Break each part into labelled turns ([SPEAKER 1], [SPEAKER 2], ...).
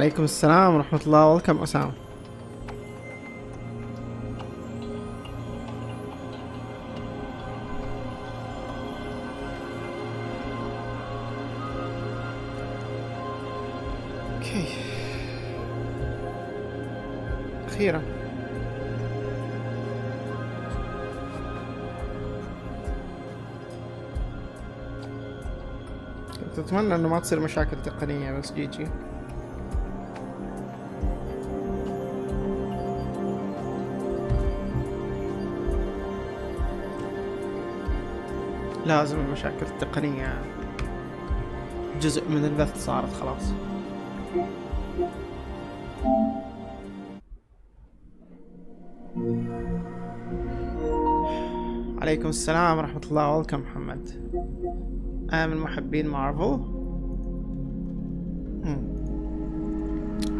[SPEAKER 1] عليكم السلام ورحمة الله. ويلكم أسامة. اوكي أخيرا كنت أتمنى أنه ما تصير مشاكل تقنية بس جي لازم المشاكل التقنية جزء من البث صارت خلاص. عليكم السلام ورحمة الله. ويلكم محمد. أنا من محبين مارفل،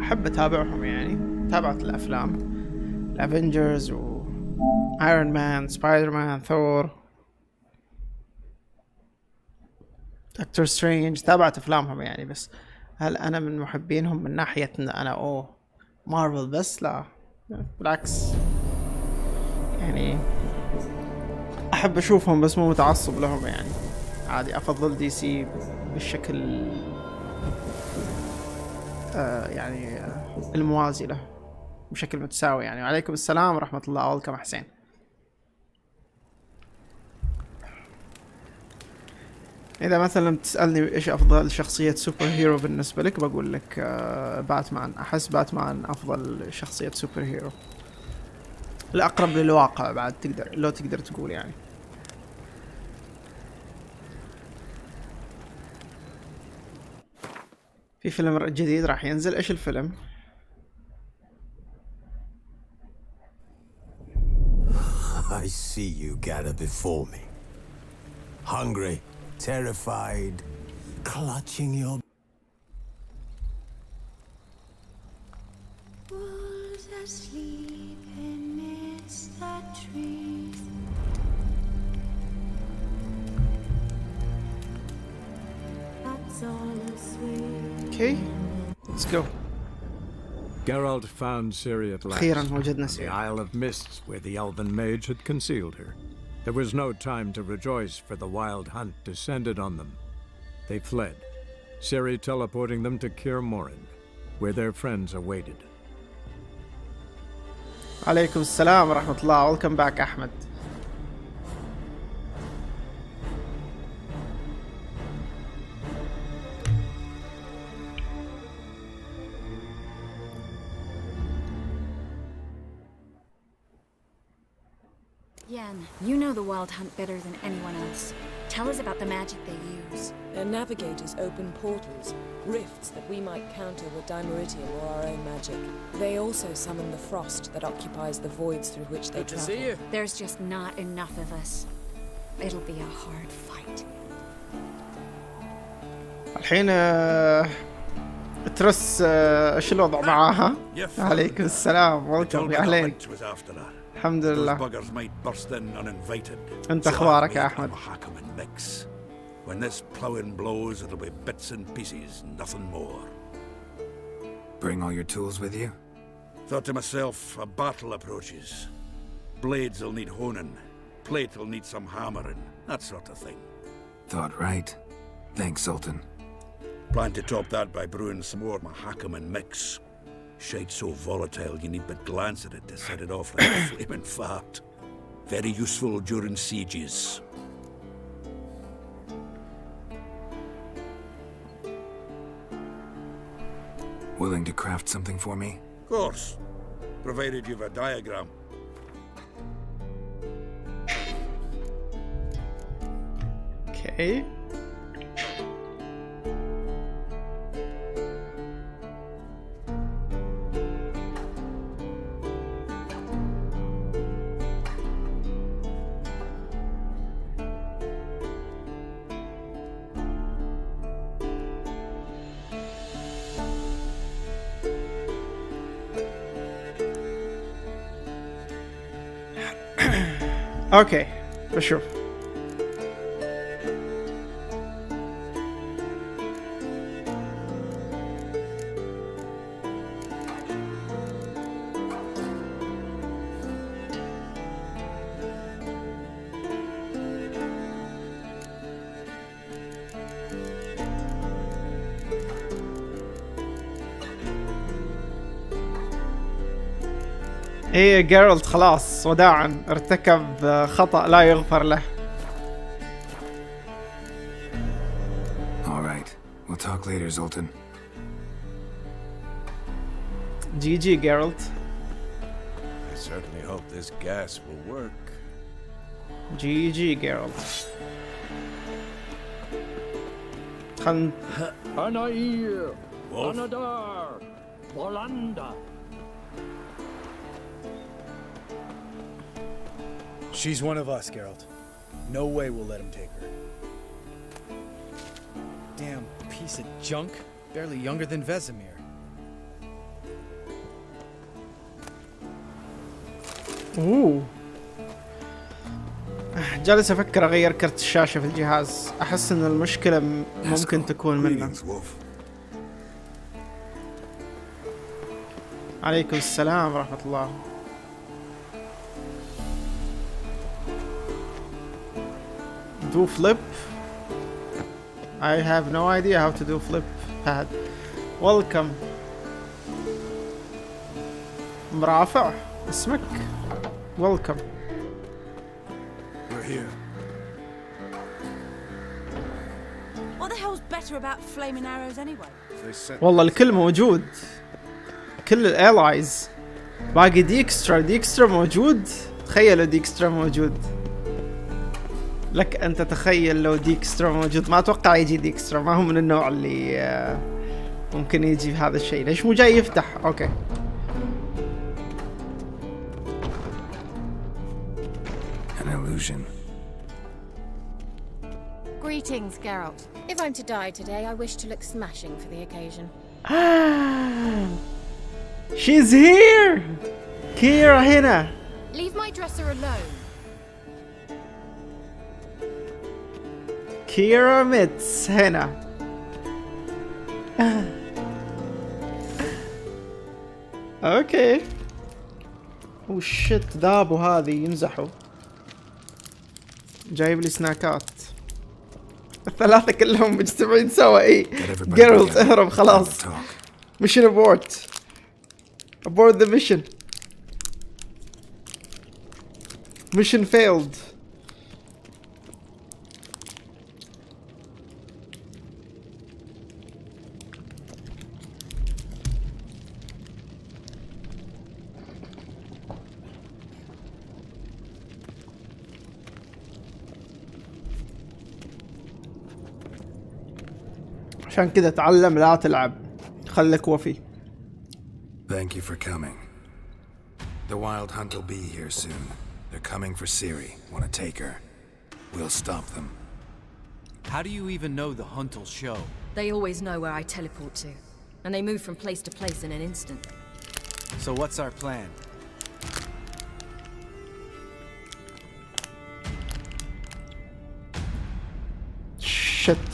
[SPEAKER 1] أحب أتابعهم يعني. تابعت الأفلام الأفنجرز و ايرون مان، سبايدر مان، ثور، دكتور سترينج. تابعت أفلامهم يعني. بس هل أنا من محبينهم من ناحية أن أنا مارفل بس؟ لا بالعكس، يعني أحب أشوفهم بس مو متعصب لهم يعني. عادي أفضل دي سي بالشكل يعني الموازي له بشكل متساوي يعني. وعليكم السلام ورحمة الله. ويلكم حسين. إذا مثلا تسألني إيش أفضل شخصية سوبر هيرو بالنسبة لك، بقول لك باتمان. أحس باتمان أفضل شخصية سوبر هيرو، الأقرب للواقع بعد، تقدر تقول يعني. في فيلم جديد راح ينزل. إيش الفيلم؟
[SPEAKER 2] I see you gather before me. Hungry, terrified, clutching your...
[SPEAKER 3] Wolves asleep amidst the trees. That's all asleep.
[SPEAKER 1] Okay, let's go.
[SPEAKER 4] Geralt found Ciri at last,
[SPEAKER 1] أخيراً وجدنا
[SPEAKER 4] on the
[SPEAKER 1] Ciri.
[SPEAKER 4] Isle of Mists where the elven mage had concealed her. There was no time to rejoice, for the wild hunt descended on them. They fled, Ciri teleporting them to Kaer Morhen, where their friends awaited.
[SPEAKER 1] عليكم السلام ورحمة الله. Welcome back أحمد.
[SPEAKER 5] Yen, you know the Wild Hunt better than anyone else. Tell us about the magic they use.
[SPEAKER 6] Their navigators open portals, rifts that we might counter with Dimeritium or our own magic. They also summon the frost that occupies the voids through which they travel.
[SPEAKER 4] See you.
[SPEAKER 5] There's just not enough of us. It'll be a hard fight.
[SPEAKER 1] الحين ترس ايش الوضع معاها؟ عليكم السلام. ويلكم يا أهلين. الحمد لله. انت اخبارك يا احمد؟
[SPEAKER 7] When this plowing blows, it'll be bits and pieces, nothing more.
[SPEAKER 2] Bring all your tools with you?
[SPEAKER 7] Thought to myself, a battle approaches. Blades will need honing, plate will need some hammering, that sort of thing.
[SPEAKER 2] Thought right. Thanks, Sultan.
[SPEAKER 7] Plan to top that by brewing some more Mahakaman mix. Shite so volatile you need but glance at it to set it off like a flaming fart. Very useful during sieges.
[SPEAKER 2] Willing to craft something for me?
[SPEAKER 7] Of course, provided you've a diagram.
[SPEAKER 1] Okay. اوكي بشوف. ايه جيرالت خلاص وداعا ارتكب خطأ لا يغفر له.
[SPEAKER 2] All right. We'll talk later, Zoltan.
[SPEAKER 1] جي جي جيرالت.
[SPEAKER 7] I certainly hope this gas will work.
[SPEAKER 1] جي جي جيرالت. خلنا
[SPEAKER 8] Anair,
[SPEAKER 7] Wolf?
[SPEAKER 8] Anadar, Volanda.
[SPEAKER 9] She's one of us, Geralt. No way we'll let him take her. Damn piece of junk. Barely younger than Vesemir.
[SPEAKER 1] اوه جالس افكر اغير كرت الشاشة في الجهاز. احس ان المشكلة ممكن تكون منه.
[SPEAKER 2] Greetings, Wolf.
[SPEAKER 1] عليكم السلام ورحمة الله. Do flip? I have no idea how to do flip pad. Welcome. مرافع اسمك. Welcome.
[SPEAKER 7] We're here.
[SPEAKER 10] What the hell's better about flaming arrows anyway?
[SPEAKER 7] They sent
[SPEAKER 1] والله الكل موجود. كل الالايز. باقي ديكسترا موجود. تخيلوا ديكسترا موجود. لك أن تتخيل لو ديكسترا موجود. ما أتوقع يجي ديكسترا. ما هو من النوع اللي ممكن يجي بهذا الشيء. ليش مو جاي يفتح؟ أوكي.
[SPEAKER 2] An illusion.
[SPEAKER 11] Greetings, Geralt. If I'm to die today, I wish to look smashing for the occasion.
[SPEAKER 1] She's here. كيرا هنا.
[SPEAKER 11] Leave my dresser alone.
[SPEAKER 1] كيرا ميتس هنا. اوكي. وشت ذابوا هذه يمزحوا. جايب لي سناكات. الثلاثة كلهم مجتمعين سوا. اي جيرالت اهرب خلاص. ميشن ابورت. Abort the mission. Mission failed. عشان كذا تعلم لا تلعب. خليك وفي.
[SPEAKER 2] Thank you for coming. The Wild Hunt will be here soon. They're coming for Ciri. Want to take her? We'll stop them.
[SPEAKER 9] How do you even know the hunt will show?
[SPEAKER 10] They always know where I teleport to, and they move from place to place in an instant.
[SPEAKER 9] So what's our plan?
[SPEAKER 1] Shit.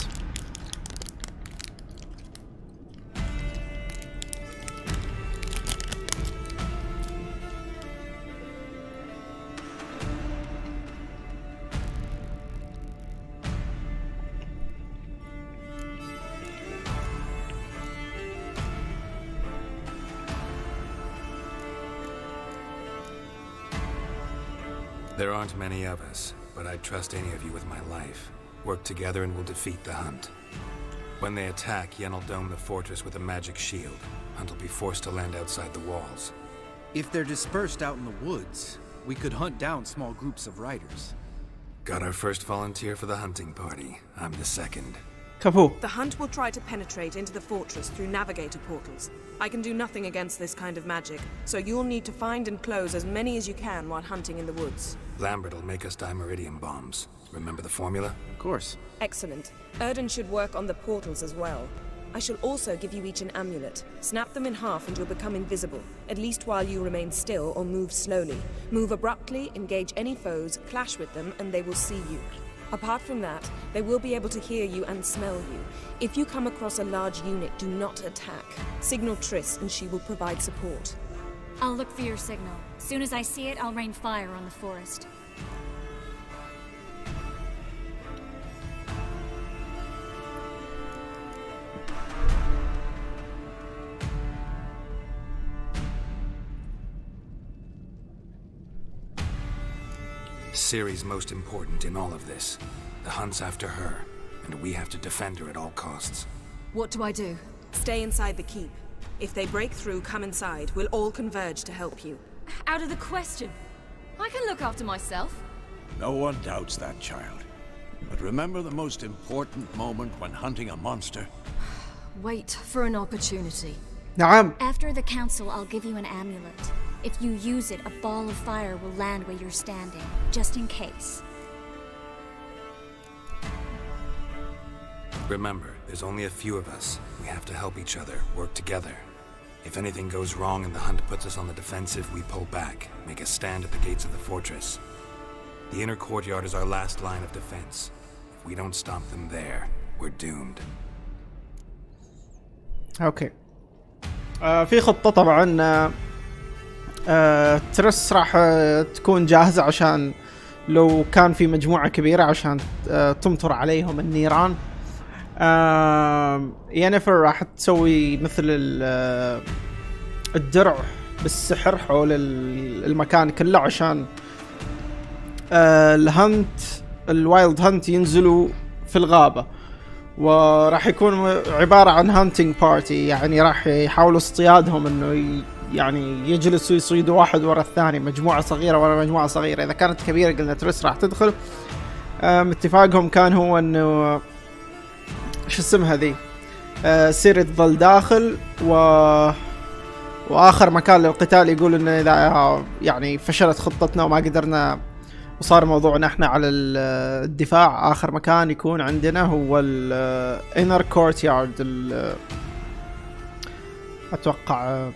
[SPEAKER 2] There aren't many of us, but I'd trust any of you with my life. Work together and we'll defeat the Hunt. When they attack, Yen will dome the fortress with a magic shield. Hunt will be forced to land outside the walls.
[SPEAKER 9] If they're dispersed out in the woods, we could hunt down small groups of riders.
[SPEAKER 2] Got our first volunteer for the hunting party. I'm the second.
[SPEAKER 1] كفو.
[SPEAKER 12] The Hunt will try to penetrate into the fortress through navigator portals. I can do nothing against this kind of magic, so you'll need to find and close as many as you can while hunting in the woods.
[SPEAKER 2] Lambert will make us dimeridium bombs. Remember the formula?
[SPEAKER 9] Of course.
[SPEAKER 12] Excellent. Erden should work on the portals as well. I shall also give you each an amulet. Snap them in half and you'll become invisible, at least while you remain still or move slowly. Move abruptly, engage any foes, clash with them, and they will see you. Apart from that, they will be able to hear you and smell you. If you come across a large unit, do not attack. Signal Triss and she will provide support.
[SPEAKER 5] I'll look for your signal. As soon as I see it, I'll rain fire on the forest.
[SPEAKER 2] Ciri's most important in all of this. The hunt's after her, and we have to defend her at all costs.
[SPEAKER 5] What do I do?
[SPEAKER 12] Stay inside the keep. If they break through, come inside. We'll all converge to help you.
[SPEAKER 10] Out of the question. I can look after myself.
[SPEAKER 7] No one doubts that, child. But remember the most important moment when hunting a monster?
[SPEAKER 10] Wait for an opportunity.
[SPEAKER 1] نعم.
[SPEAKER 5] After the council, I'll give you an amulet. If you use it, a ball of fire will land where you're standing, just in case.
[SPEAKER 2] Remember, there's only a few of us. We have to help each other, work together. If anything goes wrong and the hunt puts us on the defensive, we pull back, make a stand at the gates of the fortress. The inner courtyard is our last line of defense. If we don't stop them there, we're doomed.
[SPEAKER 1] اوكي. في خطة طبعا. ترس راح تكون جاهزة عشان لو كان في مجموعة كبيرة عشان تمطر عليهم النيران. ينفر راح تسوي مثل الدرع بالسحر حول المكان كله عشان الوايلد هانت ينزلوا في الغابة، وراح يكون عبارة عن هانتينج بارتي، يعني راح يحاولوا اصطيادهم انه يعني يجلسوا يصيدوا واحد ورا الثاني، مجموعة صغيرة ورا مجموعة صغيرة. اذا كانت كبيرة قلنا ترس راح تدخل. اتفاقهم كان هو انه شو اسمها ذي، سيري تظل داخل، واخر مكان للقتال يقول انه اذا يعني فشلت خطتنا وما قدرنا وصار موضوعنا احنا على الدفاع، اخر مكان يكون عندنا هو الانر كورتيارد، اتوقع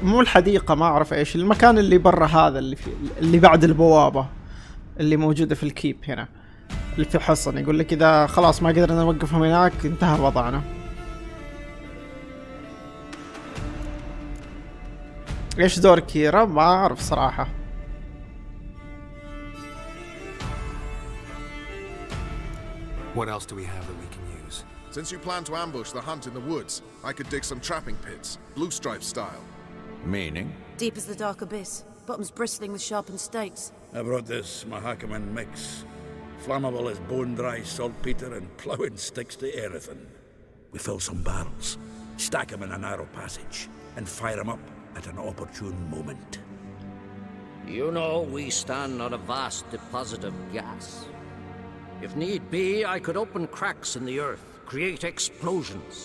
[SPEAKER 1] مو الحديقة، ما اعرف ايش المكان اللي برا هذا اللي بعد البوابة اللي موجودة في الكيب هنا اللي في الحصن. يقول لك اذا خلاص ما قدرنا نوقفهم هناك انتهى وضعنا. ايش دور كيرا؟ ما اعرف صراحة.
[SPEAKER 2] What else do we have that we can use?
[SPEAKER 13] Since you plan to ambush the hunt in the woods, I could dig some trapping pits, blue stripe style.
[SPEAKER 7] Meaning?
[SPEAKER 14] Deep as the dark abyss, bottoms bristling with sharpened stakes.
[SPEAKER 7] I brought this Mahakaman mix. Flammable as bone-dry saltpeter and ploughing sticks to everything. We fill some barrels, stack them in a narrow passage, and fire them up at an opportune moment.
[SPEAKER 15] You know, we stand on a vast deposit of gas. If need be, I could open cracks in the earth, create explosions.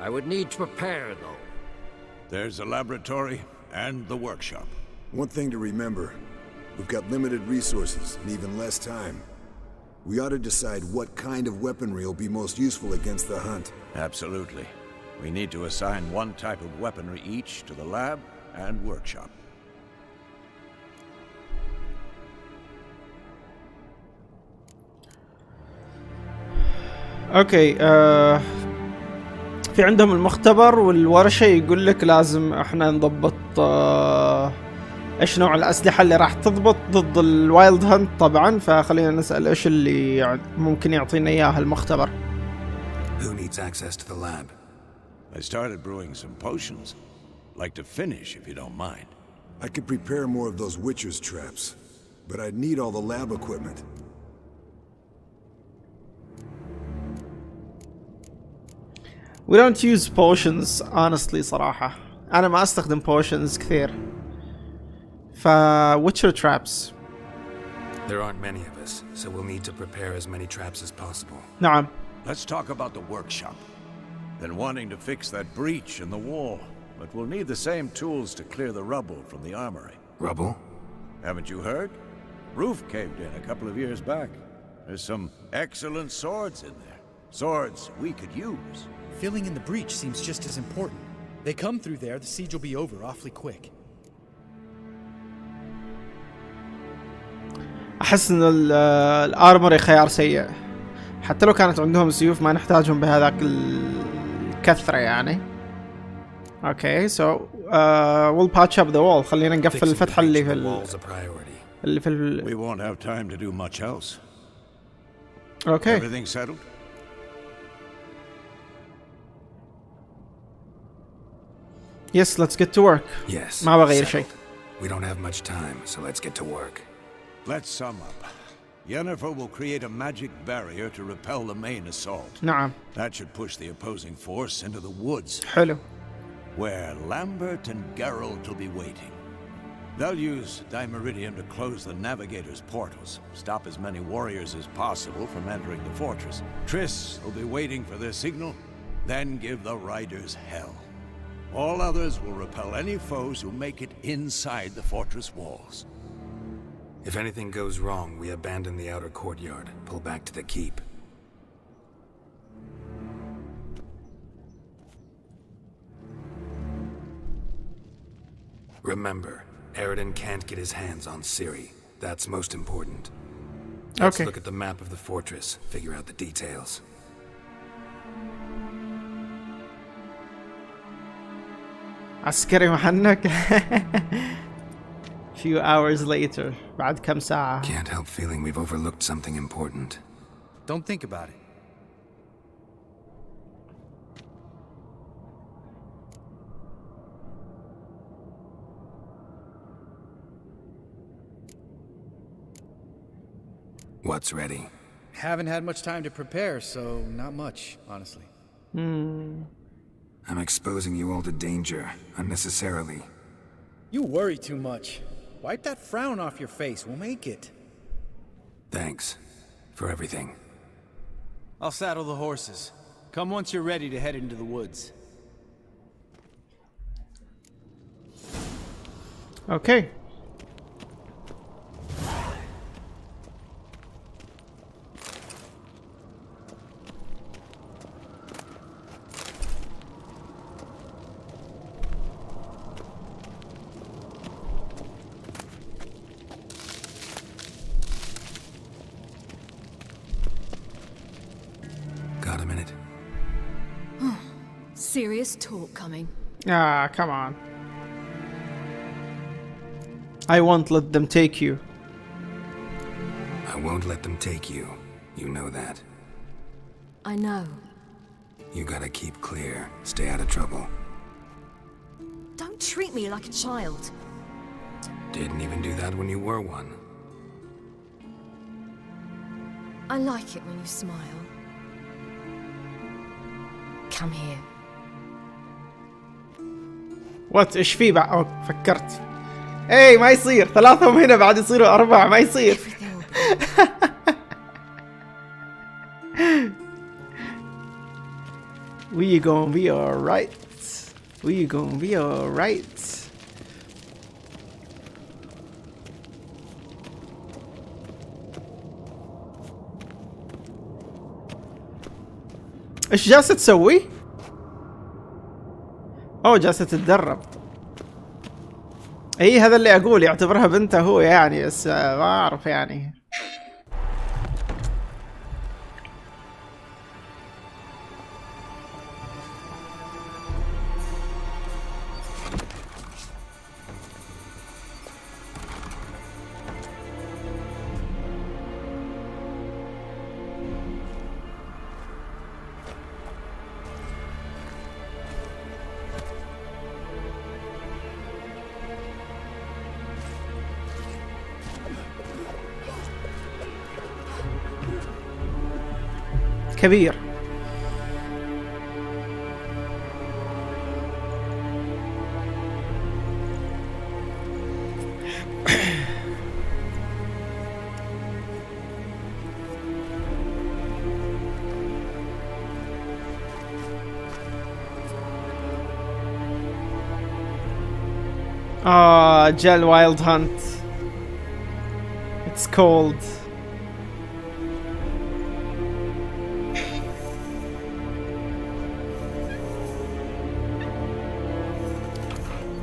[SPEAKER 15] I would need to prepare, though.
[SPEAKER 7] There's a laboratory and the workshop.
[SPEAKER 16] One thing to remember, we've got limited resources and even less time. We ought to decide what kind of weaponry will be most useful against the hunt.
[SPEAKER 7] Absolutely. We need to assign one type of weaponry each to the lab and workshop.
[SPEAKER 1] اوكي. في عندهم المختبر والورشة، يقول لك لازم احنا نضبط ايش نوع الاسلحة اللي راح تضبط ضد الوايلد هانت طبعا. فخلينا نسأل ايش اللي ممكن يعطينا اياه المختبر.
[SPEAKER 2] Who needs access to the lab?
[SPEAKER 7] I started brewing some potions. Like to finish if you don't mind.
[SPEAKER 16] I could prepare more of those Witcher's traps, but I'd need all the lab equipment.
[SPEAKER 1] We don't use potions honestly صراحة. أنا ما أستخدم potions كثير. Witcher traps.
[SPEAKER 2] There aren't many of us, so we'll need to prepare as many traps as possible.
[SPEAKER 1] نعم.
[SPEAKER 7] Let's talk about the workshop. Been wanting to fix that breach in the wall, but we'll need the same tools to clear the rubble from the armory.
[SPEAKER 2] Rubble?
[SPEAKER 7] Haven't you heard? Roof caved in a couple of years back. There's some excellent swords in there. Swords we could use.
[SPEAKER 9] Filling in the breach seems just as important. They come through there, the siege will be over awfully quick.
[SPEAKER 1] أحس إن الارموري خيار سيء. حتى لو كانت عندهم سيوف ما نحتاجهم بهذاك الكثرة يعني. Okay, so we'll patch up the wall. خلينا نقفل الفتحة اللي في
[SPEAKER 7] We won't have time to do much else.
[SPEAKER 1] Okay.
[SPEAKER 7] Everything settled?
[SPEAKER 1] Yes, let's get to work.
[SPEAKER 2] Yes.
[SPEAKER 1] ما بغير شيء.
[SPEAKER 2] We don't have much time, so let's get to work.
[SPEAKER 7] Let's sum up. Yennefer will create a magic barrier to repel the main assault.
[SPEAKER 1] نعم.
[SPEAKER 7] That should push the opposing force into the woods.
[SPEAKER 1] حلو.
[SPEAKER 7] Where Lambert and Geralt will be waiting. They'll use Dimeridium to close the Navigator's portals, stop as many warriors as possible from entering the fortress. Triss will be waiting for their signal, then give the riders hell. All others will repel any foes who make it inside the fortress walls.
[SPEAKER 2] If anything goes wrong, we abandon the outer courtyard, pull back to the keep. Remember, Eridan can't get his hands on Ciri. That's most important. Let's look at the map of the fortress, figure out the details.
[SPEAKER 1] عسكري محنك. Few hours later. بعد كم ساعة.
[SPEAKER 2] Can't help feeling we've overlooked something important.
[SPEAKER 9] Don't think about it.
[SPEAKER 2] What's ready?
[SPEAKER 9] Haven't had much time to prepare, so not much, honestly.
[SPEAKER 2] I'm exposing you all to danger, unnecessarily.
[SPEAKER 9] You worry too much. Wipe that frown off your face, we'll make it.
[SPEAKER 2] Thanks for everything.
[SPEAKER 9] I'll saddle the horses. Come once you're ready to head into the woods.
[SPEAKER 1] Okay.
[SPEAKER 2] Got a minute?
[SPEAKER 10] Serious talk coming.
[SPEAKER 1] Ah, come on. I won't let them take you.
[SPEAKER 2] I won't let them take you. You know that.
[SPEAKER 10] I know.
[SPEAKER 2] You gotta keep clear. Stay out of trouble.
[SPEAKER 10] Don't treat me like a child.
[SPEAKER 2] Didn't even do that when you were one.
[SPEAKER 10] I like it when you smile. Come here.
[SPEAKER 1] وات ايش في بقى؟ أوه، فكرت. اي ما يصير، ثلاثهم هنا بعد يصيروا أربعة، ما يصير. We gonna be alright. We gonna be alright. ايش جالسة تسوي؟ اوه جالسة تتدرب. اي هذا اللي اقول، يعتبرها بنته هو يعني، بس ما اعرف يعني. كبير. جال وايلد هانت. It's cold.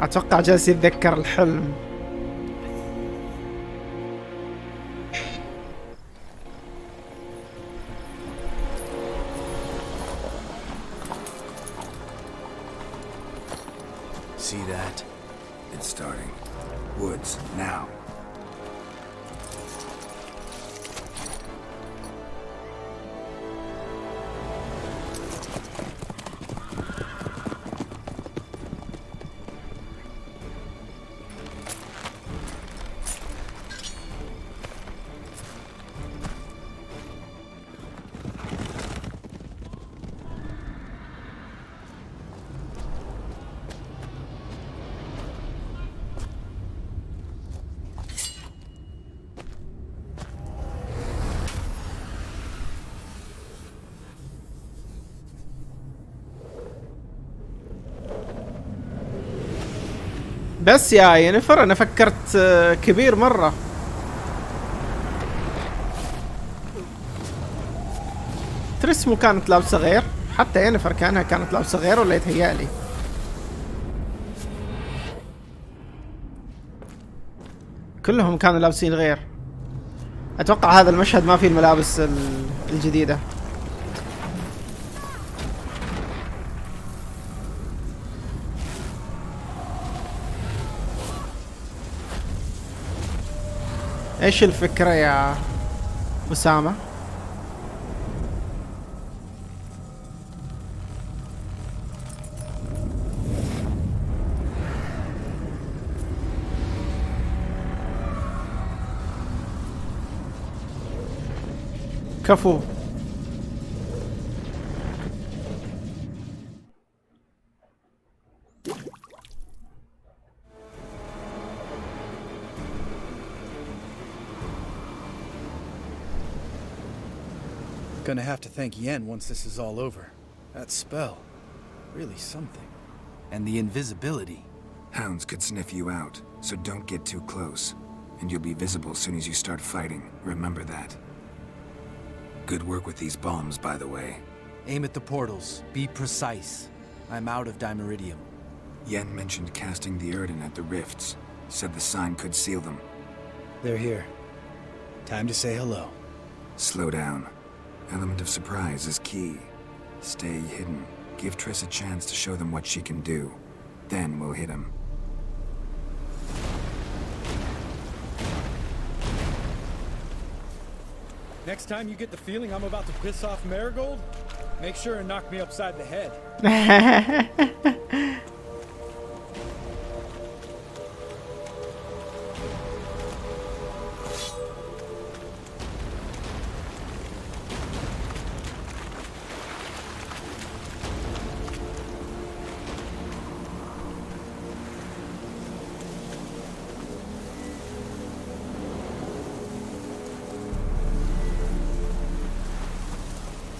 [SPEAKER 1] اتوقع جالس يتذكر الحلم.
[SPEAKER 2] See that? It's starting. Woods, now.
[SPEAKER 1] بس يا ينفر انا فكرت كبير مرة. ترسمو كانت لابسة غير، حتى ينفر كانت لابسة غير ولا يتهيألي؟ كلهم كانوا لابسين غير. اتوقع هذا المشهد ما فيه الملابس الجديدة. ايش الفكرة يا أسامة؟ كفو.
[SPEAKER 9] Gonna have to thank Yen once this is all over. That spell, really something. And the invisibility.
[SPEAKER 2] Hounds could sniff you out, so don't get too close. And you'll be visible as soon as you start fighting. Remember that. Good work with these bombs, by the way.
[SPEAKER 9] Aim at the portals. Be precise. I'm out of Dimeridium.
[SPEAKER 2] Yen mentioned casting the Erden at the rifts. Said the sign could seal them.
[SPEAKER 9] They're here. Time to say hello.
[SPEAKER 2] Slow down. Element of surprise is key. Stay hidden. Give Triss a chance to show them what she can do. Then we'll hit him.
[SPEAKER 8] Next time you get the feeling I'm about to piss off Marigold, make sure and knock me upside the head.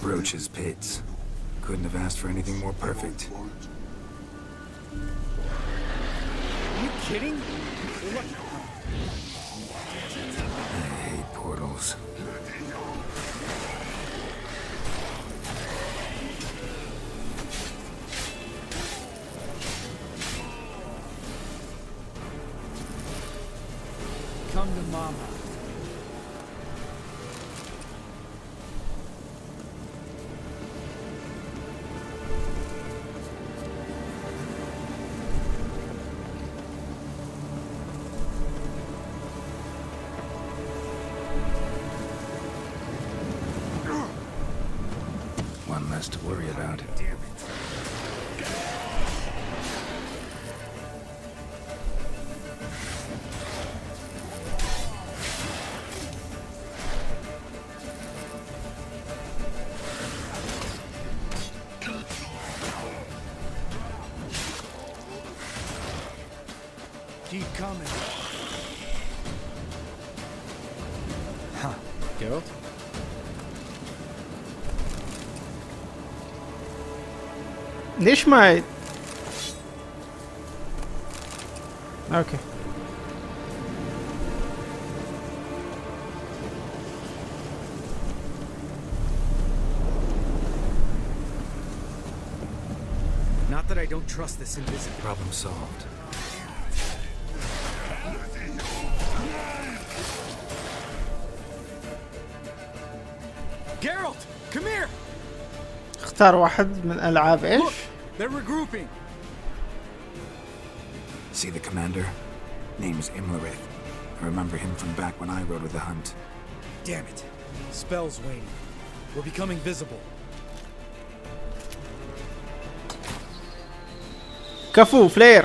[SPEAKER 2] Roach's pits. Couldn't have asked for anything more perfect.
[SPEAKER 8] Are you kidding?
[SPEAKER 2] I hate portals.
[SPEAKER 8] Come to Mama.
[SPEAKER 2] One less to worry about.
[SPEAKER 8] Keep coming.
[SPEAKER 9] Huh. Geralt?
[SPEAKER 1] ليش ما اوكي
[SPEAKER 9] Not that I don't trust this invisible.
[SPEAKER 2] Problem solved.
[SPEAKER 9] Geralt, come here.
[SPEAKER 1] اختار واحد من العاب ايش؟
[SPEAKER 9] They're regrouping.
[SPEAKER 2] See the commander? Name's Imlerith. I remember him from back when I rode with the hunt.
[SPEAKER 9] Damn it. Spell's waning. We're becoming visible.
[SPEAKER 1] كفو فلير.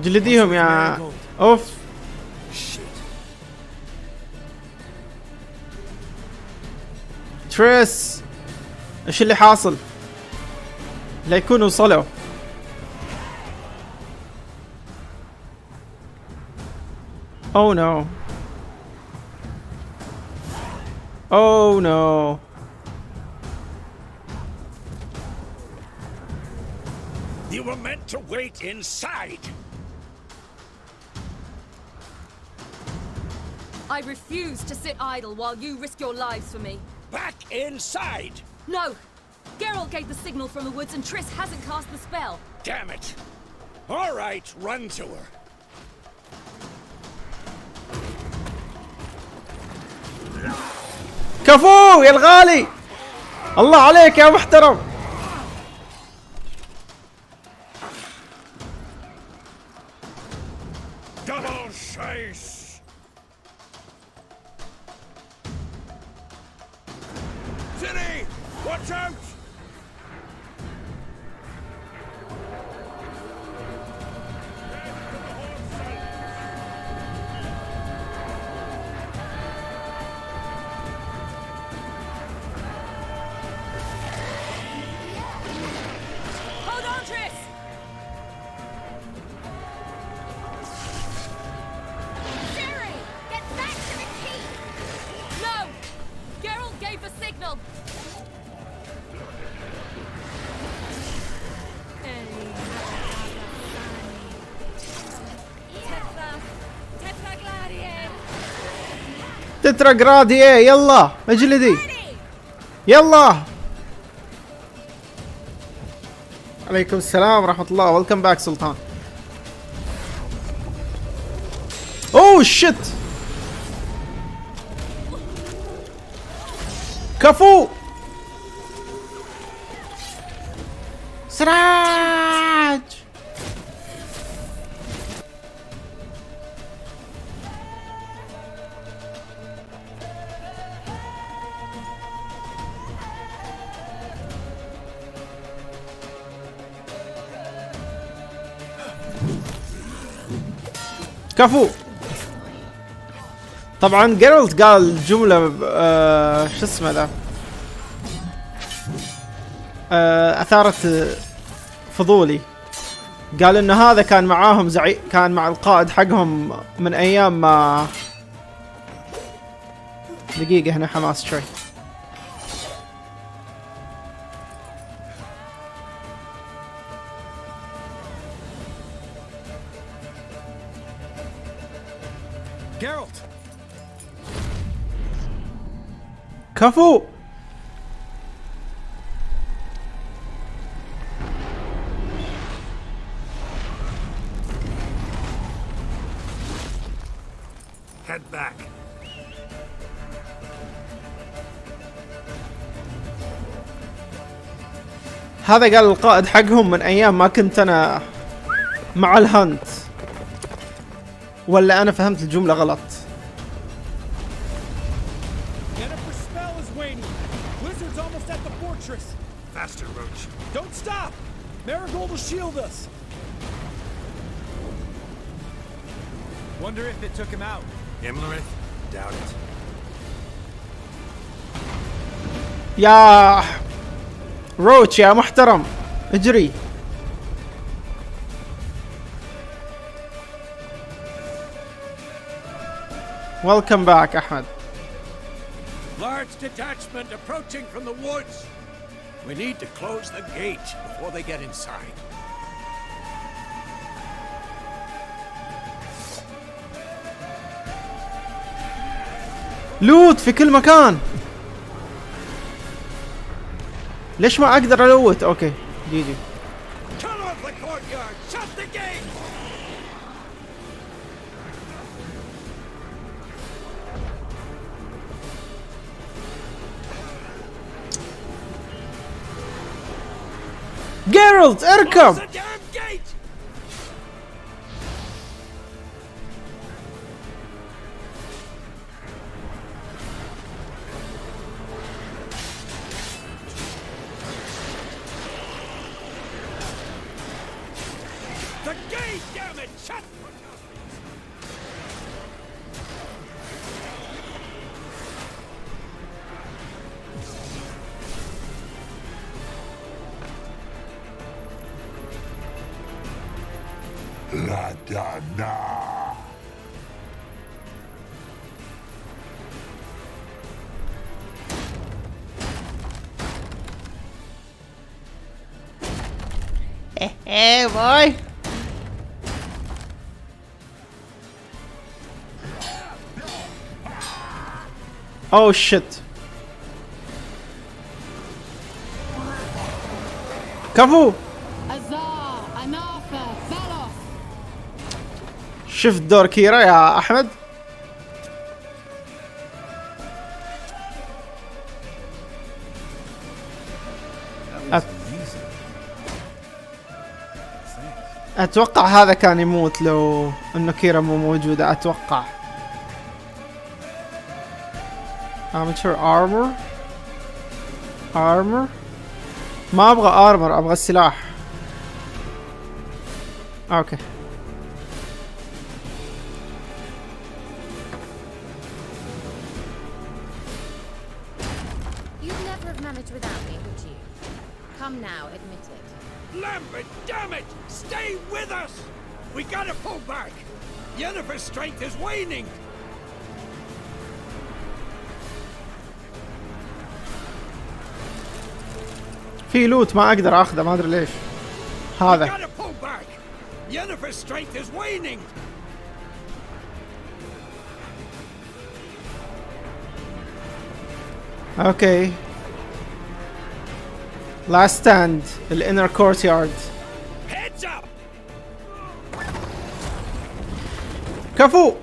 [SPEAKER 1] جلديهم يا اوف. تريس ايش اللي حاصل؟ لا يكونوا وصلوا. Oh no. Oh no.
[SPEAKER 15] were meant to wait inside.
[SPEAKER 10] I refuse to sit idle while you risk your lives for me.
[SPEAKER 15] Back inside!
[SPEAKER 10] No! Geralt gave the signal from the woods and Triss hasn't cast the spell.
[SPEAKER 15] Damn it! All right, run to her.
[SPEAKER 1] كفو يا الغالي. الله عليك يا محترم.
[SPEAKER 15] Double chase! City! Watch out!
[SPEAKER 10] Hold on, Triss!
[SPEAKER 5] Siri! Get back to the key!
[SPEAKER 10] No! Geralt gave the signal!
[SPEAKER 1] تتراغرادية يلا اجلدي يلا. عليكم السلام ورحمة الله. ويلكم باك سلطان. اوه شت. كفو. سراج. كفو. طبعا جيرالت قال جملة شو اسمه ذا اثارت فضولي. قال انه هذا كان معاهم كان مع القائد حقهم من ايام ما. دقيقة هنا حماس شوي.
[SPEAKER 9] Geralt!
[SPEAKER 1] كفو.
[SPEAKER 15] Head back.
[SPEAKER 1] هذا قال القائد حقهم من ايام ما كنت انا مع الهانت، ولا انا فهمت الجملة غلط؟
[SPEAKER 8] Jennifer's spell is waning. Wizard's almost at the fortress.
[SPEAKER 2] Faster, Roach.
[SPEAKER 8] Don't stop. Marigold will shield us. Wonder if it took him out.
[SPEAKER 2] Imlerith? Doubt it.
[SPEAKER 1] يا روتش يا محترم اجري. Welcome back احمد.
[SPEAKER 15] Large detachment approaching from the woods. We need to close the gate before they get inside.
[SPEAKER 1] لوت في كل مكان. ليش ما اقدر الوت؟ اوكي جي جي.
[SPEAKER 15] Cut off the courtyard. Shut the gate.
[SPEAKER 1] جيرالت اركب.
[SPEAKER 15] Close the damn gate. The gate, damn it! Shut.
[SPEAKER 17] La Dana.
[SPEAKER 1] باي. اوه شت. كفو. شفت دور كيرا يا احمد؟ اتوقع هذا كان يموت لو انه كيرا مو موجودة. اتوقع amateur armor. ما ابغى ارمر، ابغى السلاح. اوكي
[SPEAKER 11] You'd never have managed without me, would you? Come now, admit it.
[SPEAKER 15] Lambert, damn it! Stay with us! We gotta pull back! Yennefer's strength is waning!
[SPEAKER 1] في لوت ما اقدر اخذه، ما ادري ليش. هذا
[SPEAKER 15] Gotta pull back! Yennefer's strength is waning!
[SPEAKER 1] اوكي. last stand الانر courtyard.
[SPEAKER 15] Heads up!
[SPEAKER 1] كفو.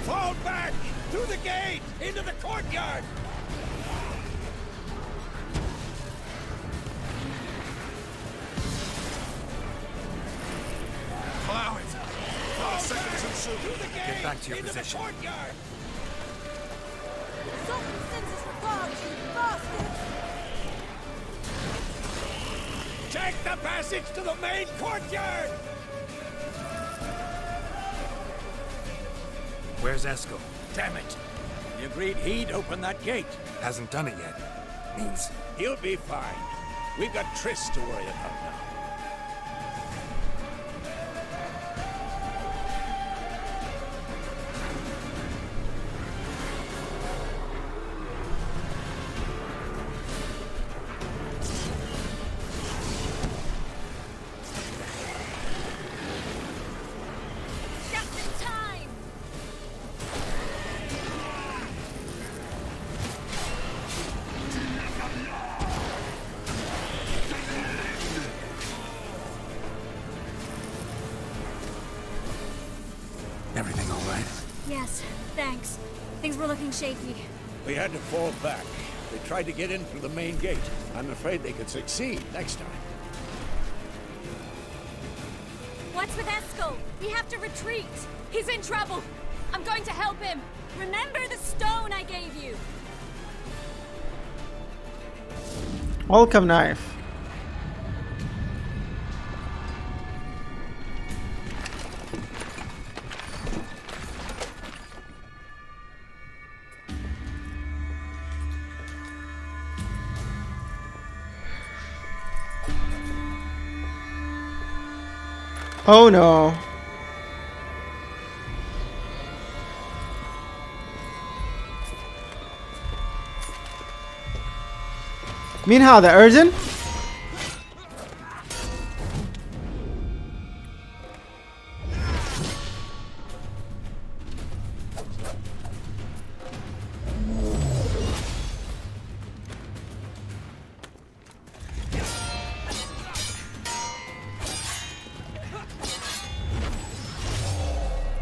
[SPEAKER 15] Fall back! Through the gate! Into the courtyard!
[SPEAKER 13] Allow it. 5 seconds and soon.
[SPEAKER 15] Through the gate!
[SPEAKER 2] Get back to your
[SPEAKER 15] into
[SPEAKER 2] position.
[SPEAKER 15] the courtyard!
[SPEAKER 3] Something sends us for guards, you bastards!
[SPEAKER 15] Check the passage to the main courtyard!
[SPEAKER 2] Where's Eskel?
[SPEAKER 15] Damn it! He agreed he'd open that gate.
[SPEAKER 2] Hasn't done it yet. Means
[SPEAKER 15] He'll be fine. We've got Triss to worry about now.
[SPEAKER 5] Just in time!
[SPEAKER 2] everything all right?
[SPEAKER 5] Yes, thanks. Things were looking shaky.
[SPEAKER 15] We had to fall back. They tried to get in through the main gate. I'm afraid they could succeed next time.
[SPEAKER 5] What's with Eskel? We have to retreat. He's in trouble. I'm going to help him. Remember the stone I gave you.
[SPEAKER 1] Welcome knife. Oh no. مين هذا أردن؟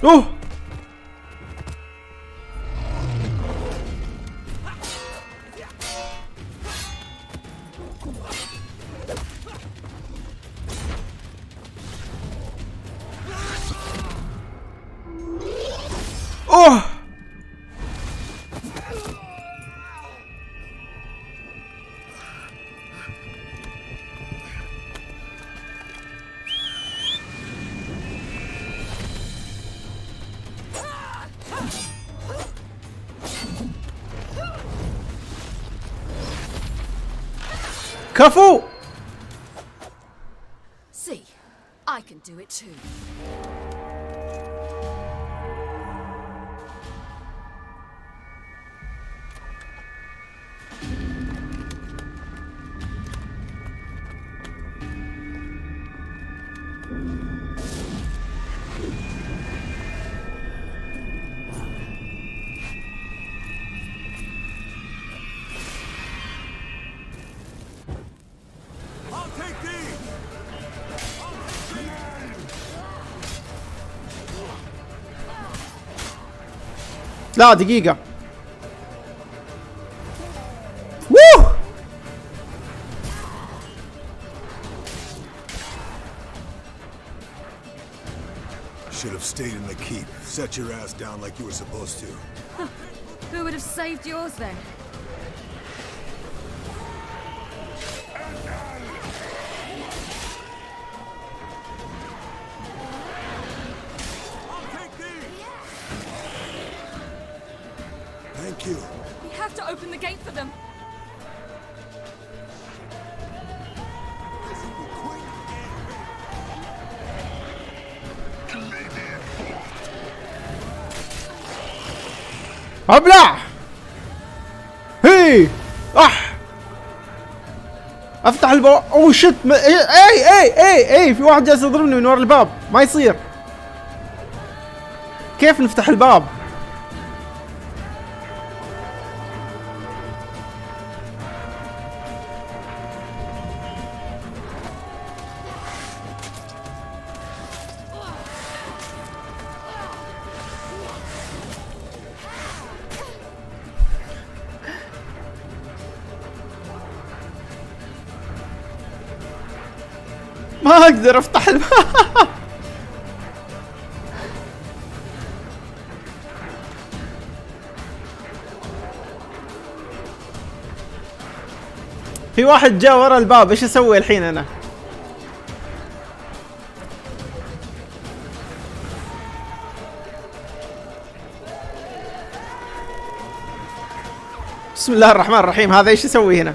[SPEAKER 1] اوه اوه كفو.
[SPEAKER 10] See, I can do it too.
[SPEAKER 1] لا دقيقة. ووه
[SPEAKER 16] Should have stayed in the keep. Set your ass down like you were supposed to.
[SPEAKER 10] Who would have saved yours then?
[SPEAKER 16] Thank you.
[SPEAKER 5] We have to open the gate for them.
[SPEAKER 1] ابلع. هي افتح الباب. اوه شت. اي في واحد جالس يضربني من ورا الباب. ما يصير. كيف نفتح الباب؟ ما اقدر افتح الباب. في واحد جاء ورا الباب. ايش اسوي الحين انا؟ بسم الله الرحمن الرحيم. هذا ايش يسوي هنا؟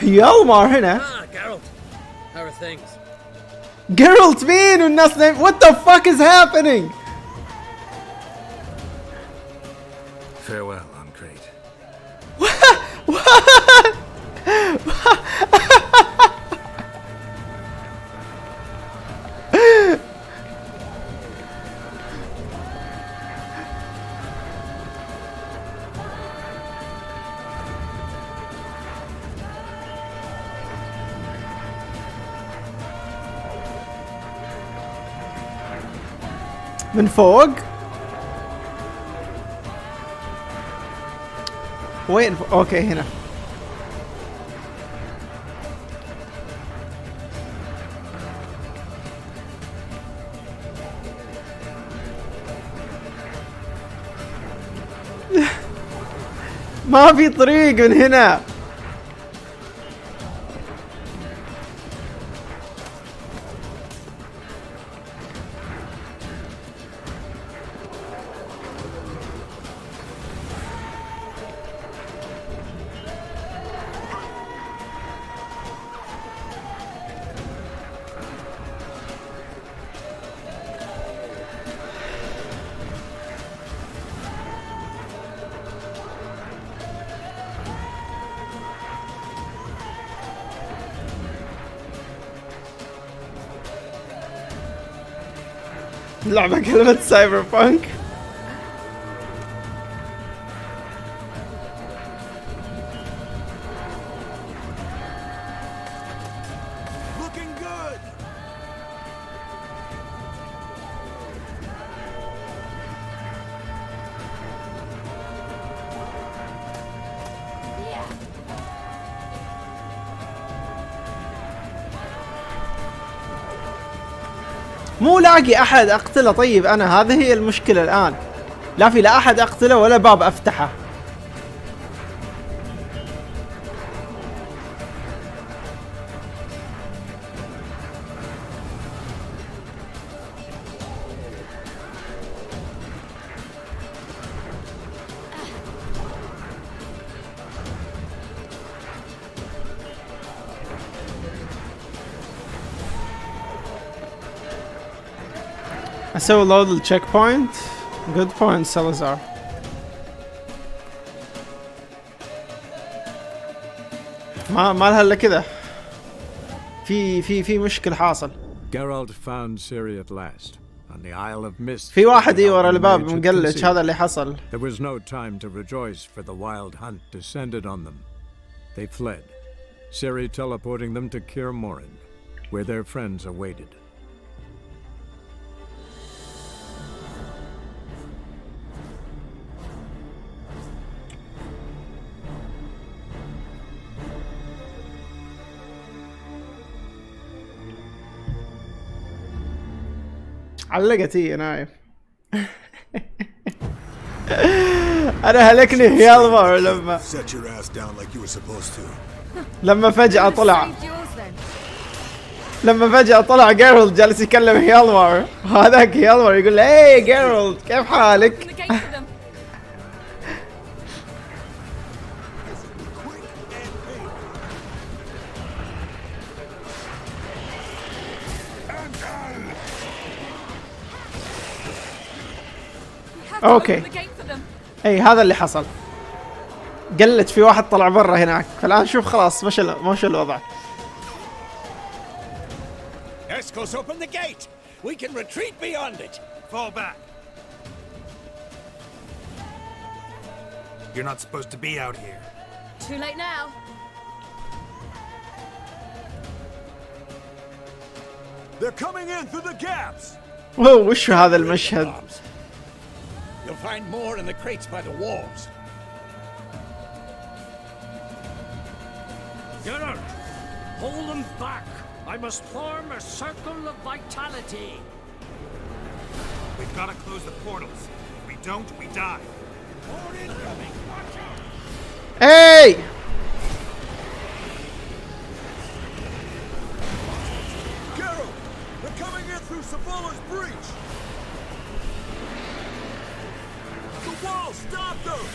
[SPEAKER 1] يلمر هنا.
[SPEAKER 18] How are things?
[SPEAKER 1] Geralt مين والناس نايم. What the fuck is happening?
[SPEAKER 2] Farewell, Andriod.
[SPEAKER 1] من فوق؟ وين اوكي هنا. ما في طريق من هنا. لعبة كلمة سايبر بانك. مو لاقي احد اقتله. طيب انا هذه هي المشكلة الان. لا في لا احد اقتله ولا باب افتحه. اسوي لود التشيك بوينت. جود بوينت سالازار. ما لها الا كذا. في مشكلة حاصل.
[SPEAKER 4] Geralt found Ciri at last on the Isle of Mist.
[SPEAKER 1] في واحد ورا الباب مقلج، هذا اللي حصل.
[SPEAKER 4] There was no time to rejoice, for the wild hunt descended on them. They fled, Ciri teleporting them to Kaer Morhen, where their friends awaited.
[SPEAKER 1] علقت هي نايف. انا هلكني هيالمر لما فجأة طلع جيرالد جالس يكلم هيالمر، هذاك هيالمر يقول له ايه جيرالد كيف حالك؟ اوكي اي هذا اللي حصل، قلت في واحد طلع برا هناك، فالان شوف خلاص مش الوضع.
[SPEAKER 19] Escos, open the gate. We can retreat beyond it.
[SPEAKER 2] Fall back. You're not supposed to be out here.
[SPEAKER 5] Too late now.
[SPEAKER 19] They're coming in through the gaps.
[SPEAKER 1] وش هذا المشهد؟
[SPEAKER 19] You'll find more in the crates by the walls.
[SPEAKER 15] Geralt, hold them back. I must form a circle of vitality.
[SPEAKER 2] We've got to close the portals. If we don't, we die.
[SPEAKER 19] More incoming. Watch out.
[SPEAKER 1] Hey!
[SPEAKER 19] Geralt, they're coming in through Savola's breach. The wall, stop them.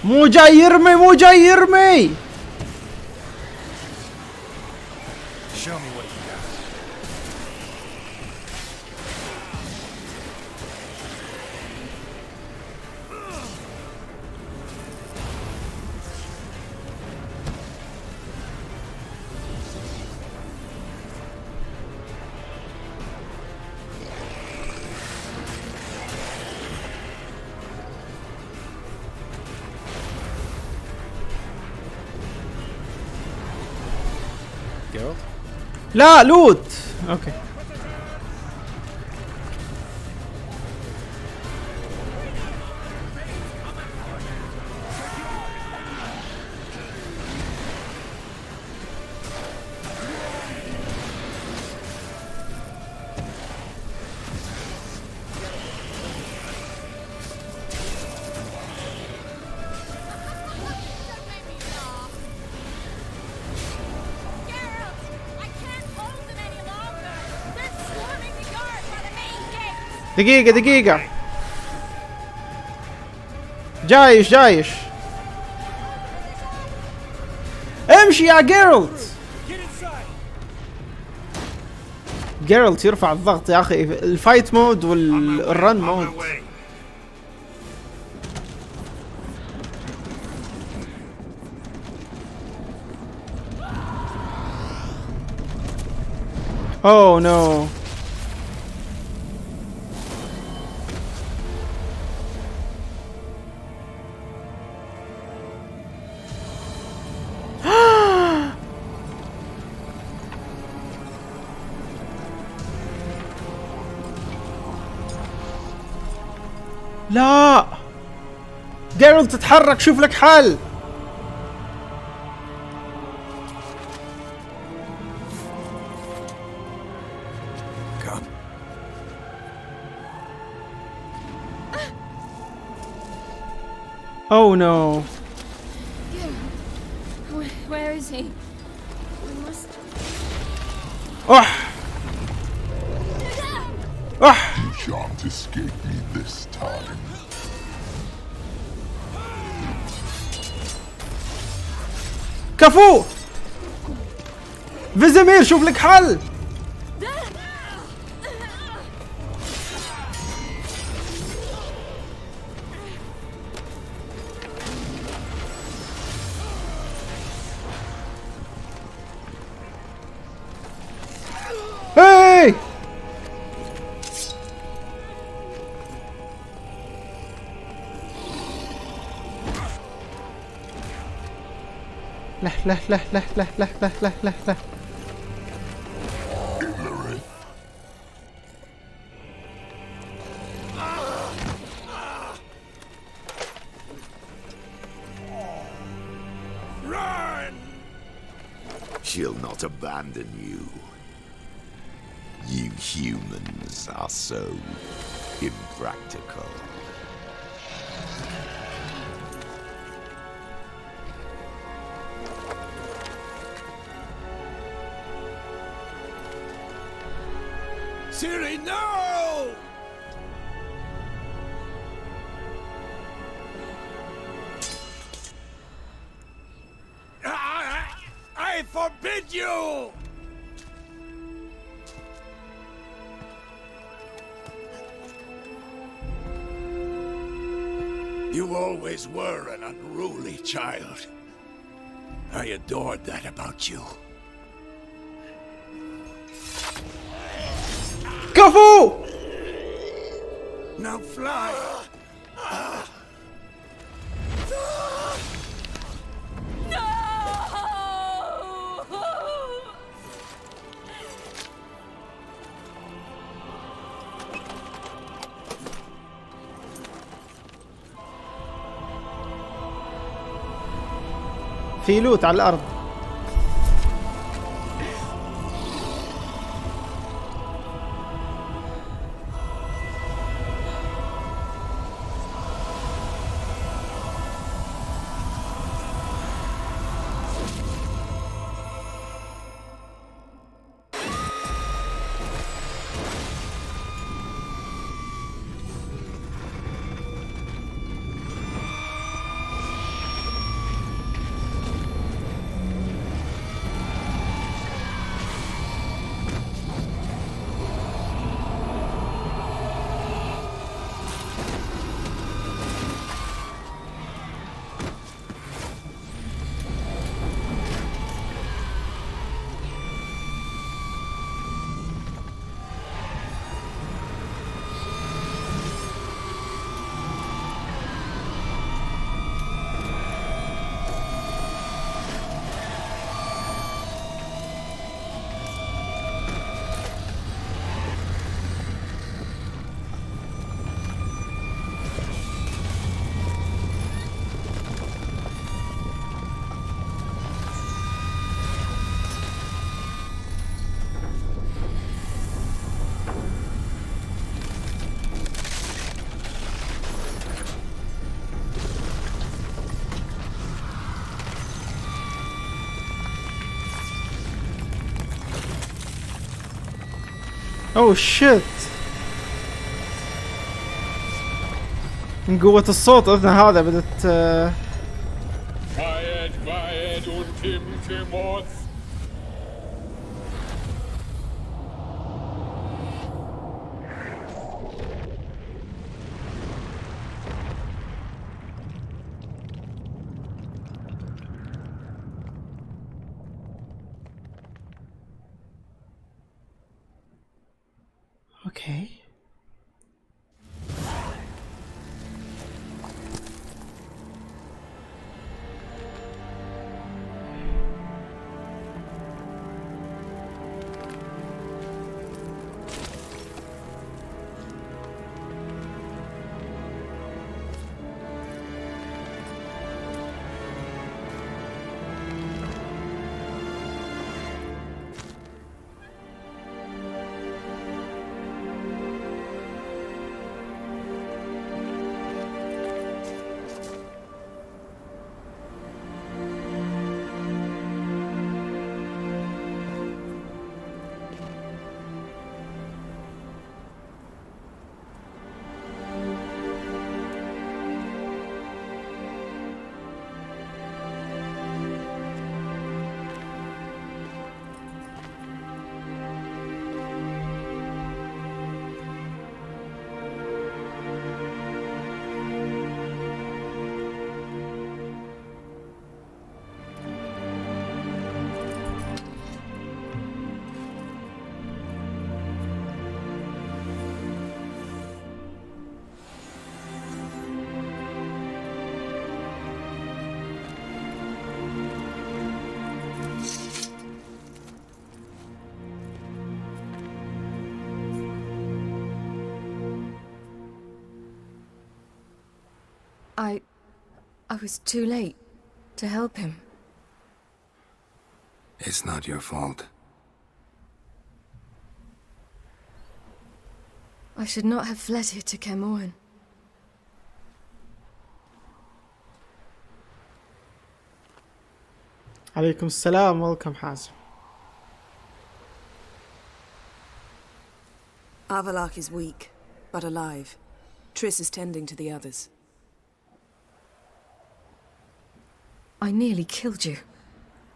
[SPEAKER 1] مو جاي يرمي.
[SPEAKER 2] Show me what you got.
[SPEAKER 9] Geralt?
[SPEAKER 1] لا لوت. اوكي دقيقة جايش امشي يا جيرالت يرفع الضغط يا اخي، الفايت مود والرن مود. اوه نو. لا جيرالت تتحرك، شوف لك حل. Oh no.
[SPEAKER 5] Where is he? We must.
[SPEAKER 1] Oh. Oh.
[SPEAKER 17] You shan't escape me this time.
[SPEAKER 1] كفو. فيزيمير شوف لك حل. لا لا لا لا لا لا لا لا لا لا.
[SPEAKER 20] She'll not abandon you. You humans are so impractical.
[SPEAKER 19] Siri, no! I forbid you! You always were an unruly child. I adored that about you.
[SPEAKER 1] كفو!
[SPEAKER 19] Now fly!
[SPEAKER 1] في لوت على الأرض. اوه شيت، من قوة الصوت اذن هذا بدت اوكي.
[SPEAKER 10] I was too late to help him.
[SPEAKER 2] It's not your fault.
[SPEAKER 10] I should not have fled here to Kermoren.
[SPEAKER 1] عليكم السلام. welcome حازم.
[SPEAKER 6] Avalok is weak, but alive. Triss is tending to the others.
[SPEAKER 10] I nearly killed you.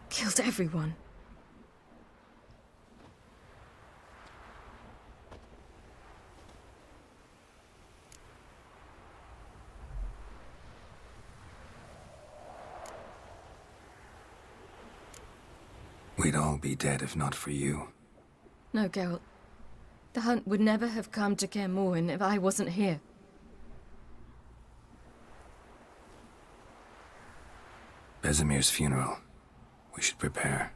[SPEAKER 10] Killed everyone.
[SPEAKER 2] We'd all be dead if not for you.
[SPEAKER 10] No, Geralt. The hunt would never have come to Kermoren if I wasn't here.
[SPEAKER 2] Besemir's funeral. We should prepare.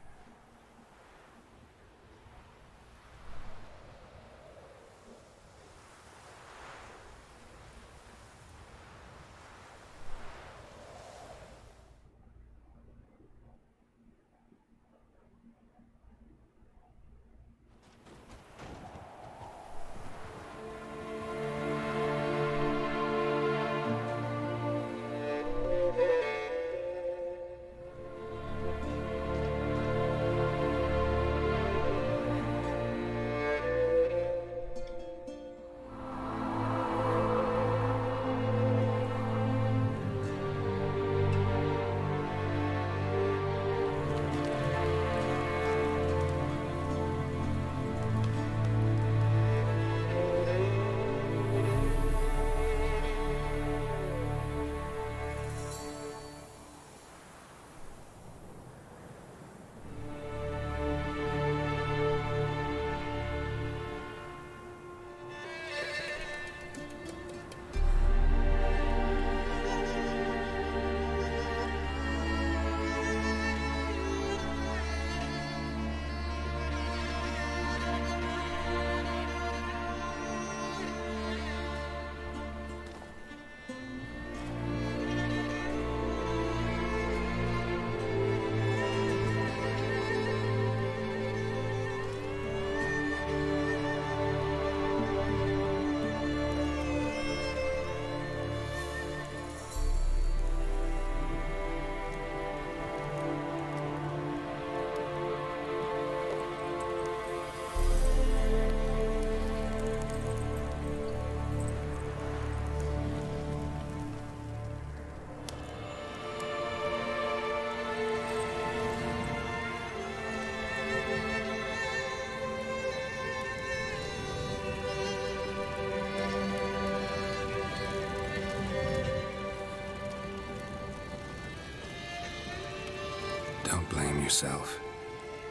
[SPEAKER 2] Don't blame yourself.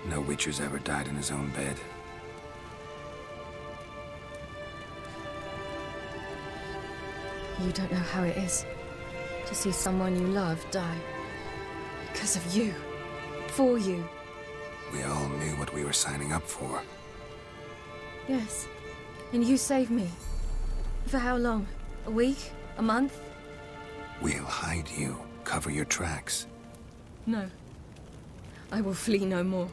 [SPEAKER 2] No Witcher's ever died in his own bed.
[SPEAKER 10] You don't know how it is to see someone you love die. Because of you. For you.
[SPEAKER 2] We all knew what we were signing up for.
[SPEAKER 10] Yes. And you saved me. For how long? A week? A month?
[SPEAKER 2] We'll hide you. Cover your tracks.
[SPEAKER 10] No. I will flee no more.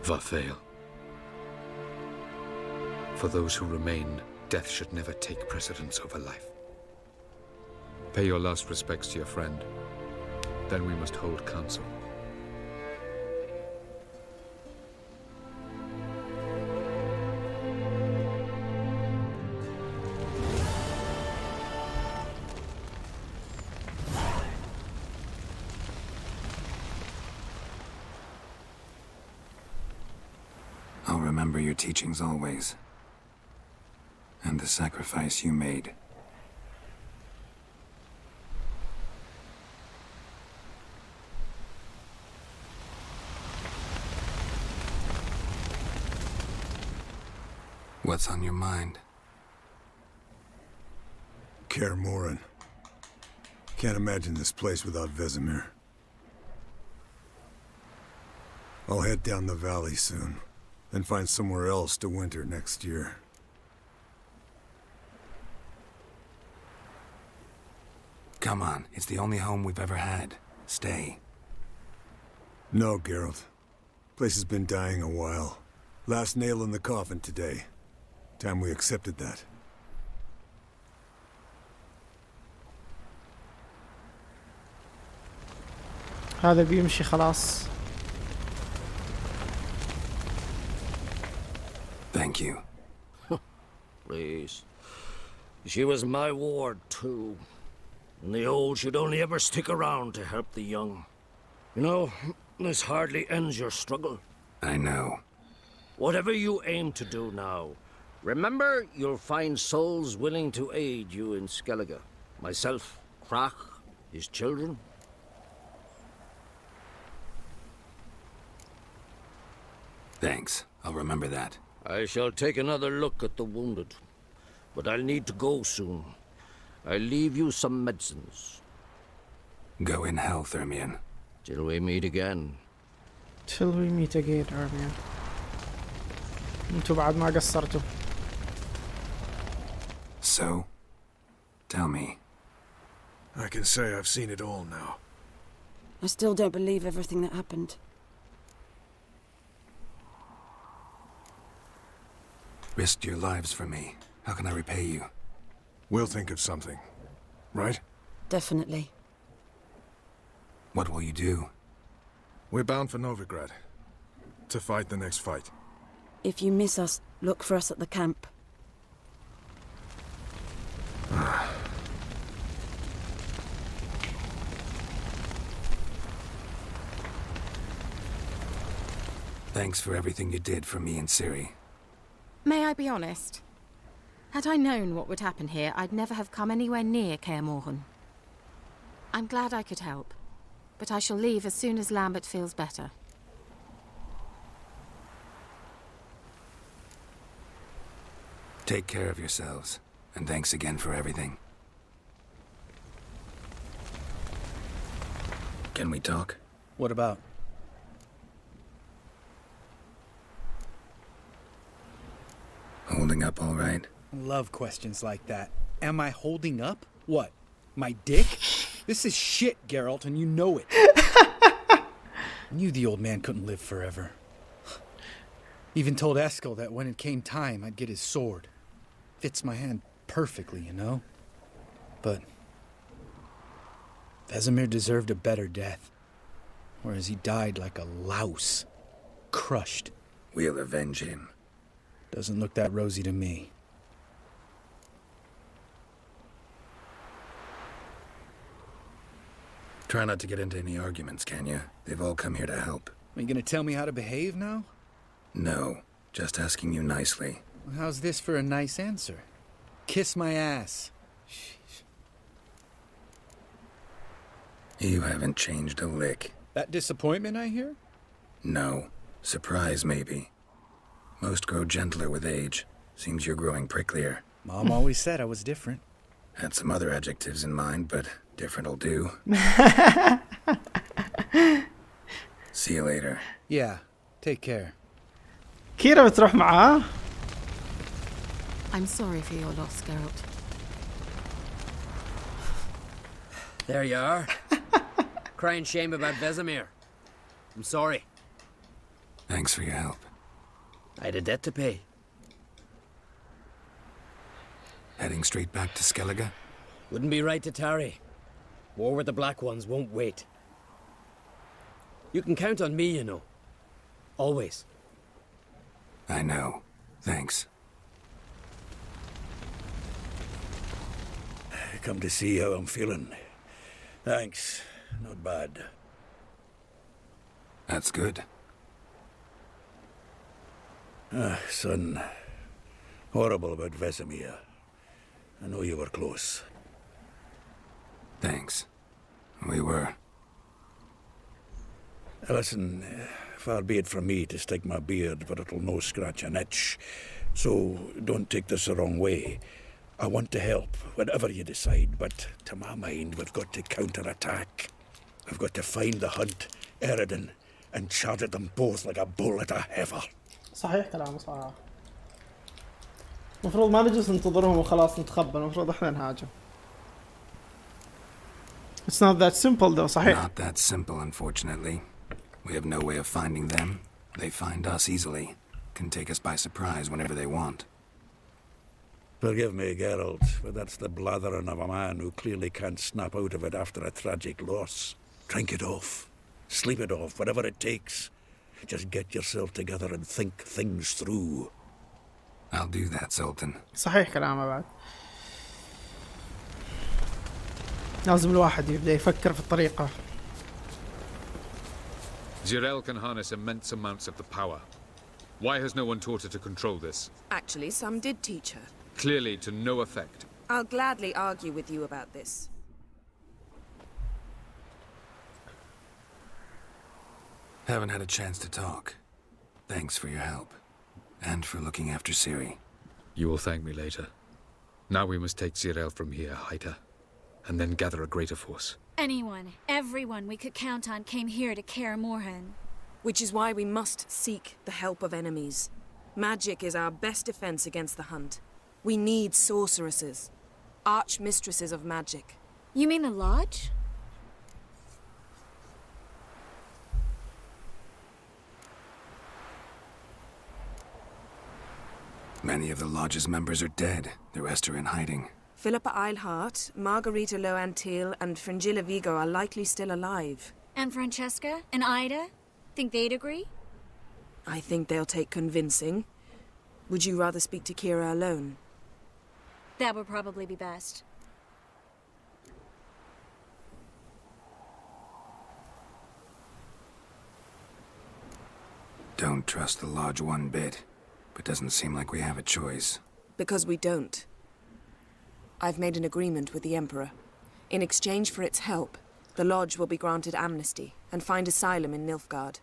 [SPEAKER 9] Varthael. For those who remain, death should never take precedence over life. Pay your last respects to your friend. Then we must hold council.
[SPEAKER 2] I'll remember your teachings always. And the sacrifice you made. What's on your mind?
[SPEAKER 16] Kaer Morhen. Can't imagine this place without Vesemir. I'll head down the valley soon, then find somewhere else to winter next year.
[SPEAKER 2] Come on, it's the only home we've ever had. Stay.
[SPEAKER 16] No, Geralt. Place has been dying a while. Last nail in the coffin today. Time we accepted that.
[SPEAKER 1] هذا بيمشي خلاص.
[SPEAKER 2] Thank you.
[SPEAKER 15] Please. She was my ward, too. And the old should only ever stick around to help the young. You know, this hardly ends your struggle.
[SPEAKER 2] I know.
[SPEAKER 15] Whatever you aim to do now, remember you'll find souls willing to aid you in Skellige. Myself, Crach, his children.
[SPEAKER 2] Thanks. I'll remember that.
[SPEAKER 15] I shall take another look at the wounded. But I'll need to go soon. I'll leave you some medicines.
[SPEAKER 2] Go in health, Ermion.
[SPEAKER 15] Till we meet again.
[SPEAKER 1] Till we meet again, Ermion. انتوا بعد ما قصرتوا.
[SPEAKER 2] So, tell me.
[SPEAKER 16] I can say I've seen it all now.
[SPEAKER 14] I still don't believe everything that happened.
[SPEAKER 2] Risked your lives for me. How can I repay you?
[SPEAKER 16] We'll think of something. Right?
[SPEAKER 14] Definitely.
[SPEAKER 2] What will you do?
[SPEAKER 13] We're bound for Novigrad. To fight the next fight.
[SPEAKER 14] If you miss us, look for us at the camp.
[SPEAKER 2] Thanks for everything you did for me and Ciri.
[SPEAKER 11] May I be honest? Had I known what would happen here, I'd never have come anywhere near Kaer Morhen. I'm glad I could help, but I shall leave as soon as Lambert feels better.
[SPEAKER 2] Take care of yourselves, and thanks again for everything. Can we talk?
[SPEAKER 8] What about?
[SPEAKER 2] Holding up all right?
[SPEAKER 8] I love questions like that. Am I holding up? What? My dick? This is shit, Geralt, and you know it. I knew the old man couldn't live forever. Even told Eskel that when it came time, I'd get his sword. Fits my hand perfectly, you know? But Vesemir deserved a better death. Whereas he died like a louse. Crushed.
[SPEAKER 2] We'll avenge him.
[SPEAKER 8] Doesn't look that rosy to me.
[SPEAKER 2] Try not to get into any arguments, can you? They've all come here to help.
[SPEAKER 8] Are you gonna tell me how to behave now?
[SPEAKER 2] No, just asking you nicely.
[SPEAKER 8] Well, how's this for a nice answer? Kiss my ass. Sheesh.
[SPEAKER 2] You haven't changed a lick.
[SPEAKER 8] That disappointment I hear?
[SPEAKER 2] No. Surprise, maybe. Most grow gentler with age. Seems you're growing pricklier.
[SPEAKER 8] Mom always said I was different.
[SPEAKER 2] Had some other adjectives in mind, but different'll do. See you later.
[SPEAKER 8] Yeah, take care.
[SPEAKER 1] كيرا بتروح معاه.
[SPEAKER 11] I'm sorry for your loss, Geralt.
[SPEAKER 18] There you are. Crying shame about Vesemir. I'm sorry.
[SPEAKER 2] Thanks for your help.
[SPEAKER 18] I had a debt to pay.
[SPEAKER 2] Heading straight back to Skellige?
[SPEAKER 18] Wouldn't be right to tarry. War with the Black Ones won't wait. You can count on me, you know. Always.
[SPEAKER 2] I know. Thanks.
[SPEAKER 7] Come to see how I'm feeling. Thanks. Not bad.
[SPEAKER 2] That's good.
[SPEAKER 7] Son. Horrible about Vesemir. I know you were close.
[SPEAKER 2] Thanks. We were.
[SPEAKER 7] Listen, far be it from me to stick my beard, but it'll no scratch an itch. So don't take this the wrong way. I want to help, whatever you decide, but to my mind, we've got to counterattack. We've got to find the hunt, Eridan, and charge at them both like a bull at a heifer.
[SPEAKER 1] صحيح كلامه صح. المفروض ما نجلس ننتظرهم وخلاص نتخبى، المفروض احنا نهاجم. It's not that simple though, صحيح.
[SPEAKER 2] Not that simple, unfortunately. We have no way of finding them. They find us easily. Can take us by surprise whenever they want.
[SPEAKER 7] Forgive me, Geralt, but that's the blathering of a man who clearly can't snap out of it after a tragic loss. Drink it off. Sleep it off, whatever it takes. Just get yourself together and think things through.
[SPEAKER 2] I'll do that, Sultan.
[SPEAKER 1] صحيح كلامه بعد. لازم الواحد يبدأ يفكر في الطريقة.
[SPEAKER 9] Zirael can harness immense amounts of the power. Why has no one taught her to control this?
[SPEAKER 12] Actually, some did teach her.
[SPEAKER 9] Clearly to no effect.
[SPEAKER 12] I'll gladly argue with you about this.
[SPEAKER 2] Haven't had a chance to talk. Thanks for your help. And for looking after Ciri.
[SPEAKER 9] You will thank me later. Now we must take Zirael from here, hide her, and then gather a greater force.
[SPEAKER 5] Anyone, everyone we could count on came here to Kaer Morhen.
[SPEAKER 12] Which is why we must seek the help of enemies. Magic is our best defense against the hunt. We need sorceresses. Archmistresses of magic.
[SPEAKER 5] You mean the Lodge?
[SPEAKER 2] Many of the Lodge's members are dead. The rest are in hiding.
[SPEAKER 12] Philippa Eilhart, Margarita Loantil, and Fringilla Vigo are likely still alive.
[SPEAKER 5] And Francesca and Ida? Think they'd agree?
[SPEAKER 12] I think they'll take convincing. Would you rather speak to Kira alone?
[SPEAKER 5] That would probably be best.
[SPEAKER 2] Don't trust the Lodge one bit, but doesn't seem like we have a choice.
[SPEAKER 12] Because we don't. I've made an agreement with the Emperor. In exchange for its help, the Lodge will be granted amnesty and find asylum in Nilfgaard.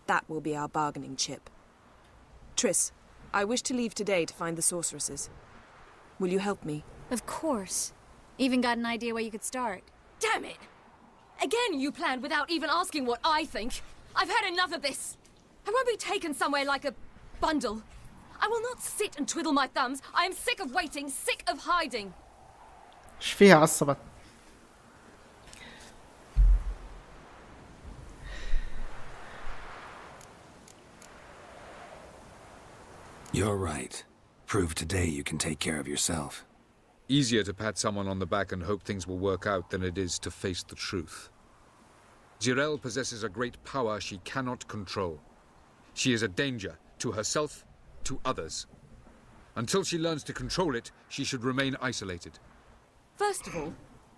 [SPEAKER 12] That will be our bargaining chip. Triss, I wish to leave today to find the sorceresses. Will you help me?
[SPEAKER 5] Of course. Even got an idea where you could start.
[SPEAKER 10] Damn it! Again you planned without even asking what I think. I've had enough of this. I won't be taken somewhere like a bundle. I will not sit and twiddle my thumbs. I am sick of waiting, sick of hiding.
[SPEAKER 1] ايش فيها عصبت؟
[SPEAKER 2] You're right. Prove today you can take care of yourself.
[SPEAKER 9] Easier to pat someone on the back and hope things will work out than it is to face the truth. Zirael possesses a great power she cannot control. She is a danger to herself, to others. Until she learns to control it, she should remain isolated.
[SPEAKER 10] First of all,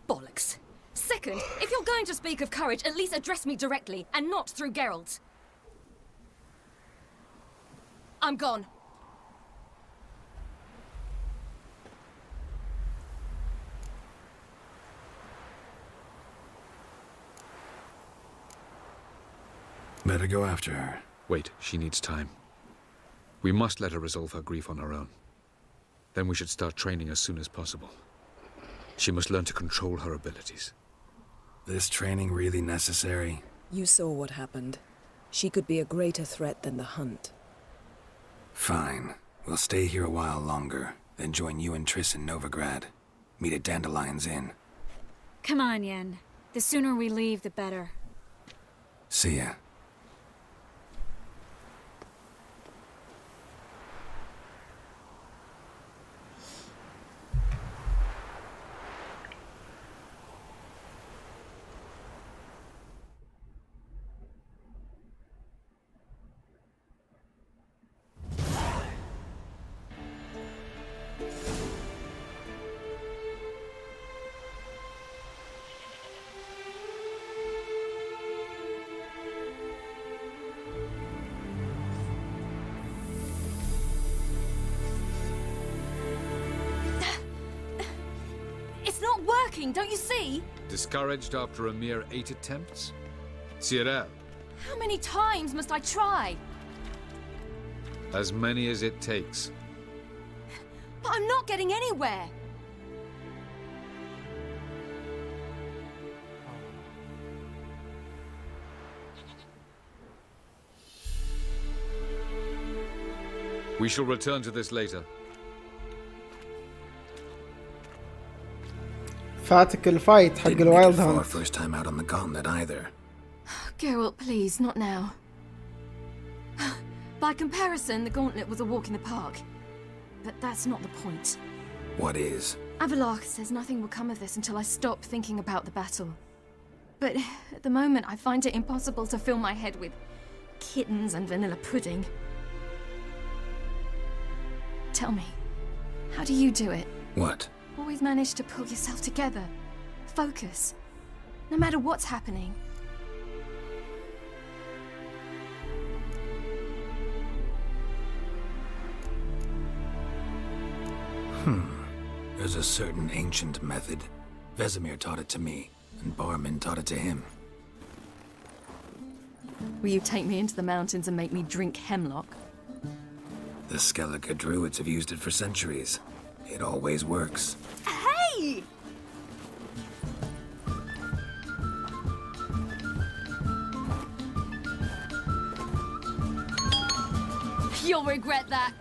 [SPEAKER 10] bollocks. Second, if you're going to speak of courage, at least address me directly and not through Geralt. I'm gone.
[SPEAKER 2] Better go after her.
[SPEAKER 9] Wait, she needs time. We must let her resolve her grief on her own. Then we should start training as soon as possible. She must learn to control her abilities.
[SPEAKER 2] This training really necessary?
[SPEAKER 6] You saw what happened. She could be a greater threat than the hunt.
[SPEAKER 2] Fine. We'll stay here a while longer, then join you and Triss in Novigrad. Meet at Dandelion's Inn.
[SPEAKER 5] Come on, Yen. The sooner we leave, the better.
[SPEAKER 2] See ya.
[SPEAKER 10] Don't you see?
[SPEAKER 9] Discouraged after a mere 8 attempts? Zirael.
[SPEAKER 10] How many times must I try?
[SPEAKER 9] As many as it takes.
[SPEAKER 10] But I'm not getting anywhere.
[SPEAKER 9] We shall return to this later.
[SPEAKER 1] فاتك الفايت حق الوايلد
[SPEAKER 2] Our
[SPEAKER 1] هانت.
[SPEAKER 2] first time out on the gauntlet either.
[SPEAKER 10] Geralt, please, not now. By comparison, the gauntlet was a walk in the park. But that's not the point.
[SPEAKER 2] What is?
[SPEAKER 10] Avallac'h says nothing will come of this until I stop thinking about the battle. But at the moment, I find it impossible to fill my head with kittens and vanilla pudding. Tell me, how do you do it?
[SPEAKER 2] What?
[SPEAKER 10] Always manage to pull yourself together. Focus. No matter what's happening.
[SPEAKER 2] There's a certain ancient method. Vesemir taught it to me, and Barman taught it to him.
[SPEAKER 10] Will you take me into the mountains and make me drink hemlock?
[SPEAKER 2] The Skellige druids have used it for centuries. It always works.
[SPEAKER 10] Hey! You'll regret that.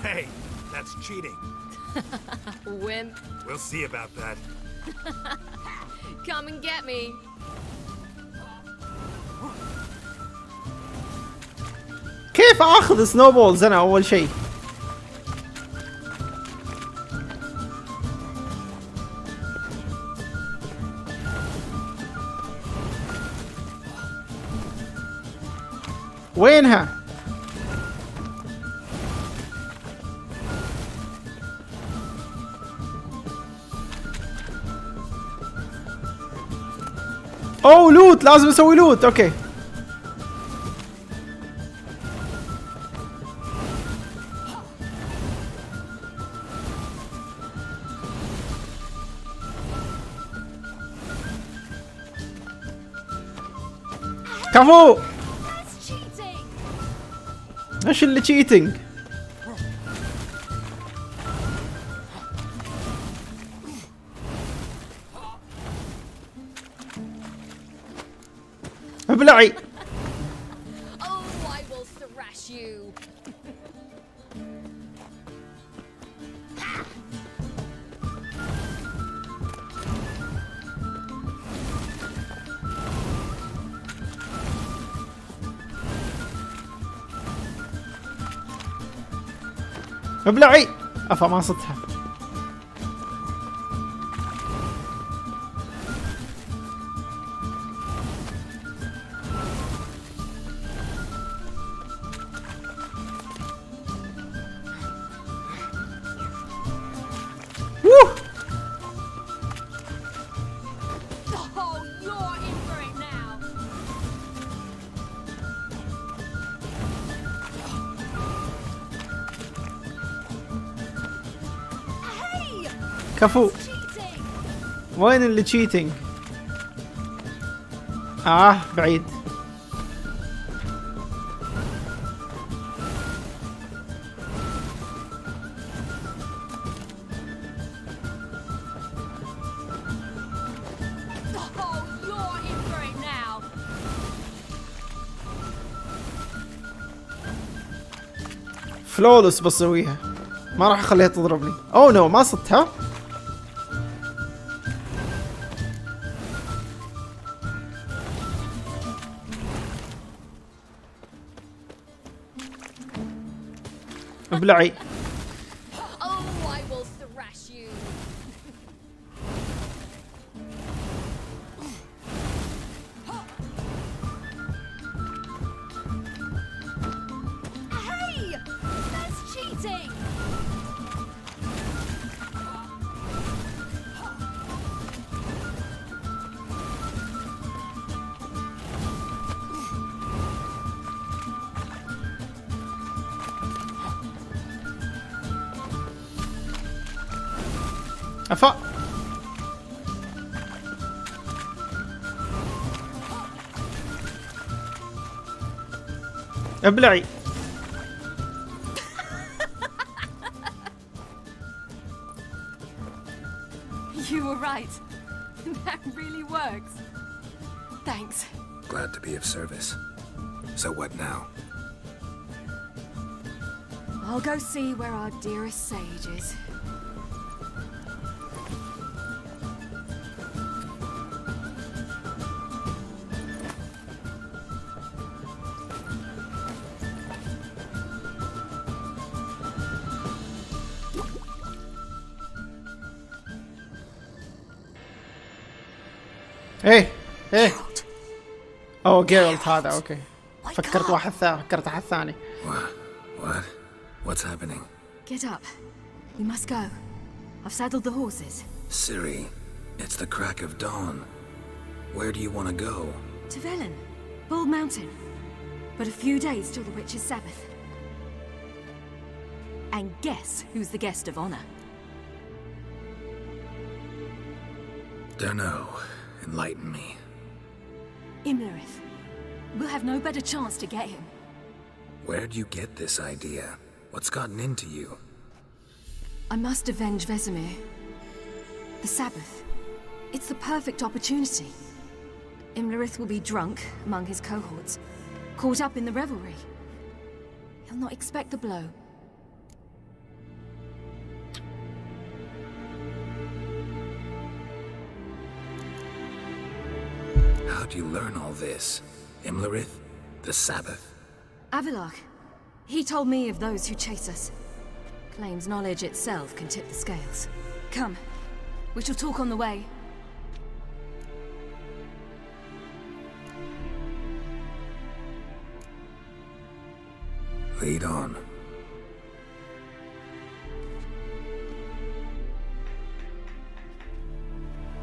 [SPEAKER 21] Hey, that's cheating.
[SPEAKER 10] Wimp.
[SPEAKER 21] We'll see about that.
[SPEAKER 10] Come and get me.
[SPEAKER 1] كيف اخذ سنوبولز انا اول شيء؟ وينها؟ اوه لوت، لازم اسوي لوت. اوكي كفو. ايش اللي تشيتنج؟ ابلعي.
[SPEAKER 10] Oh, I will thrash you.
[SPEAKER 1] ابلعي. افا ما صدتها.
[SPEAKER 10] Oh, you're in for it now. Hey!
[SPEAKER 1] كفو. وين اللي تشيتنج؟ بعيد.
[SPEAKER 10] Oh, you're in for it now.
[SPEAKER 1] فلولس بسويها، ما راح اخليها تضربني. اوه نو، ما صدتها. ابلعي.
[SPEAKER 10] Oh, I will thrash you. Hey! That's cheating!
[SPEAKER 1] افا ابلعي.
[SPEAKER 10] You were right. That really works. Thanks.
[SPEAKER 2] Glad to be of service. So what now?
[SPEAKER 10] I'll go see where our dearest sage is.
[SPEAKER 1] ايه ايه اوه جيرالت هذا. اوكي فكرت واحد ثاني. فكرت احد ثاني.
[SPEAKER 2] What? What's happening?
[SPEAKER 10] Get up. We must go. I've saddled the horses.
[SPEAKER 2] Ciri, it's the crack of dawn. Where do you want to go?
[SPEAKER 10] To Velen, Bald Mountain. But a few days till the Witch's Sabbath. And guess who's the guest of honor?
[SPEAKER 2] Dunno. Enlighten me.
[SPEAKER 10] Imlerith. We'll have no better chance to get him.
[SPEAKER 2] Where'd you get this idea? What's gotten into you?
[SPEAKER 10] I must avenge Vesemir. The Sabbath. It's the perfect opportunity. Imlerith will be drunk among his cohorts, caught up in the revelry. He'll not expect the blow.
[SPEAKER 2] How'd you learn all this? Imlerith? The Sabbath?
[SPEAKER 10] Avilark. He told me of those who chase us. Claims knowledge itself can tip the scales. Come. We shall talk on the way.
[SPEAKER 2] Lead on.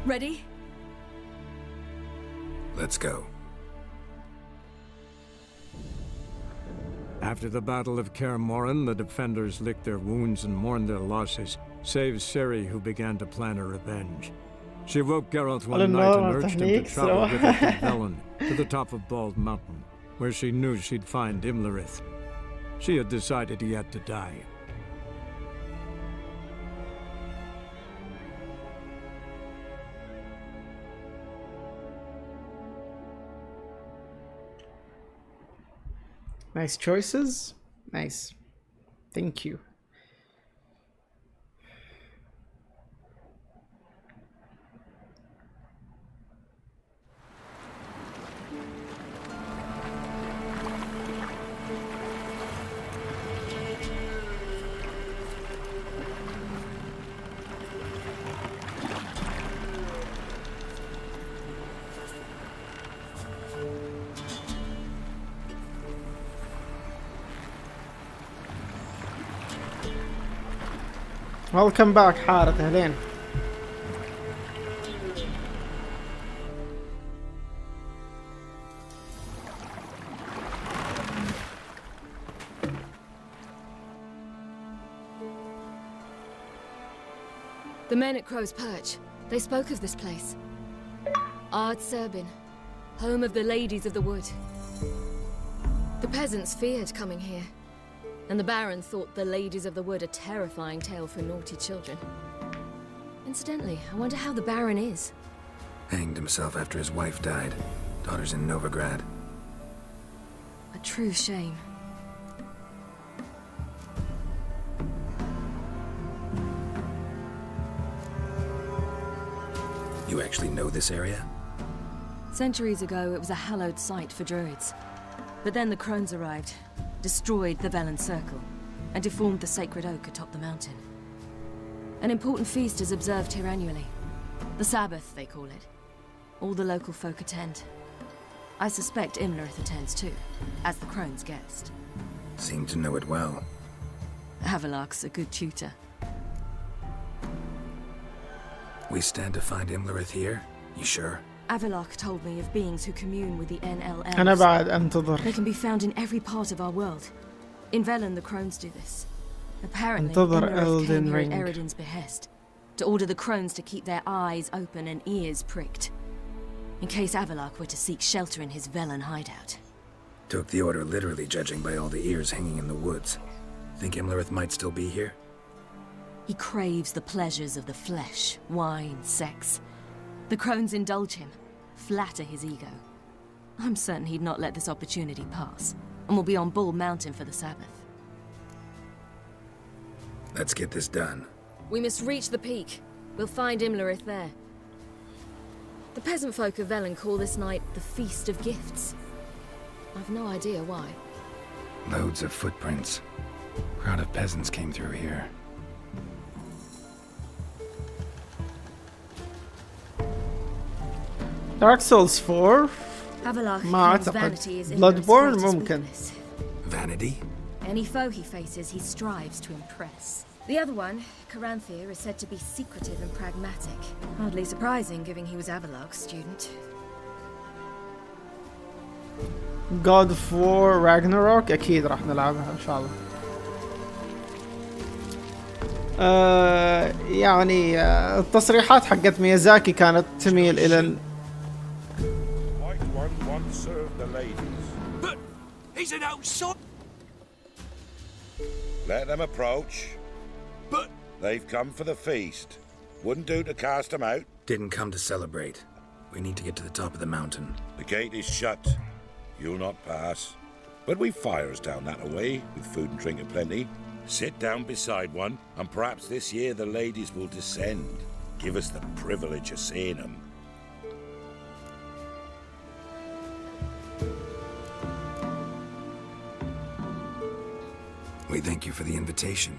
[SPEAKER 10] Ready?
[SPEAKER 2] Let's go.
[SPEAKER 4] After the Battle of Kaer Morhen, the defenders licked their wounds and mourned their losses, save Ciri, who began to plan a revenge. She woke Geralt one night and urged him to travel with her to Velen, to the top of Bald Mountain, where she knew she'd find Imlerith. She had decided he had to die.
[SPEAKER 1] Nice choices. Nice. Thank you. Welcome back حارة. أهلين.
[SPEAKER 10] The men at Crow's Perch. They spoke of this place. Ard Serbin, home of the Ladies of the Wood. The peasants feared coming here. And the Baron thought the Ladies of the Wood a terrifying tale for naughty children. Incidentally, I wonder how the Baron is.
[SPEAKER 2] Hanged himself after his wife died. Daughter's in Novigrad.
[SPEAKER 10] A true shame.
[SPEAKER 2] You actually know this area?
[SPEAKER 10] Centuries ago, it was a hallowed site for druids. But then the crones arrived, destroyed the Velen Circle, and deformed the sacred oak atop the mountain. An important feast is observed here annually. The Sabbath, they call it. All the local folk attend. I suspect Imlerith attends too, as the crone's guest.
[SPEAKER 2] Seem to know it well.
[SPEAKER 10] Avilark's a good tutor.
[SPEAKER 2] We stand to find Imlerith here? You sure?
[SPEAKER 10] Avilark told me of beings who commune with the NLLs.
[SPEAKER 1] أنا بعد أنتظر.
[SPEAKER 10] They can be found in every part of our world. In Velen, the crones do this. Apparently,
[SPEAKER 1] أنتظر
[SPEAKER 10] Imlerith came
[SPEAKER 1] Elden
[SPEAKER 10] here at
[SPEAKER 1] Ring.
[SPEAKER 10] Eredin's behest, to order the crones to keep their eyes open and ears pricked, in case Avilark were to seek shelter in his Velen hideout.
[SPEAKER 2] Took the order literally, judging by all the ears hanging in the woods. Think Imlerith might still be here?
[SPEAKER 10] He craves the pleasures of the flesh, wine, sex. The crones indulge him, flatter his ego. I'm certain he'd not let this opportunity pass, and will be on Bull Mountain for the Sabbath.
[SPEAKER 2] Let's get this done.
[SPEAKER 10] We must reach the peak. We'll find Imlerith there. The peasant folk of Velen call this night the Feast of Gifts. I've no idea why.
[SPEAKER 2] Loads of footprints. Crowd of peasants came through here.
[SPEAKER 1] Dark Souls 4
[SPEAKER 10] Avalach
[SPEAKER 1] ما
[SPEAKER 10] claims
[SPEAKER 1] أعتقد
[SPEAKER 10] vanity is
[SPEAKER 1] Bloodborne
[SPEAKER 10] Imlerith's
[SPEAKER 1] ممكن.
[SPEAKER 10] weakness.
[SPEAKER 2] Vanity?
[SPEAKER 10] Any foe he faces, he strives to impress. The other one, Caranthir, is said to be secretive and pragmatic. Hardly surprising, given he was Avalach's student.
[SPEAKER 1] God of War Ragnarok أكيد راح نلعبها إن شاء الله. يعني التصريحات حقت ميازاكي كانت تميل إلى
[SPEAKER 19] But he's an outside.
[SPEAKER 3] Let them approach.
[SPEAKER 19] But
[SPEAKER 3] they've come for the feast. Wouldn't do to cast them out.
[SPEAKER 2] Didn't come to celebrate. We need to get to the top of the mountain.
[SPEAKER 3] The gate is shut. You'll not pass. But we've fires down that way, with food and drink aplenty. Sit down beside one, and perhaps this year the ladies will descend. Give us the privilege of seeing them.
[SPEAKER 2] We thank you for the invitation.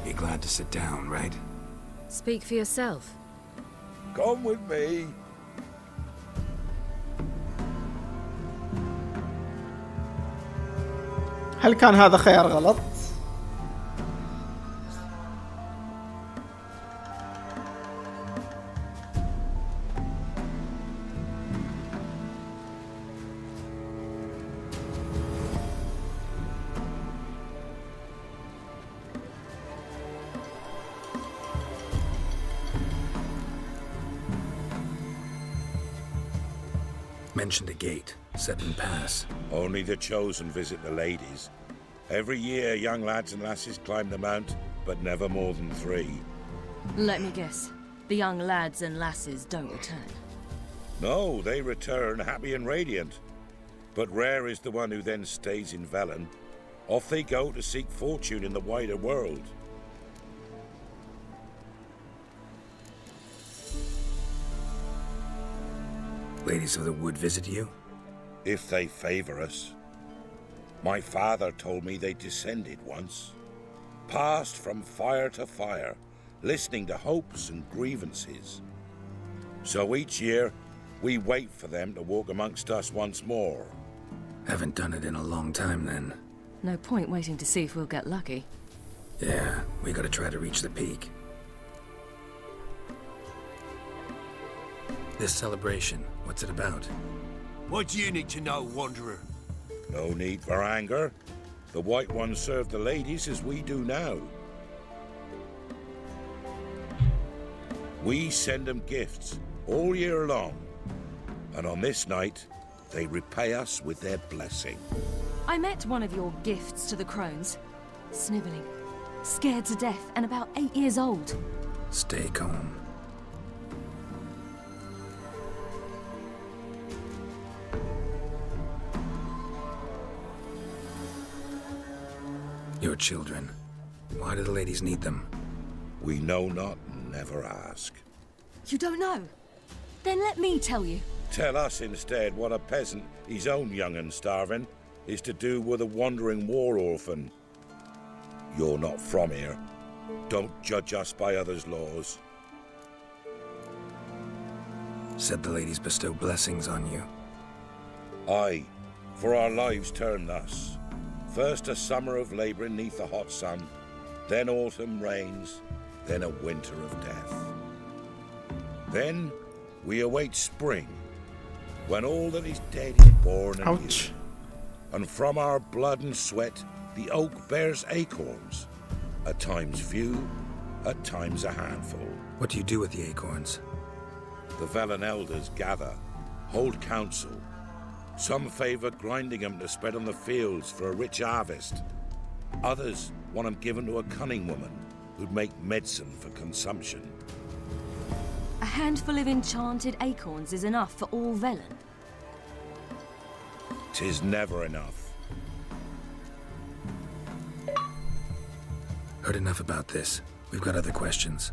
[SPEAKER 2] Be glad to sit down, right?
[SPEAKER 10] Speak for yourself.
[SPEAKER 3] Come with me.
[SPEAKER 1] هل كان هذا خيار غلط؟
[SPEAKER 2] Mentioned a gate, Seven Pass.
[SPEAKER 3] Only the chosen visit the ladies. Every year, young lads and lasses climb the mount, but never more than 3.
[SPEAKER 10] Let me guess. The young lads and lasses don't return.
[SPEAKER 3] No, they return happy and radiant. But rare is the one who then stays in Velen. Off they go to seek fortune in the wider world.
[SPEAKER 2] Ladies of the Wood visit you?
[SPEAKER 3] If they favor us. My father told me they descended once. Passed from fire to fire, listening to hopes and grievances. So each year, we wait for them to walk amongst us once more.
[SPEAKER 2] Haven't done it in a long time then.
[SPEAKER 10] No point waiting to see if we'll get lucky.
[SPEAKER 2] Yeah, we gotta try to reach the peak. This celebration, what's it about?
[SPEAKER 19] what do you need to know, Wanderer?
[SPEAKER 3] No need for anger. The White Ones serve the ladies as we do now. We send them gifts all year long. And on this night, they repay us with their blessing.
[SPEAKER 10] I met one of your gifts to the crones. Snivelling. Scared to death and about 8 years old.
[SPEAKER 2] Stay calm. Your children. Why do the ladies need them?
[SPEAKER 3] We know not and never ask.
[SPEAKER 10] You don't know? Then let me tell you.
[SPEAKER 3] Tell us instead what a peasant, his own young and starving, is to do with a wandering war orphan. You're not from here. Don't judge us by others' laws.
[SPEAKER 2] Said the ladies bestow blessings on you.
[SPEAKER 3] Aye, for our lives turn thus. First a summer of labouring neath the hot sun, then autumn rains, then a winter of death. Then we await spring, when all that is dead is born anew.
[SPEAKER 1] Ouch.
[SPEAKER 3] And from our blood and sweat, the oak bears acorns. At times few, at times a handful.
[SPEAKER 2] What do you do with the acorns?
[SPEAKER 3] The Velen elders gather, hold council, Some favor grinding them to spread on the fields for a rich harvest. Others want them given to a cunning woman who'd make medicine for consumption.
[SPEAKER 10] A handful of enchanted acorns is enough for all Velen.
[SPEAKER 3] 'Tis never enough.
[SPEAKER 2] Heard enough about this. We've got other questions.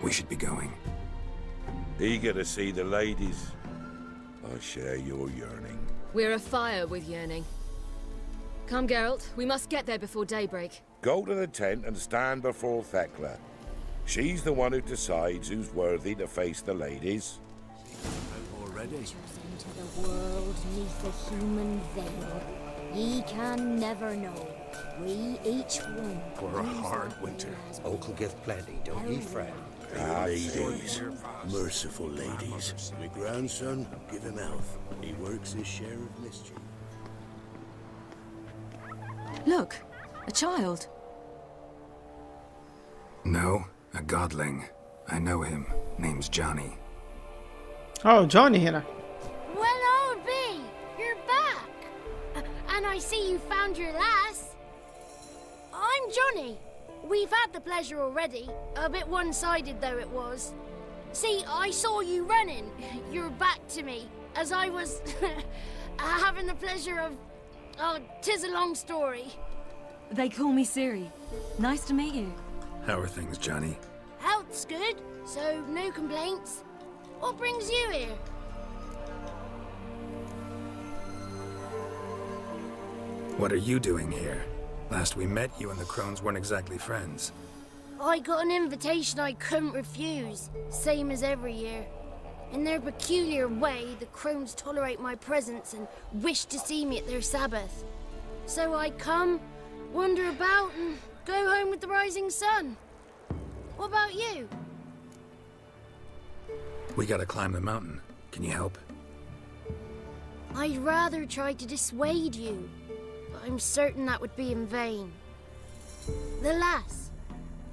[SPEAKER 2] We should be going.
[SPEAKER 3] Eager to see the ladies. I share your yearning.
[SPEAKER 10] We're afire with yearning. Come, Geralt. We must get there before daybreak.
[SPEAKER 3] Go to the tent and stand before Thekla. She's the one who decides who's worthy to face the ladies.
[SPEAKER 5] Already. Into the world neath a human veil. Ye can never know. We each one.
[SPEAKER 7] For a hard winter.
[SPEAKER 18] Uncle give plenty, don't ye fret.
[SPEAKER 7] Ladies. Merciful ladies. My grandson, give him health. He works his share of mischief.
[SPEAKER 10] Look, a child.
[SPEAKER 2] No, a godling. I know him. Name's Johnny.
[SPEAKER 1] Oh, Johnny هنا.
[SPEAKER 5] Well, old B, you're back. And I see you found your lass. I'm Johnny. We've had the pleasure already. A bit one-sided though it was. See, I saw you running. Your back to me. As I was having the pleasure of... Oh, 'tis a long story.
[SPEAKER 10] They call me Ciri. Nice to meet you.
[SPEAKER 2] How are things, Johnny?
[SPEAKER 5] Health's good, so no complaints. What brings you here?
[SPEAKER 2] What are you doing here? Last we met, you and the crones weren't exactly friends.
[SPEAKER 5] I got an invitation I couldn't refuse, same as every year. In their peculiar way, the crones tolerate my presence and wish to see me at their Sabbath. So I come, wander about, and go home with the rising sun. What about you?
[SPEAKER 2] We gotta climb the mountain. Can you help?
[SPEAKER 5] I'd rather try to dissuade you, but I'm certain that would be in vain. The lass,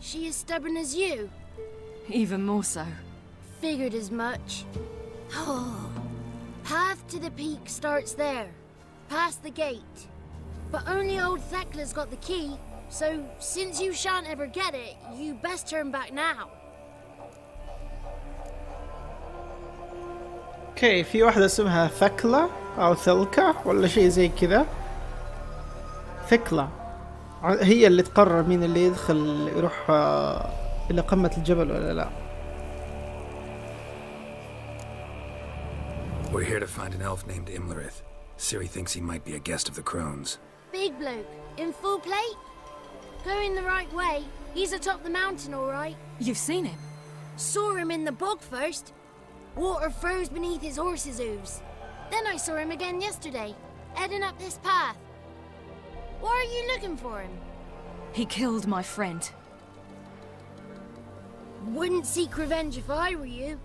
[SPEAKER 5] she as stubborn as you?
[SPEAKER 10] Even more so.
[SPEAKER 5] Figured as much. Oh, path to the peak starts there, past the gate. But only old Thekla's got the key, so since you shan't ever get it, you best turn back now.
[SPEAKER 1] اوكي في واحدة اسمها ثكلة او ثلكة ولا شيء زي كذا. ثكلة هي اللي تقرر مين اللي يدخل يروح الى قمة الجبل ولا لا.
[SPEAKER 2] We're here to find an elf named Imlerith. Ciri thinks he might be a guest of the crones.
[SPEAKER 5] Big bloke, in full plate? Going the right way. He's atop the mountain, all right.
[SPEAKER 10] You've seen him?
[SPEAKER 5] Saw him in the bog first. Water froze beneath his horse's hooves. Then I saw him again yesterday, heading up this path. Why are you looking for him?
[SPEAKER 10] He killed my friend.
[SPEAKER 5] Wouldn't seek revenge if I were you.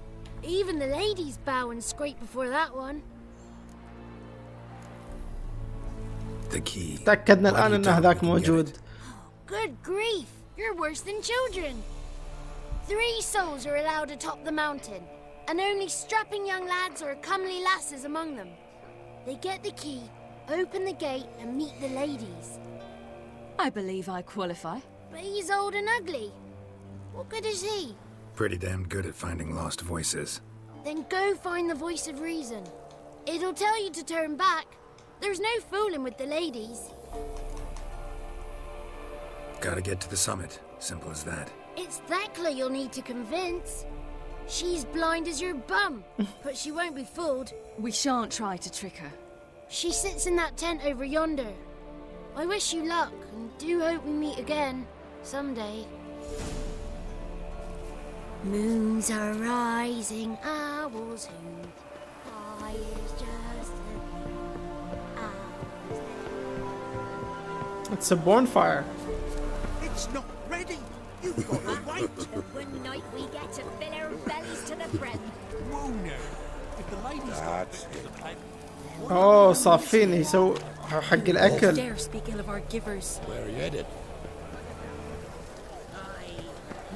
[SPEAKER 5] Even the ladies bow and scrape before that one.
[SPEAKER 2] The key.
[SPEAKER 1] تأكدنا الآن أن هذاك موجود.
[SPEAKER 5] Good grief! You're worse than children. 3 souls are allowed atop the mountain, and only strapping young lads or comely lasses among them. They get the key, open the gate, and meet the ladies.
[SPEAKER 10] I believe I qualify.
[SPEAKER 5] But he's old and ugly. What good is he?
[SPEAKER 2] Pretty damn good at finding lost voices.
[SPEAKER 5] Then go find the voice of reason. It'll tell you to turn back. There's no fooling with the ladies.
[SPEAKER 2] Gotta get to the summit. Simple as that.
[SPEAKER 5] It's Thekla you'll need to convince. She's blind as your bum, but she won't be fooled.
[SPEAKER 10] We shan't try to trick her.
[SPEAKER 5] She sits in that tent over yonder. I wish you luck, and do hope we meet again, someday. Moons are rising, owls hoot. Fire's just
[SPEAKER 1] It's a bonfire.
[SPEAKER 19] It's not ready. You've got to wait.
[SPEAKER 5] The one night we get to fill our bellies to the brim.
[SPEAKER 19] Whoa now. If the ladies
[SPEAKER 3] That's
[SPEAKER 1] اوه صافين يسوي حق الاكل.
[SPEAKER 14] Dare speak ill of our givers.
[SPEAKER 7] Where are you headed?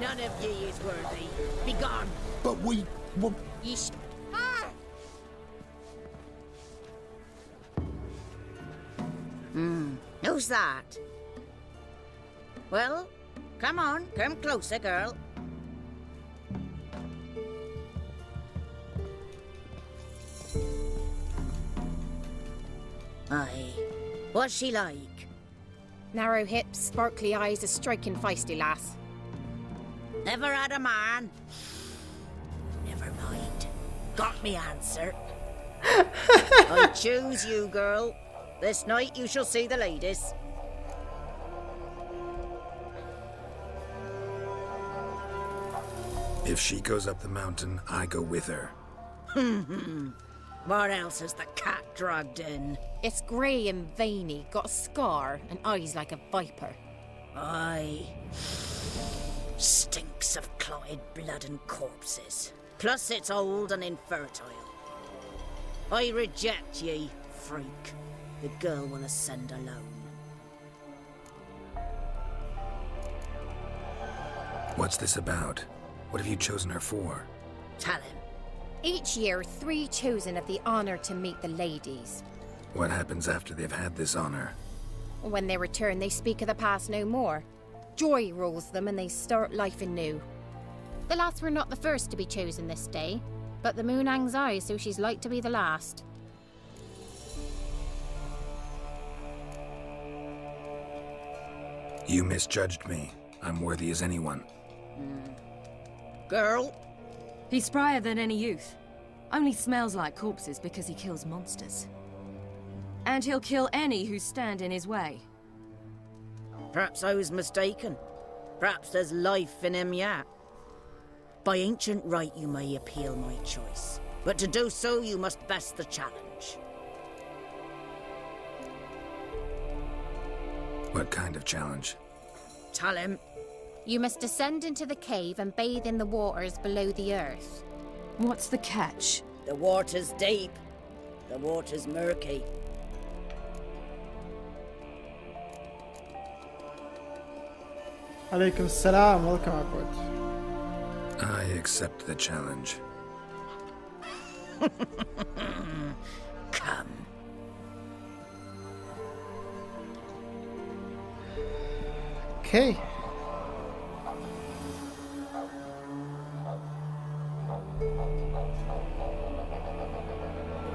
[SPEAKER 14] None of ye is worthy. Be gone.
[SPEAKER 19] But we...
[SPEAKER 14] Yeesh. Who's that? Well, come on. Come closer, girl. Aye. What's she like?
[SPEAKER 11] Narrow hips, sparkly eyes, a striking feisty lass.
[SPEAKER 14] Never had a man. Never mind. Got me answer. I choose you, girl. This night you shall see the ladies.
[SPEAKER 2] If she goes up the mountain, I go with her.
[SPEAKER 14] What else is the cat dragged in?
[SPEAKER 11] It's grey and veiny, got a scar, and eyes like a viper.
[SPEAKER 14] Aye. Stinks of clotted blood and corpses. Plus it's old and infertile. I reject ye, freak. The girl will ascend alone.
[SPEAKER 2] What's this about? What have you chosen her for?
[SPEAKER 14] Tell him.
[SPEAKER 11] Each year, 3 chosen of the honour to meet the ladies.
[SPEAKER 2] What happens after they've had this honor?
[SPEAKER 11] When they return, they speak of the past no more. Joy rules them and they start life anew. The lads were not the first to be chosen this day, but the moon hangs high, so she's like to be the last.
[SPEAKER 2] You misjudged me. I'm worthy as anyone.
[SPEAKER 14] Girl?
[SPEAKER 10] He's sprier than any youth. Only smells like corpses because he kills monsters. And he'll kill any who stand in his way.
[SPEAKER 14] Perhaps I was mistaken. Perhaps there's life in him yet. By ancient right you may appeal my choice, but to do so you must best the challenge.
[SPEAKER 2] What kind of challenge?
[SPEAKER 14] Tell him.
[SPEAKER 11] You must descend into the cave and bathe in the waters below the earth.
[SPEAKER 10] What's the catch?
[SPEAKER 14] The water's deep. The water's murky.
[SPEAKER 1] عليكم السلام. Welcome aboard.
[SPEAKER 2] I accept the challenge.
[SPEAKER 14] Come.
[SPEAKER 1] Okay.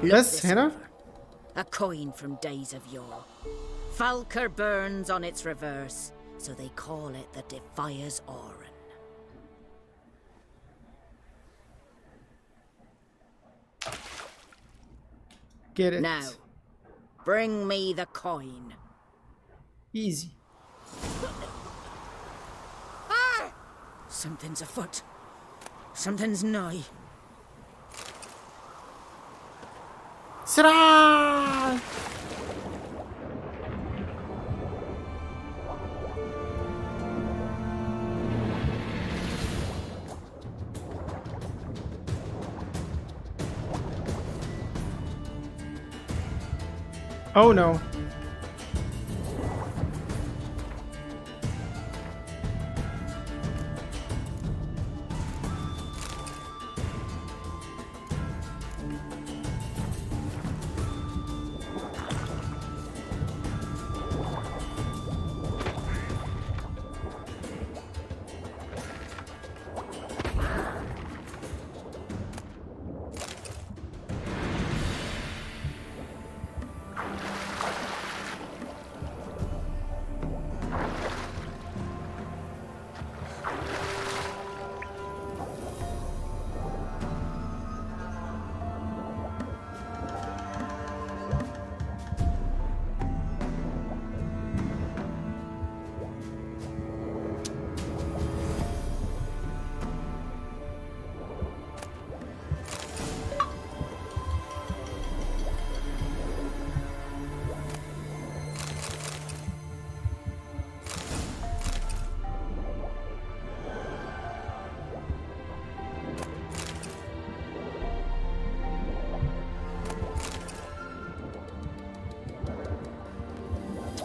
[SPEAKER 1] بس هنا
[SPEAKER 14] A coin from days of yore. Falker burns on its reverse, so they call it the Defier's Oran.
[SPEAKER 1] Get it.
[SPEAKER 14] Now, bring me the coin.
[SPEAKER 1] Easy.
[SPEAKER 14] Something's afoot. Something's nigh.
[SPEAKER 1] سرعة. Oh no.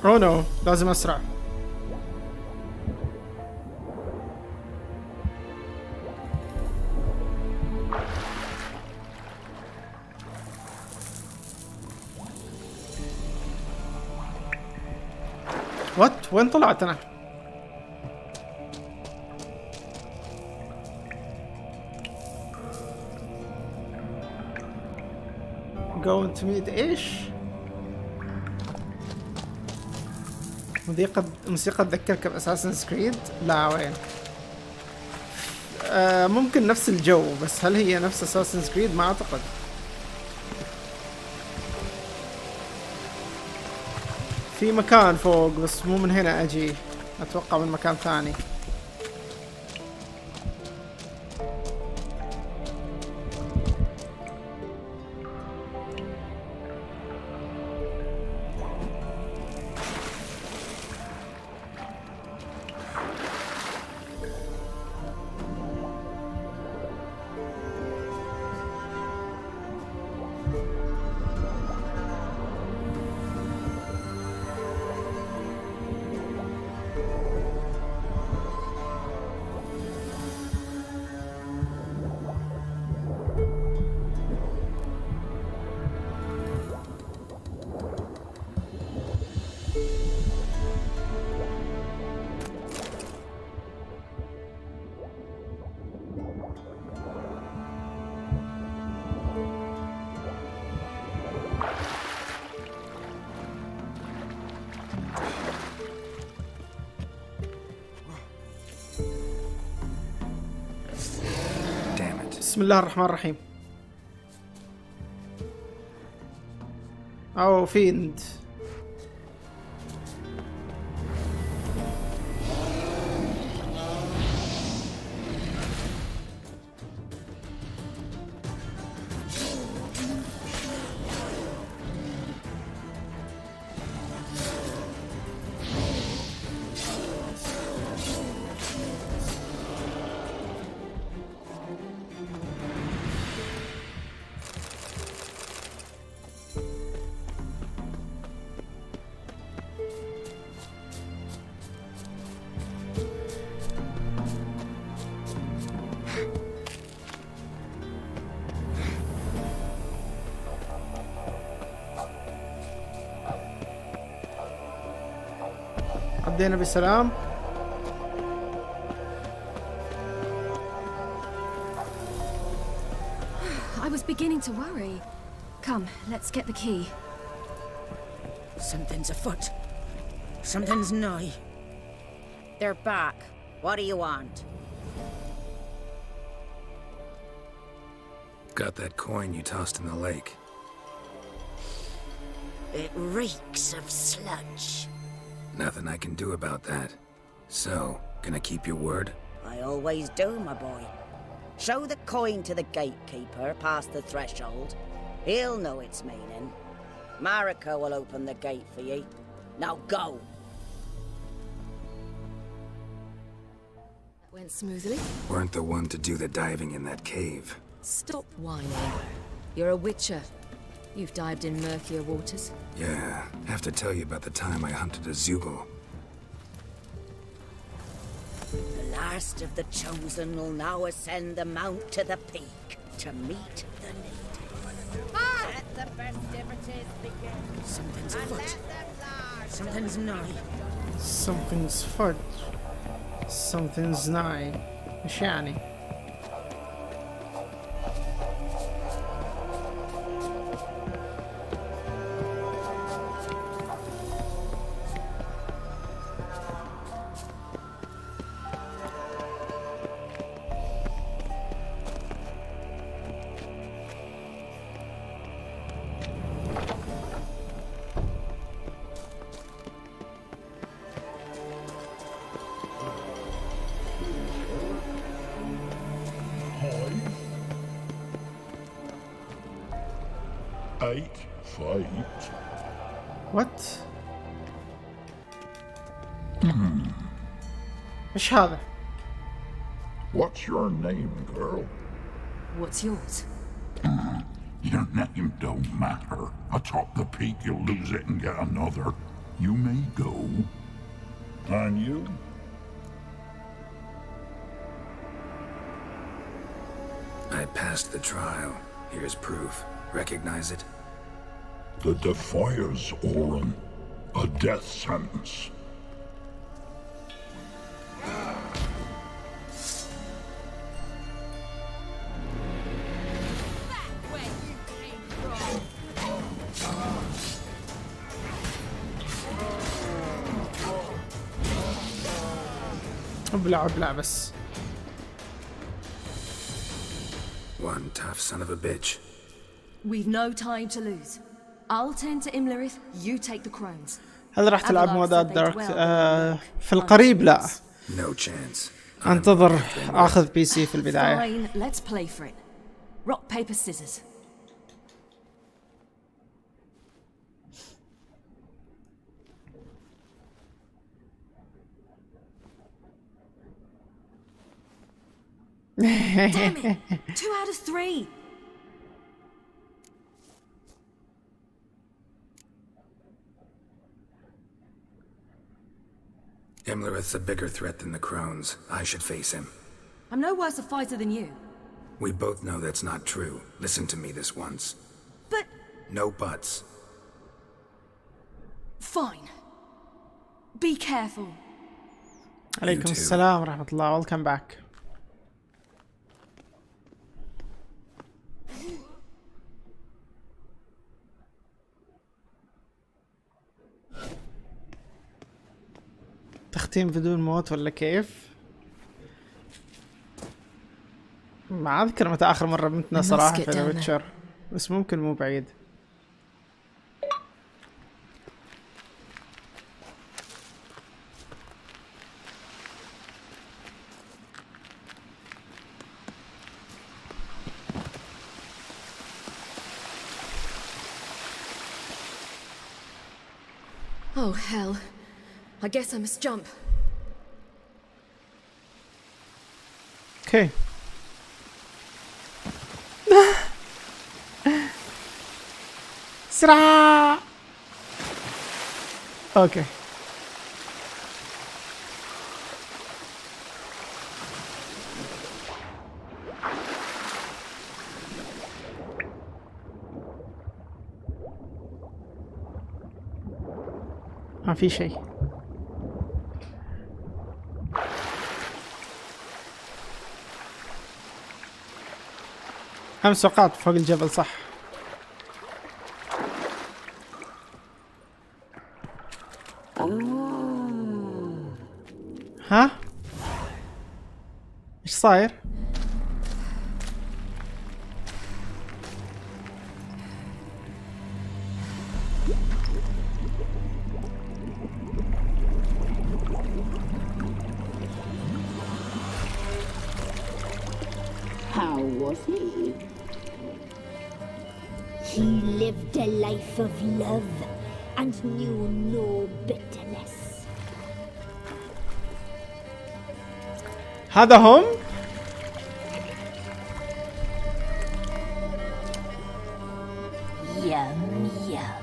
[SPEAKER 1] Oh no, لازم أسرع. وات وين طلعت انا؟ going to meet ايش؟ موسيقى تذكرك بأساسنز كريد؟ لا وين؟ ممكن نفس الجو، بس هل هي نفس أساسنز كريد؟ ما أعتقد. في مكان فوق بس مو من هنا أجي، أتوقع من مكان ثاني. بسم الله الرحمن الرحيم. أو فيند. عدينا بسلام.
[SPEAKER 10] I was beginning to worry. Come, let's get the key.
[SPEAKER 14] Something's afoot. Something's nigh. They're back. What do you want?
[SPEAKER 2] Got that coin you tossed in the lake.
[SPEAKER 14] It reeks of sludge.
[SPEAKER 2] Nothing I can do about that. So, gonna keep your word?
[SPEAKER 14] I always do, my boy. Show the coin to the gatekeeper past the threshold. He'll know its meaning. Marika will open the gate for ye. Now go!
[SPEAKER 10] Went smoothly?
[SPEAKER 2] Weren't the one to do the diving in that cave.
[SPEAKER 10] Stop whining. You're a witcher. You've dived in murkier waters.
[SPEAKER 2] Yeah, have to tell you about the time I hunted a Zugel.
[SPEAKER 14] The last of the chosen will now ascend the mount to the peak to meet the native. Let the festivities begin. Something's afoot. Something's nigh.
[SPEAKER 1] Something's foot. Something's nigh. إيش يعني؟ What? إيش هذا؟
[SPEAKER 17] What's your name, girl?
[SPEAKER 10] What's yours?
[SPEAKER 17] Your name don't matter. Atop the peak, you'll lose it and get another. You may go. And you?
[SPEAKER 2] I passed the trial. Here's proof. Recognize it?
[SPEAKER 17] The Defiers, Orin. A death sentence.
[SPEAKER 1] ابلع بس.
[SPEAKER 2] One tough son of a bitch.
[SPEAKER 10] We've no time to lose. I'll tend to Imlerith, you take the crones.
[SPEAKER 1] هل راح تلعب مودات دارك؟ في القريب لا.
[SPEAKER 2] No chance.
[SPEAKER 1] انتظر اخذ بي سي في البداية.
[SPEAKER 10] Fine, let's play for it. Rock, paper, scissors. Damn it! 2 out of 3.
[SPEAKER 2] Imlerith's a bigger threat than the crones. I should face him.
[SPEAKER 10] I'm no worse a fighter than you.
[SPEAKER 2] We both know that's not true. Listen to me this once.
[SPEAKER 10] But...
[SPEAKER 2] No buts.
[SPEAKER 10] Fine. Be careful.
[SPEAKER 1] عليكم السلام ورحمة الله. Welcome back. تختيم بدون موت ولا كيف؟ ما اذكر متى اخر مرة متنا صراحة في ويتشر، بس ممكن مو بعيد.
[SPEAKER 10] Oh hell. I guess I must jump.
[SPEAKER 1] Okay. سرعة. اوكي. ما في شيء. 5 نقاط فوق الجبل صح. ها؟ ايش صاير؟
[SPEAKER 20] How was he? He lived a life of love and knew no bitterness.
[SPEAKER 1] هذا هم؟
[SPEAKER 20] Yum, yum.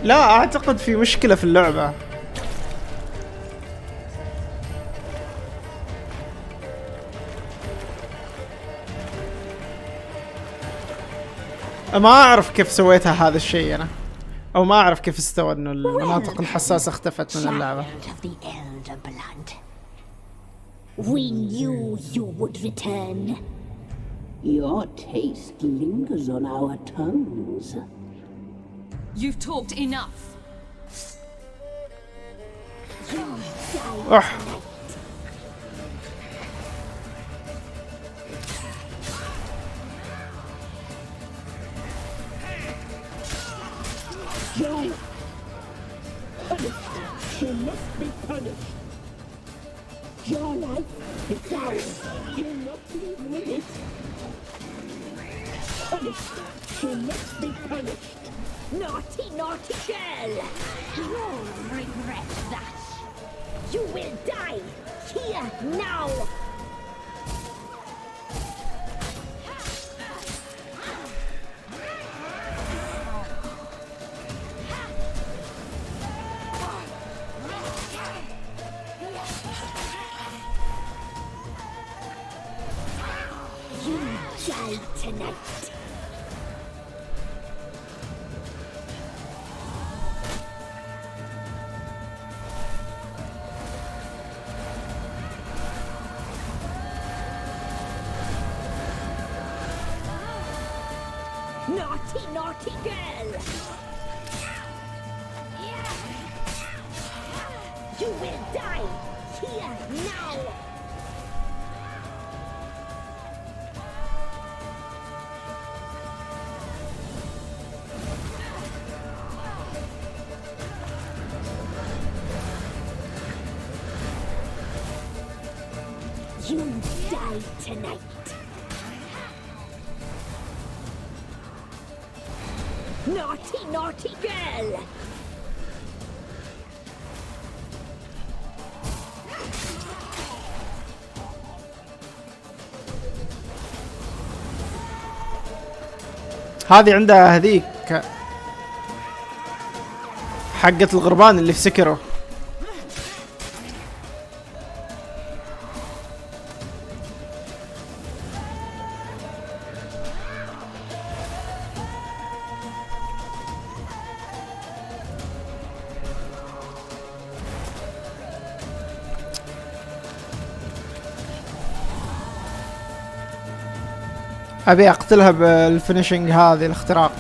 [SPEAKER 1] لا اعتقد في مشكلة في اللعبة. ما اعرف كيف سويتها هذا الشيء انا، او ما اعرف كيف استوى انه المناطق الحساسة اختفت من اللعبة.
[SPEAKER 20] We knew you would return. Your taste lingers on our tongues.
[SPEAKER 10] You've talked enough.
[SPEAKER 20] Joe! Punished! She must be punished! Your life is ours! You'll not leave with it! Punished! She must be punished! Naughty, naughty girl! You'll regret that! You will die! Here, now! tonight. Naughty, naughty girl! You will die here now! You die tonight! Naughty, naughty girl!
[SPEAKER 1] هذه عندها هذيك حقة الغربان اللي في سكره. ابي اقتلها بالفينيشنج هذه الاختراق.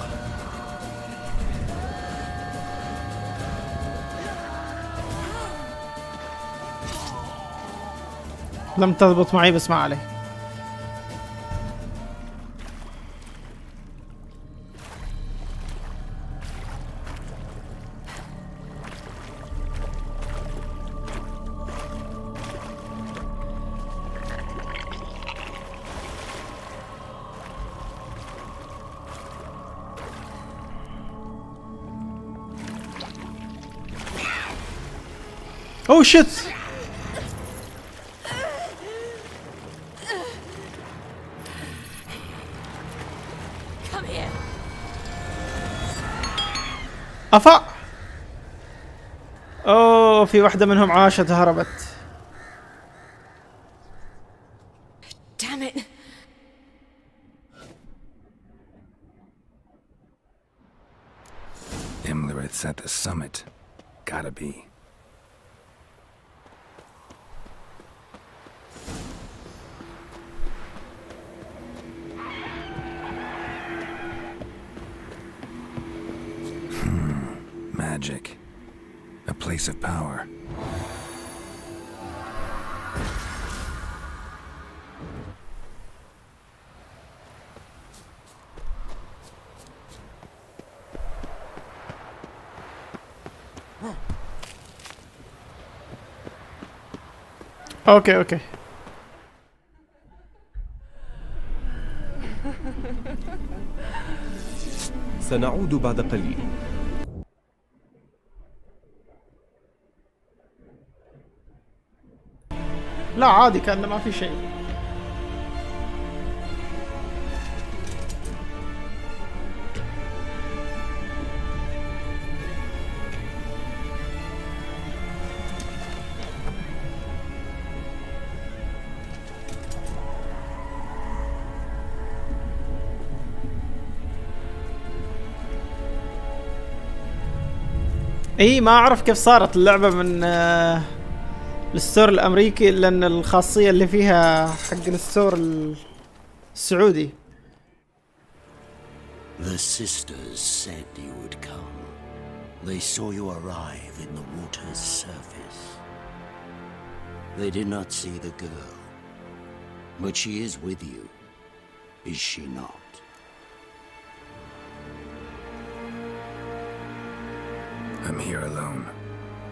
[SPEAKER 1] لم تضبط معي بس ما عليه. Oh shit!
[SPEAKER 10] Come here.
[SPEAKER 1] أفا! أوه في واحدة منهم عاشت هربت.
[SPEAKER 10] Damn it.
[SPEAKER 2] Imlerith's at the summit. Gotta be. Magic. A place of power.
[SPEAKER 1] اوكي
[SPEAKER 15] سنعود بعد قليل.
[SPEAKER 1] لا عادي كأنه ما في شيء. اي ما اعرف كيف صارت اللعبة من الستور الامريكي لان الخاصية اللي فيها حق الستور السعودي.
[SPEAKER 22] The sisters said you would come. They saw you arrive in the water's surface. They did not see the girl, but she is with you, is she not?
[SPEAKER 2] I'm here alone.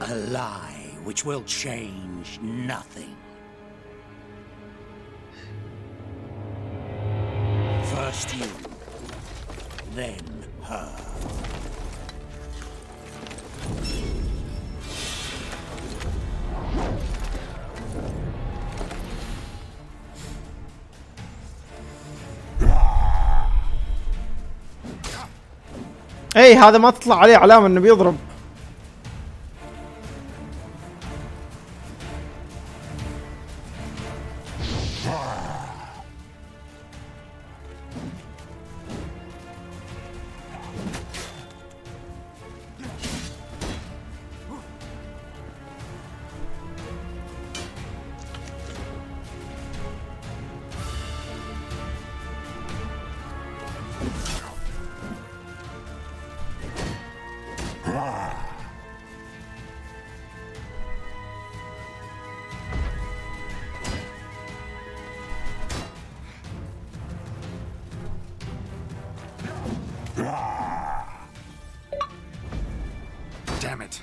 [SPEAKER 22] A lie which will change nothing. First you, then her.
[SPEAKER 1] اي هذا ما تطلع عليه علامة انه بيضرب.
[SPEAKER 2] Damn it.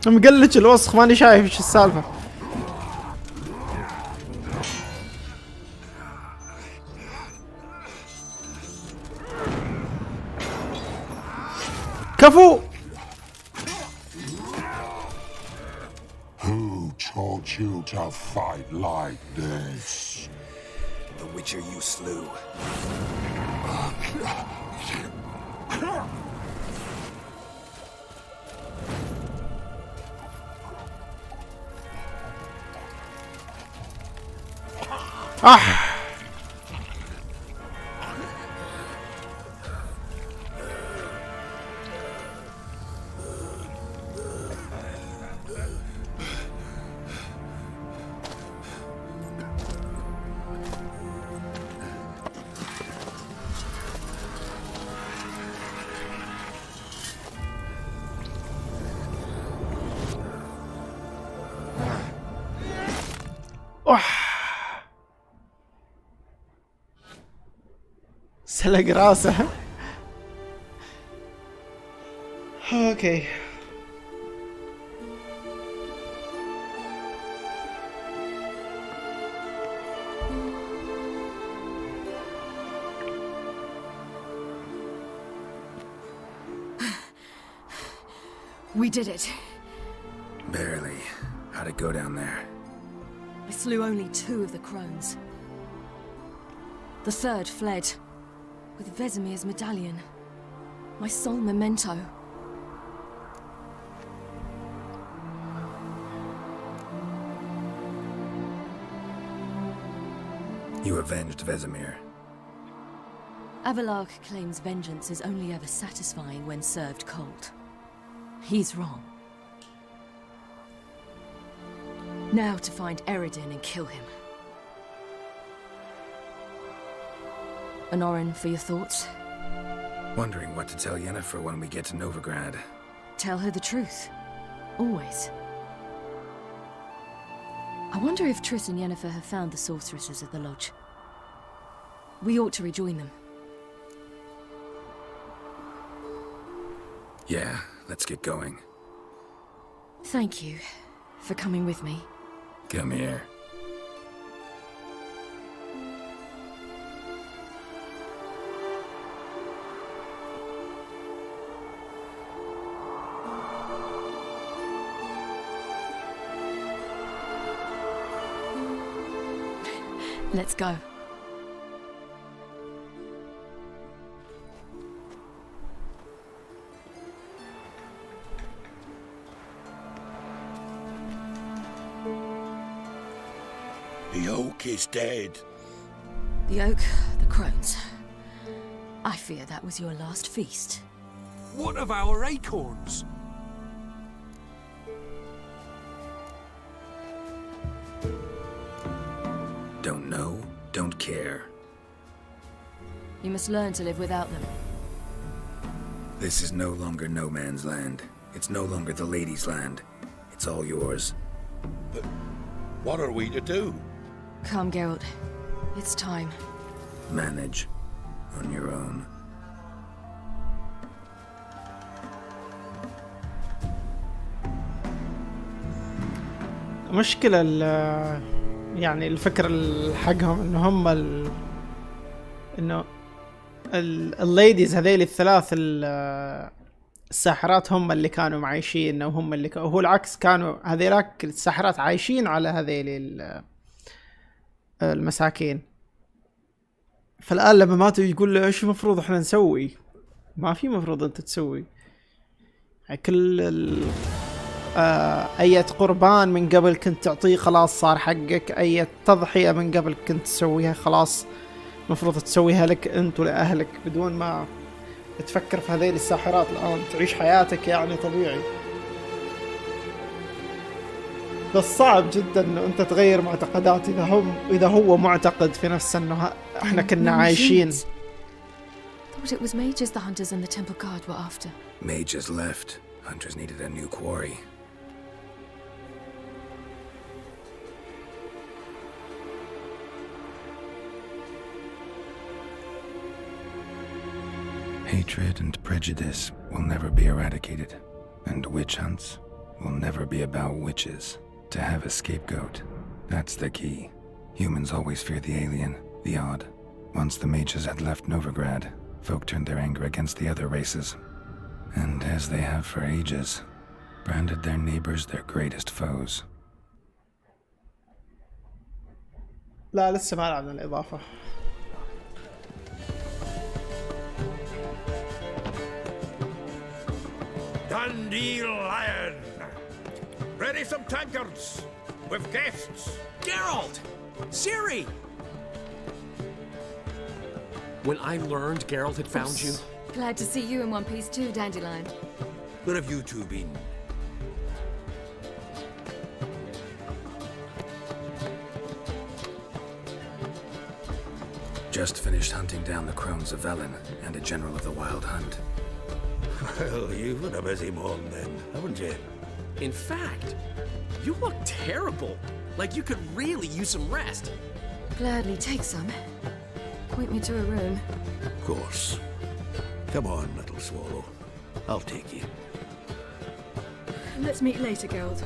[SPEAKER 1] مقلج الوسخ ماني شايف ايش السالفة. كفو.
[SPEAKER 17] Who taught you to fight like this?
[SPEAKER 2] The Witcher you slew.
[SPEAKER 1] سلق راسه. اوكي
[SPEAKER 10] We did it.
[SPEAKER 2] Barely. How'd it go down there?
[SPEAKER 10] I slew only 2 of the crones. The third fled with Vesemir's medallion, my sole memento.
[SPEAKER 2] You avenged Vesemir.
[SPEAKER 10] Avalark claims vengeance is only ever satisfying when served cold. He's wrong. Now to find Eredin and kill him. Anorin, for your thoughts?
[SPEAKER 2] Wondering what to tell Yennefer when we get to Novigrad.
[SPEAKER 10] Tell her the truth. Always. I wonder if Triss and Yennefer have found the sorceresses at the lodge. We ought to rejoin them.
[SPEAKER 2] Yeah, let's get going.
[SPEAKER 10] Thank you for coming with me.
[SPEAKER 2] Come here.
[SPEAKER 10] Let's go.
[SPEAKER 3] The oak is dead.
[SPEAKER 10] The oak, the crones. I fear that was your last feast.
[SPEAKER 19] What of our acorns?
[SPEAKER 2] Don't know, don't care.
[SPEAKER 10] You must learn to live without them.
[SPEAKER 2] This is no longer no man's land. It's no longer the lady's land. It's all yours.
[SPEAKER 3] But what are we to do?
[SPEAKER 10] Come, Geralt. It's time.
[SPEAKER 2] Manage on your own.
[SPEAKER 1] مشكلة يعني الفكرة حقهم انه هم انه الليديز هذيل الثلاث الساحرات هم اللي كانوا معايشين، وهم اللي وهو العكس، كانوا هذيلاك الساحرات عايشين على هذيل المساكين. فالآن لما ماتوا يقول له ايش المفروض احنا نسوي؟ ما في مفروض انت تسوي يعني كل أي قربان من قبل كنت تعطيه خلاص صار حقك، أي تضحية من قبل كنت تسويها خلاص مفروض تسويها لك أنت ولأهلك بدون ما تفكر في هذيل الساحرات. الآن تعيش حياتك يعني طبيعي، بس صعب جدا إنه أنت تغير معتقدات إذا هو معتقد في نفسه إنه إحنا كنا عايشين.
[SPEAKER 10] Thought it was mages the hunters and the temple guard were after.
[SPEAKER 2] Mages left. Hunters needed a new quarry. Hatred and prejudice will never be eradicated, and witch hunts will never be about witches. To have a scapegoat, that's the key. Humans always fear the alien, the odd. Once the mages had left Novigrad, folk turned their anger against the other races, and as they have for ages, branded their neighbors their greatest foes.
[SPEAKER 1] لا لسه ما لعبنا الإضافة.
[SPEAKER 7] Dandelion! Ready some tankards with guests.
[SPEAKER 13] Geralt! Ciri! When I learned Geralt had found you...
[SPEAKER 10] Glad to see you in one piece too, Dandelion.
[SPEAKER 7] Where have you two been?
[SPEAKER 2] Just finished hunting down the crones of Velen and a general of the Wild Hunt.
[SPEAKER 7] Well, you've had a busy morning then, haven't you?
[SPEAKER 13] In fact, you look terrible. Like you could really use some rest.
[SPEAKER 10] Gladly take some. Point me to a room.
[SPEAKER 7] Of course. Come on, little swallow. I'll take you.
[SPEAKER 10] Let's meet later, Geralt.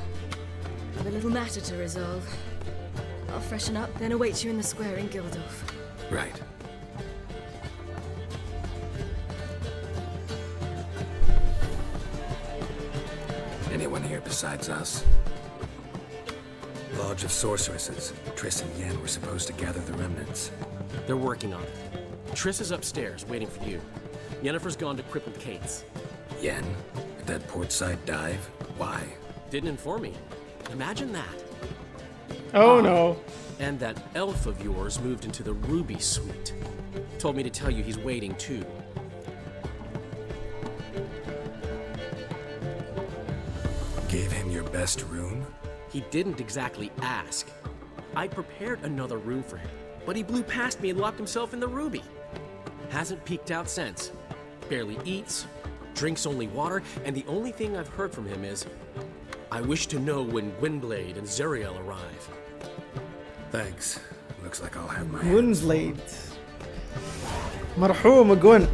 [SPEAKER 10] I've a little matter to resolve. I'll freshen up, then await you in the square in Gildorf.
[SPEAKER 2] Right. Anyone here besides us? Lodge of Sorceresses. Triss and Yen were supposed to gather the remnants.
[SPEAKER 13] They're working on it. Triss is upstairs, waiting for you. Yennefer's gone to crippled Kate's.
[SPEAKER 2] Yen? At that portside dive? Why?
[SPEAKER 13] Didn't inform me. Imagine that.
[SPEAKER 1] Oh no.
[SPEAKER 13] And that elf of yours moved into the Ruby Suite. Told me to tell you he's waiting too.
[SPEAKER 2] Gave him your best room?
[SPEAKER 13] He didn't exactly ask. I prepared another room for him, but he blew past me and locked himself in the Ruby. Hasn't peeked out since. Barely eats, drinks only water, and the only thing I've heard from him is, I wish to know when Gwynblade and Zariel arrive.
[SPEAKER 2] Thanks. Looks like I'll have my
[SPEAKER 1] Gwynblade. مرحوم جون.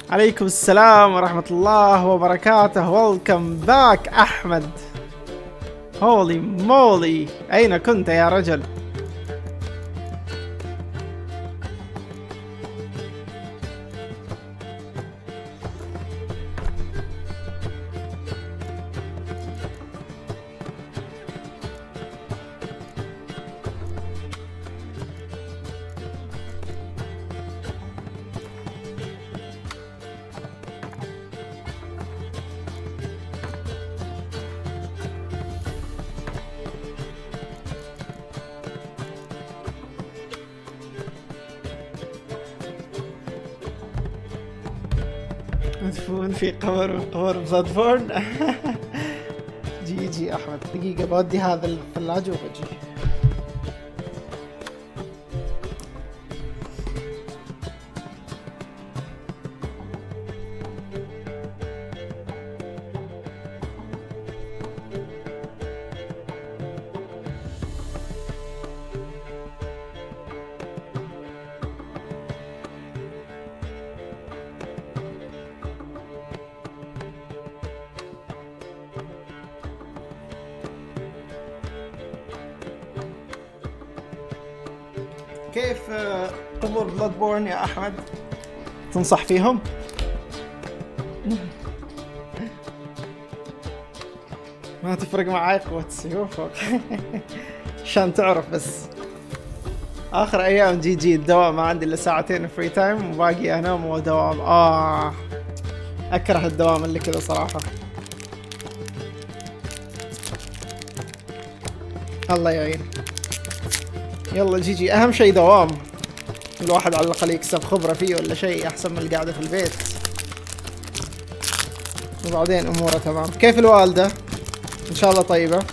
[SPEAKER 1] عليكم السلام ورحمة الله وبركاته. Welcome back أحمد. Holy moly. أين كنت يا رجل؟ مدفون في قبر بلادبورن. جي احمد دقيقة بودي هذا الثلاجة وبجي. كيف طور بلاد بورن يا احمد؟ تنصح فيهم؟ ما تفرق معاي قوة السيوف اوكي. عشان تعرف بس اخر ايام جي الدوام ما عندي الا ساعتين فري تايم وباقي انام ودوام. اكره الدوام اللي كذا صراحة. الله يعين. يلا جي اهم شيء دوام، الواحد على الاقل يكسب خبرة فيه ولا شيء احسن من القعدة في البيت، وبعدين اموره تمام. كيف الوالدة؟ ان شاء الله طيبة.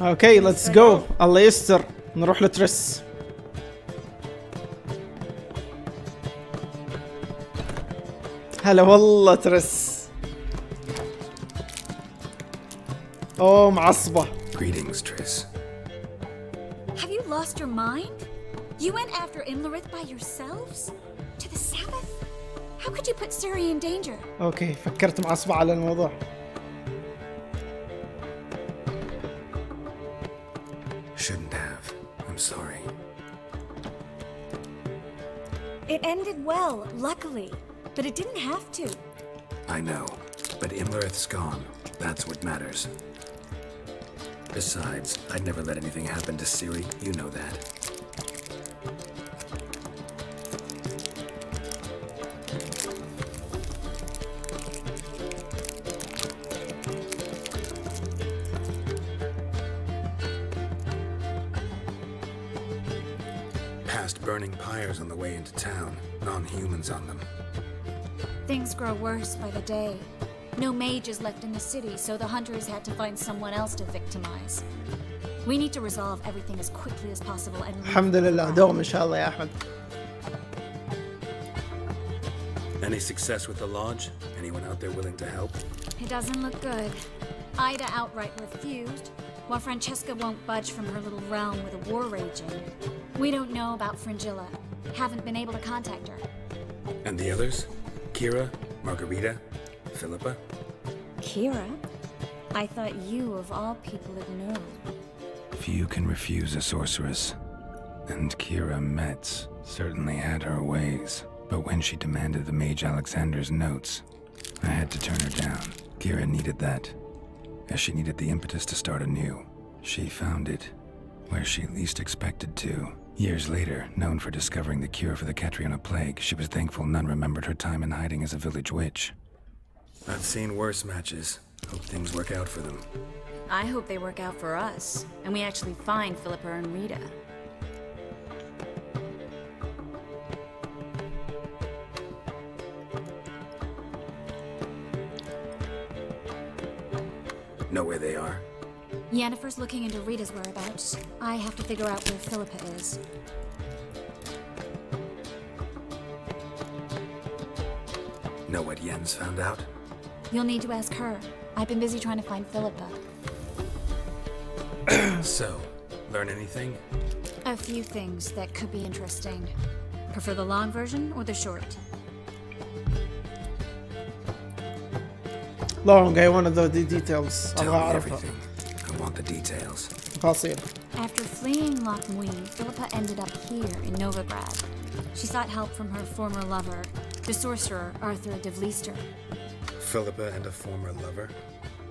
[SPEAKER 1] اوكي ليتس جو. الله يستر نروح لتريس. هلا والله تريس. اوه معصبة.
[SPEAKER 2] Greetings, Triss.
[SPEAKER 8] Have you lost your mind? You went after Imlerith by yourselves? To the Sabbath? How could you put Ciri in danger?
[SPEAKER 1] اوكي فكرت معصبة على الموضوع.
[SPEAKER 2] Shouldn't have. I'm sorry.
[SPEAKER 8] It ended well, luckily. But it didn't have to.
[SPEAKER 2] I know, but Imlerith's gone. That's what matters. Besides, I'd never let anything happen to Ciri. You know that. Past burning pyres on the way into town. Non-humans on them.
[SPEAKER 8] Things grow worse by the day. No mages left in the city, so the hunters had to find someone else to victimize. We need to resolve everything as quickly as possible and
[SPEAKER 1] الحمد لله دوم إن شاء الله يا أحمد.
[SPEAKER 2] Any success with the lodge? Anyone out there willing to help?
[SPEAKER 8] It doesn't look good. Ida outright refused, while Francesca won't budge from her little realm with a war raging. We don't know about Fringilla. Haven't been able to contact her.
[SPEAKER 2] And the others? Kira? Margarita? Philippa?
[SPEAKER 8] Kira? I thought you, of all people, would know.
[SPEAKER 2] Few can refuse a sorceress. And Kira Metz certainly had her ways. But when she demanded the Mage Alexander's notes, I had to turn her down. Kira needed that, as she needed the impetus to start anew. She found it where she least expected to. Years later, known for discovering the cure for the Catriona plague, she was thankful none remembered her time in hiding as a village witch. I've seen worse matches. Hope things work out for them.
[SPEAKER 8] I hope they work out for us, and we actually find Philippa and Rita.
[SPEAKER 2] Know where they are?
[SPEAKER 8] Yennefer's looking into Rita's whereabouts. I have to figure out where Philippa is.
[SPEAKER 2] Know what Jens found out?
[SPEAKER 8] You'll need to ask her. I've been busy trying to find Philippa.
[SPEAKER 2] So, learn anything?
[SPEAKER 8] A few things that could be interesting. Prefer the long version or the short?
[SPEAKER 1] Long, I want the details.
[SPEAKER 2] Tell me everything. I want the details.
[SPEAKER 1] تفاصيل.
[SPEAKER 8] After fleeing Loch Muin, Philippa ended up here in Novigrad. She sought help from her former lover, the sorcerer Arthur de Vlister.
[SPEAKER 2] Philippa and a former lover?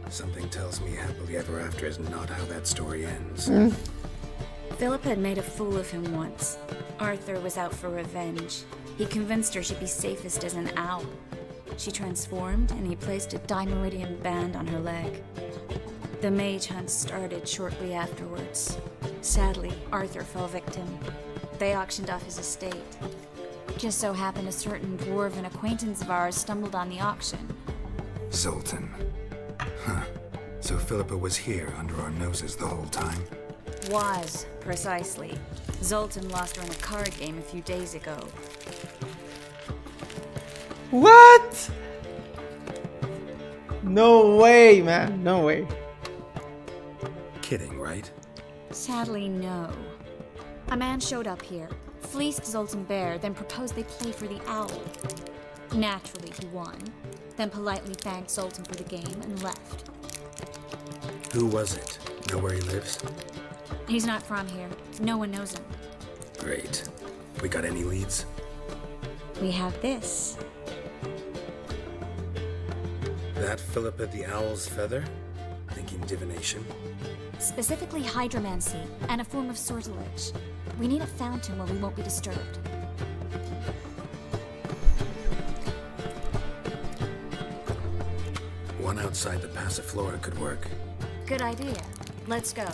[SPEAKER 2] Something tells me happily ever after is not how that story ends.
[SPEAKER 8] Philippa had made a fool of him once. Arthur was out for revenge. He convinced her she'd be safest as an owl. She transformed, and he placed a Dimeridian band on her leg. The mage hunt started shortly afterwards. Sadly, Arthur fell victim. They auctioned off his estate. Just so happened a certain dwarven acquaintance of ours stumbled on the auction.
[SPEAKER 2] Zoltan. Huh. So Philippa was here under our noses the whole time?
[SPEAKER 8] Was, precisely. Zoltan lost her in a card game a few days ago.
[SPEAKER 1] What? No way, man. No way.
[SPEAKER 2] Kidding, right?
[SPEAKER 8] Sadly, no. A man showed up here, fleeced Zoltan Bear, then proposed they play for the owl. Naturally, he won, then politely thanked Zoltan for the game and left.
[SPEAKER 2] Who was it? Know where he lives?
[SPEAKER 8] He's not from here. No one knows him.
[SPEAKER 2] Great. We got any leads?
[SPEAKER 8] We have this.
[SPEAKER 2] That Philippa the Owl's feather? Thinking divination?
[SPEAKER 8] Specifically hydromancy, and a form of sortilege. We need a fountain where we won't be disturbed.
[SPEAKER 2] One outside the Passiflora could work.
[SPEAKER 8] Good idea. Let's go.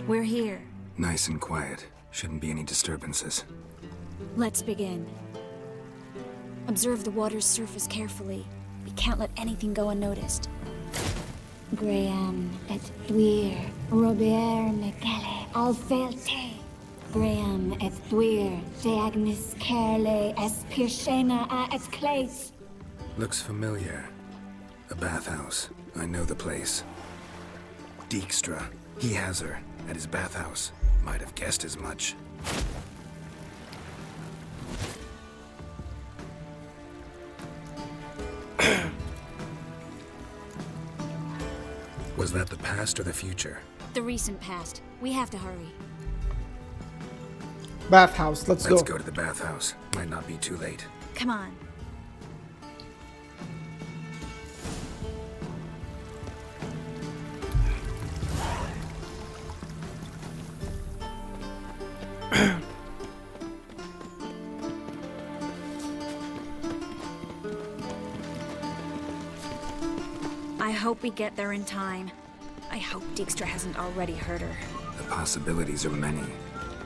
[SPEAKER 8] We're here.
[SPEAKER 2] Nice and quiet. Shouldn't be any disturbances.
[SPEAKER 8] Let's begin. Observe the water's surface carefully. We can't let anything go unnoticed. Graham et Dwyer, Robert Mcgalley, Alfelte. Graham et Dwyer, Deagnis Kerle, es Pirshena a es Clays.
[SPEAKER 2] Looks familiar. A bathhouse. I know the place. Dijkstra. He has her. At his bathhouse. Might have guessed as much. Was that the past or the future?
[SPEAKER 8] The recent past. We have to hurry.
[SPEAKER 1] Bathhouse, let's go.
[SPEAKER 2] Let's go to the bathhouse. Might not be too late.
[SPEAKER 8] Come on. I hope we get there in time. I hope Dijkstra hasn't already hurt her.
[SPEAKER 2] The possibilities are many.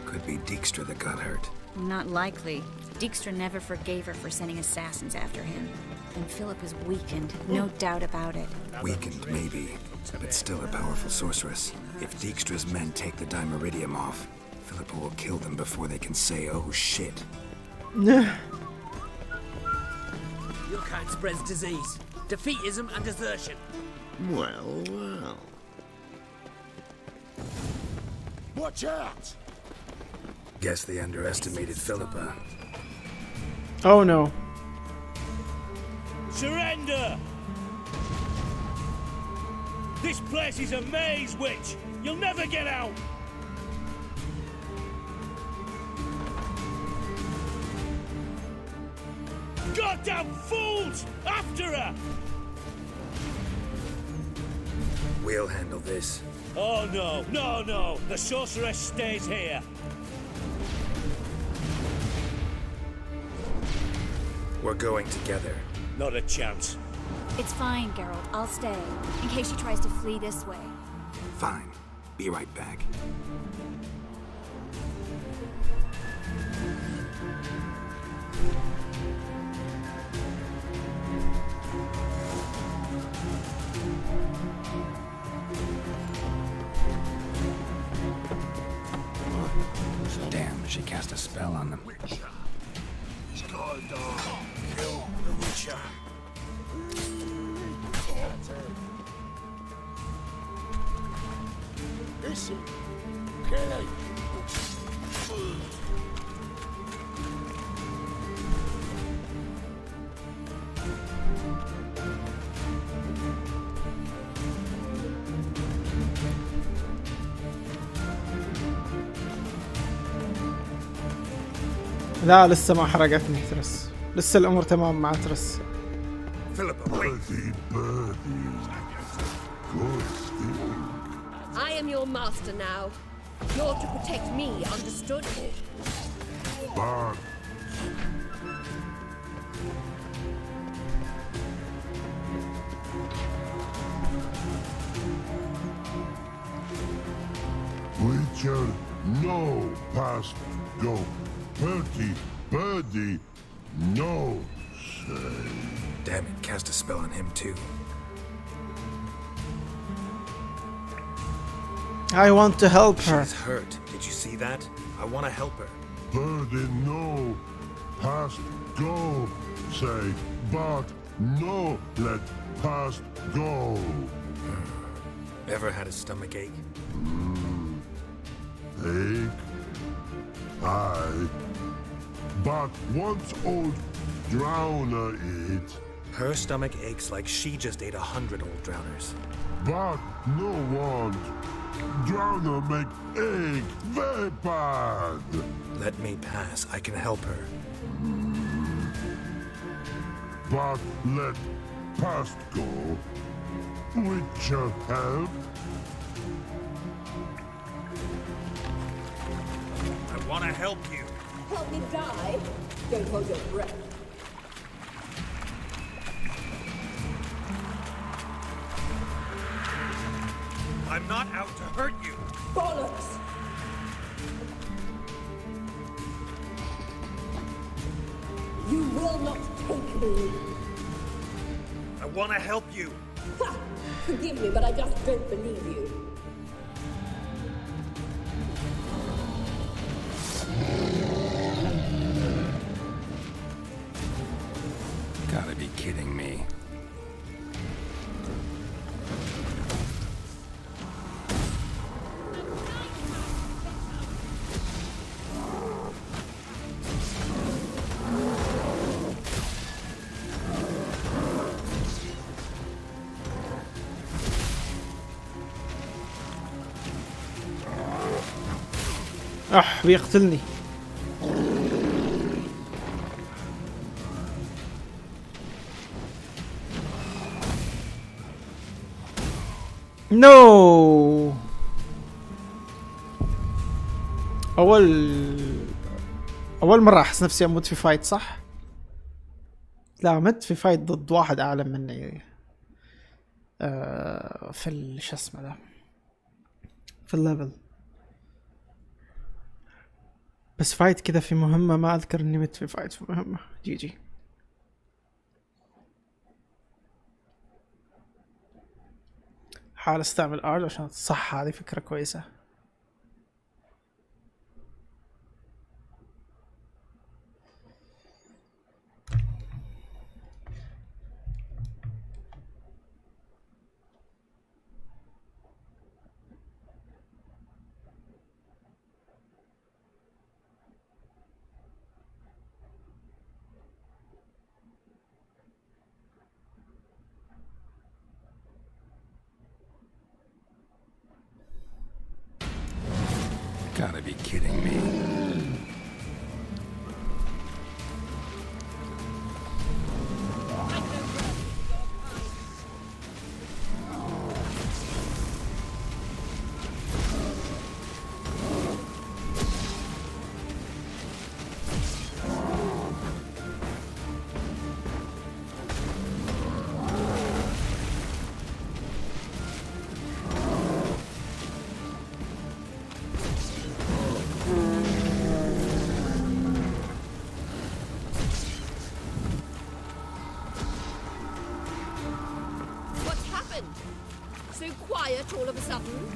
[SPEAKER 2] Could be Dijkstra that got hurt.
[SPEAKER 8] Not likely. Dijkstra never forgave her for sending assassins after him. And Philip is weakened, no doubt about it.
[SPEAKER 2] Weakened, maybe, but still a powerful sorceress. If Dijkstra's men take the Dimeridium off, Philippa will kill them before they can say, oh shit.
[SPEAKER 18] Your kind spreads disease, defeatism and desertion.
[SPEAKER 3] Well, well. Watch out!
[SPEAKER 2] Guess they underestimated Philippa.
[SPEAKER 1] Oh no.
[SPEAKER 12] Surrender! This place is a maze, witch! You'll never get out! Goddamn fools! After her!
[SPEAKER 2] We'll handle this.
[SPEAKER 12] Oh no, no, no! The sorceress stays here!
[SPEAKER 2] We're going together.
[SPEAKER 12] Not a chance.
[SPEAKER 8] It's fine, Geralt. I'll stay, in case she tries to flee this way.
[SPEAKER 2] Fine. Be right back. Damn, she cast a spell on them.
[SPEAKER 19] He's got to kill the Witcher.
[SPEAKER 3] Listen, Kelly.
[SPEAKER 1] لا لسه ما حرقتني ترس. لسه الامور تمام مع ترس.
[SPEAKER 2] Philippa, wait.
[SPEAKER 16] I am your master now. You're to protect me, understood?
[SPEAKER 17] Bad. Witcher, no past go. Bertie, birdie, no say.
[SPEAKER 2] Damn it, cast a spell on him too.
[SPEAKER 1] I want to help her.
[SPEAKER 2] She's hurt. Did you see that? I want to help her.
[SPEAKER 17] Burden no, past go, say, but no, let past go.
[SPEAKER 2] Ever had a stomach ache?
[SPEAKER 17] Ache? Aye. But once old drowner eat.
[SPEAKER 2] Her stomach aches like she just ate 100 old drowners.
[SPEAKER 17] But no want. Drowner make ache very bad.
[SPEAKER 2] Let me pass. I can help her.
[SPEAKER 17] But let past go. Witcher help.
[SPEAKER 2] I want to help you.
[SPEAKER 16] Help me die? Don't hold your breath.
[SPEAKER 2] I'm not out to hurt you.
[SPEAKER 16] Bollocks! You will not take me.
[SPEAKER 2] I want to help you.
[SPEAKER 16] Ha! Forgive me, but I just don't believe you.
[SPEAKER 2] Gotta be kidding me.
[SPEAKER 1] بيقتلني. نو أول مرة أحس نفسي أموت في فايت، صح؟ لا، مت في فايت ضد واحد أعلى مني في شو اسمه ده، في الليفل. بس فايت كذا في مهمة، ما أذكر إني مت في فايت في مهمة. جي حاول استعمل ارج عشان صح، هذه فكرة كويسة.
[SPEAKER 2] Gotta be kidding me.
[SPEAKER 16] All of a sudden.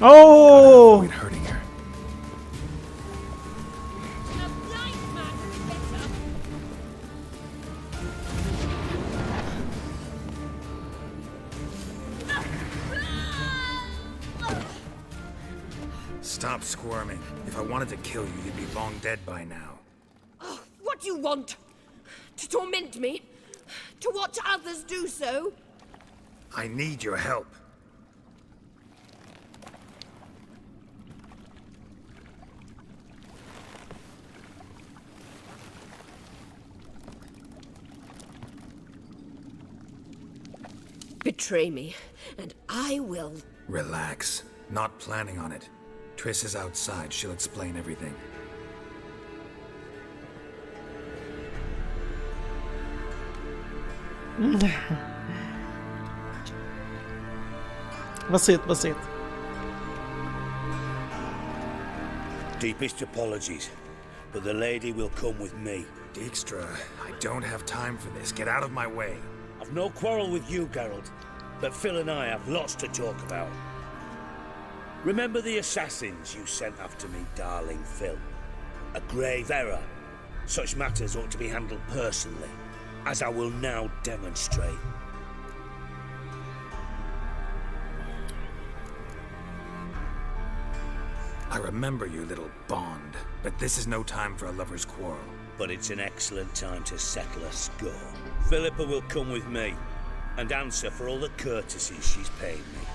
[SPEAKER 1] Oh!
[SPEAKER 2] Avoid hurting her. Stop squirming. If I wanted to kill you, you'd be long dead by now.
[SPEAKER 16] Oh, what do you want? To torment me? To watch others do so?
[SPEAKER 2] I need your help.
[SPEAKER 16] Betray me, and I will...
[SPEAKER 2] Relax. Not planning on it. Triss is outside. She'll explain everything.
[SPEAKER 1] بسيط.
[SPEAKER 19] Deepest apologies, but the lady will come with me.
[SPEAKER 2] Dijkstra, I don't have time for this. Get out of my way.
[SPEAKER 19] I've no quarrel with you, Geralt, but Phil and I have lots to talk about. Remember the assassins you sent after me, darling Phil? A grave error. Such matters ought to be handled personally, as I will now demonstrate.
[SPEAKER 2] I remember you, little Bond, but this is no time for a lover's quarrel.
[SPEAKER 19] But it's an excellent time to settle a score. Philippa will come with me and answer for all the courtesies she's paid me.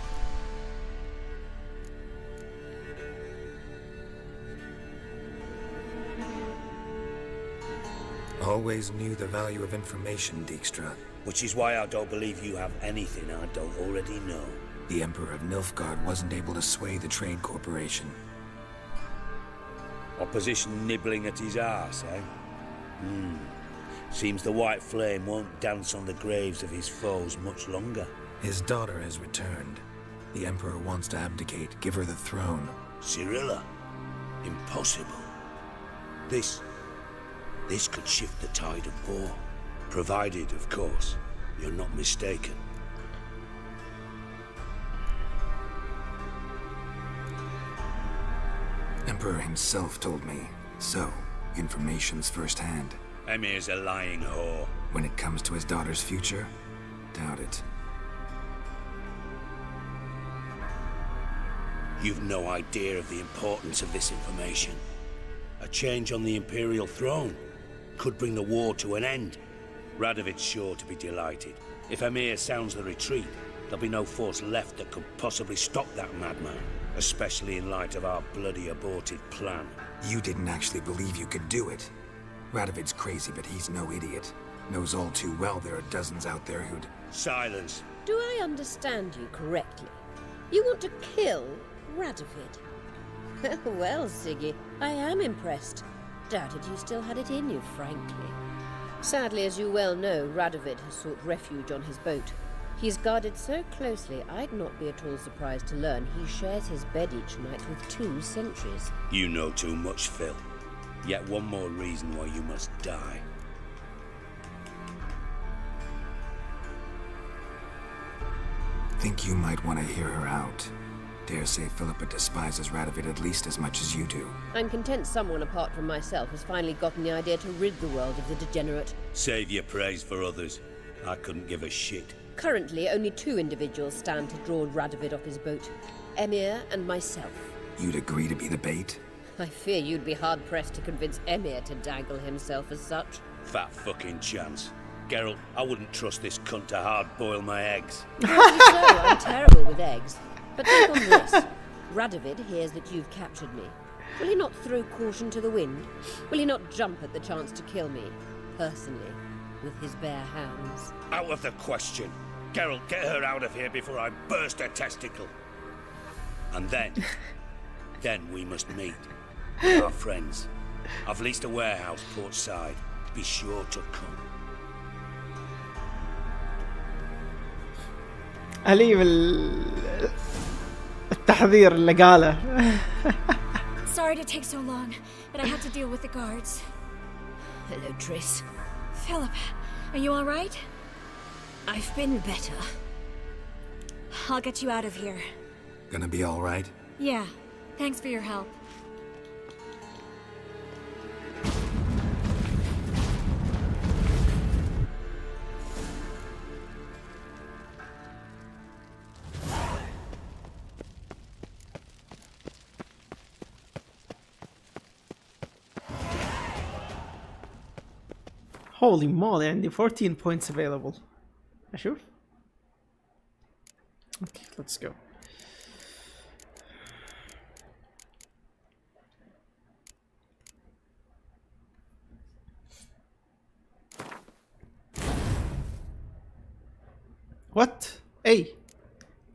[SPEAKER 2] Always knew the value of information, Dijkstra.
[SPEAKER 19] Which is why I don't believe you have anything I don't already know.
[SPEAKER 2] The Emperor of Nilfgaard wasn't able to sway the Trade Corporation.
[SPEAKER 19] Opposition nibbling at his arse, eh? Seems the white flame won't dance on the graves of his foes much longer.
[SPEAKER 2] His daughter has returned. The Emperor wants to abdicate, give her the throne.
[SPEAKER 19] Cyrilla? Impossible. This could shift the tide of war. Provided, of course, you're not mistaken.
[SPEAKER 2] Emperor himself told me. So, information's firsthand.
[SPEAKER 19] Emir's a lying whore.
[SPEAKER 2] When it comes to his daughter's future, doubt it.
[SPEAKER 19] You've no idea of the importance of this information. A change on the Imperial throne could bring the war to an end. Radovid's sure to be delighted. If Emir sounds the retreat, there'll be no force left that could possibly stop that madman. Especially in light of our bloody aborted plan.
[SPEAKER 2] You didn't actually believe you could do it. Radovid's crazy, but he's no idiot. Knows all too well there are dozens out there who'd...
[SPEAKER 16] Silence. Do I understand you correctly? You want to kill Radovid? Well, Siggy, I am impressed. Doubted you still had it in you, frankly. Sadly, as you well know, Radovid has sought refuge on his boat. He's guarded so closely, I'd not be at all surprised to learn he shares his bed each night with 2 sentries.
[SPEAKER 19] You know too much, Phil. Yet one more reason why you must die.
[SPEAKER 2] Think you might want to hear her out. Dare say Philippa despises Radovid at least as much as you do.
[SPEAKER 16] I'm content someone apart from myself has finally gotten the idea to rid the world of the degenerate.
[SPEAKER 19] Save your praise for others. I couldn't give a shit.
[SPEAKER 16] Currently, only 2 individuals stand to draw Radovid off his boat. Emir and myself.
[SPEAKER 2] You'd agree to be the bait?
[SPEAKER 16] I fear you'd be hard-pressed to convince Emir to dangle himself as such.
[SPEAKER 19] Fat fucking chance. Geralt, I wouldn't trust this cunt to hard-boil my eggs.
[SPEAKER 16] Rightly so, I'm terrible with eggs. But think on this. Radovid hears that you've captured me. Will he not throw caution to the wind? Will he not jump at the chance to kill me, personally, with his bare hands?
[SPEAKER 19] Out of the question. Geralt, get her out of here before I burst her testicle. And then we must meet. Our friends. I've leased a warehouse portside. Be sure to come.
[SPEAKER 1] أليم التحذير اللي قاله.
[SPEAKER 8] Sorry to take so long, but I had to deal with the guards.
[SPEAKER 16] Hello, Triss.
[SPEAKER 8] Philip, are you all right?
[SPEAKER 16] I've been better.
[SPEAKER 8] I'll get you out of here.
[SPEAKER 2] Gonna be all right?
[SPEAKER 8] Yeah, thanks for your help.
[SPEAKER 1] Holy moly, عندي 14 points available. أشوف. Okay, let's go. What? أي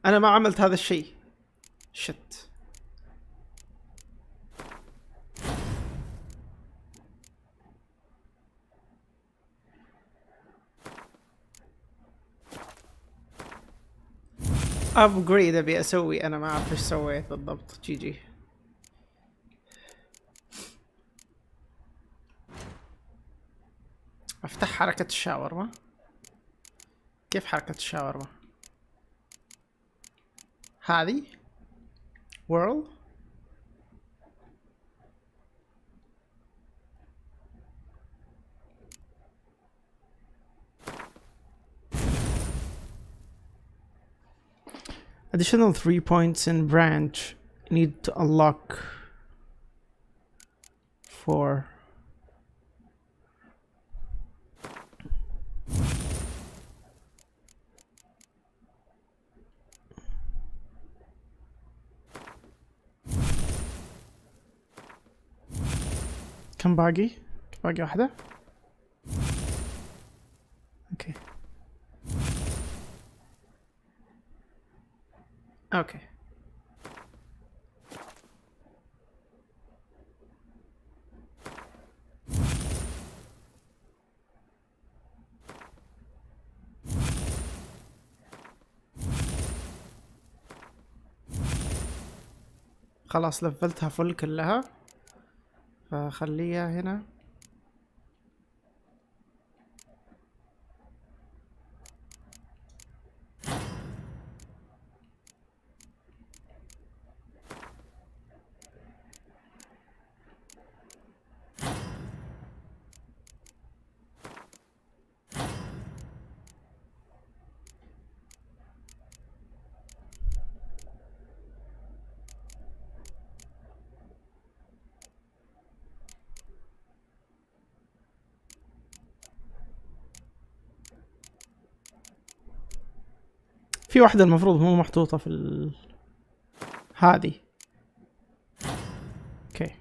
[SPEAKER 1] أنا ما عملت هذا الشيء. Shit. ابجريد ابي اسوي، انا ما اعرف ايش سويت بالضبط. جي افتح حركة الشاورما. كيف حركة الشاورما هذه؟ world additional 3 points in branch need to unlock for كم باقي؟ باقي واحدة. اوكي اوكي خلاص لفلتها فل كلها، فخليها هنا. في واحدة المفروض مو محطوطة في هذه. اوكي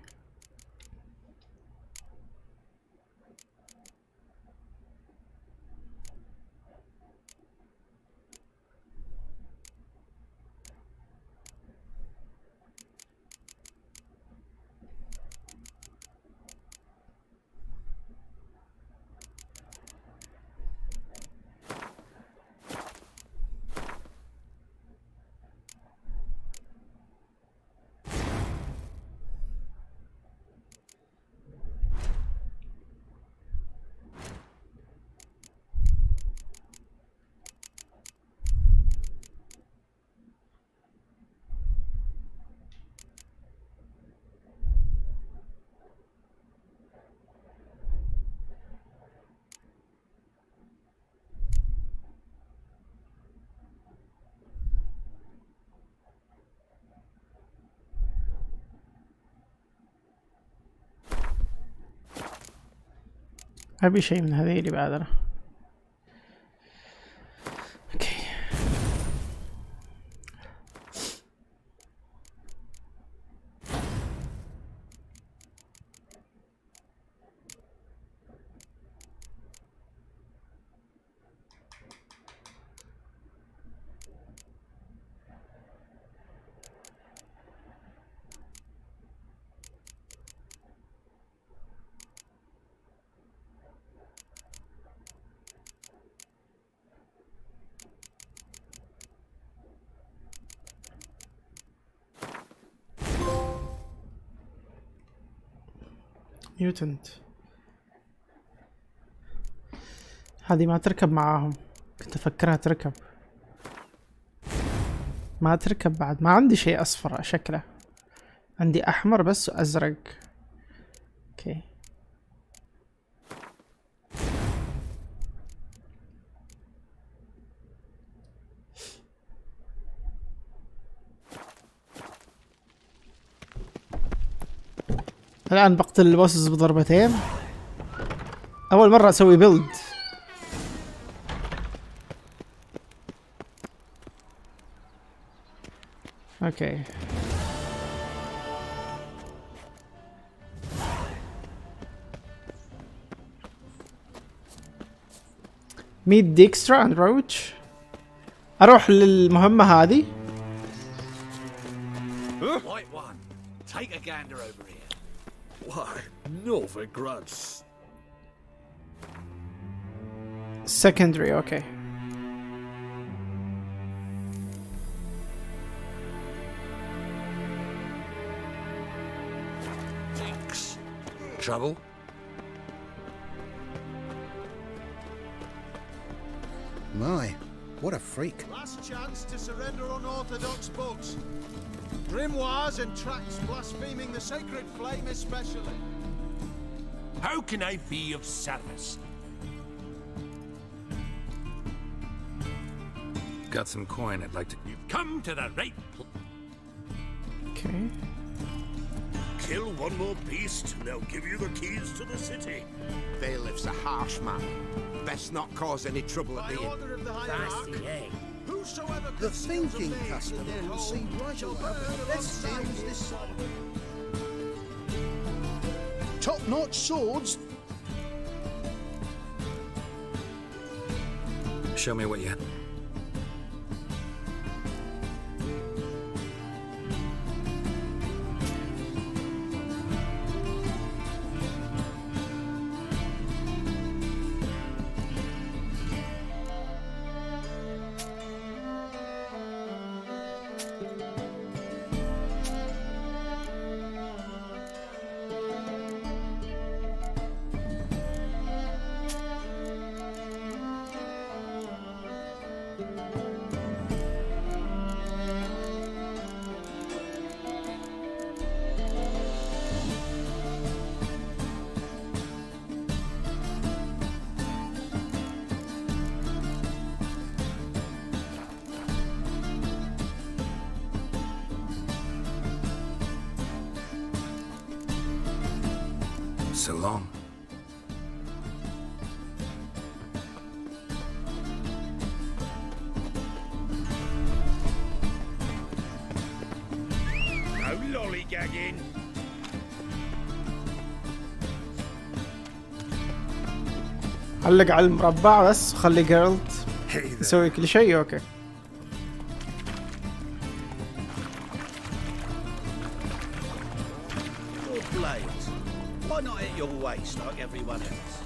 [SPEAKER 1] ابي شيء من هذه اللي بعدنا. اوكي ميوتنت هذه ما تركب معاهم، كنت افكرها تركب. ما تركب بعد. ما عندي شيء اصفر شكله، عندي احمر بس وازرق. اوكي الآن بقتل البوسز بضربتين. أول مرة أسوي بيلد. أوكي ميت ديكسترا اند روتش. أروح للمهمة هذه.
[SPEAKER 7] White one, take a gander over here. Why, Novigrads.
[SPEAKER 1] Secondary, okay.
[SPEAKER 7] Trouble?
[SPEAKER 6] My, what a freak.
[SPEAKER 9] Last chance to surrender unorthodox books. Grimoires and tracts blaspheming the sacred flame especially.
[SPEAKER 19] How can I be of service?
[SPEAKER 2] Got some coin I'd like to...
[SPEAKER 19] You've come to the right place.
[SPEAKER 1] Okay.
[SPEAKER 19] Kill one more beast, and they'll give you the keys to the city.
[SPEAKER 6] Bailiff's a harsh man. Best not cause any trouble at the inn.
[SPEAKER 9] Order of the hierarchy. Whosoever
[SPEAKER 6] The
[SPEAKER 9] conceals
[SPEAKER 6] thinking
[SPEAKER 9] a maid
[SPEAKER 6] customer
[SPEAKER 9] in their
[SPEAKER 6] will
[SPEAKER 9] home
[SPEAKER 6] see right
[SPEAKER 9] shall
[SPEAKER 6] away.
[SPEAKER 9] burn
[SPEAKER 6] Let's see
[SPEAKER 9] alongside
[SPEAKER 6] who's
[SPEAKER 9] this
[SPEAKER 6] this top-notch swords.
[SPEAKER 2] Show me what you have. So long.
[SPEAKER 19] No lollygagging.
[SPEAKER 1] علق على المربع بس وخلي جيرلد يسوي كل شيء. اوكي.
[SPEAKER 6] Your blades. Why not at your waist like everyone else?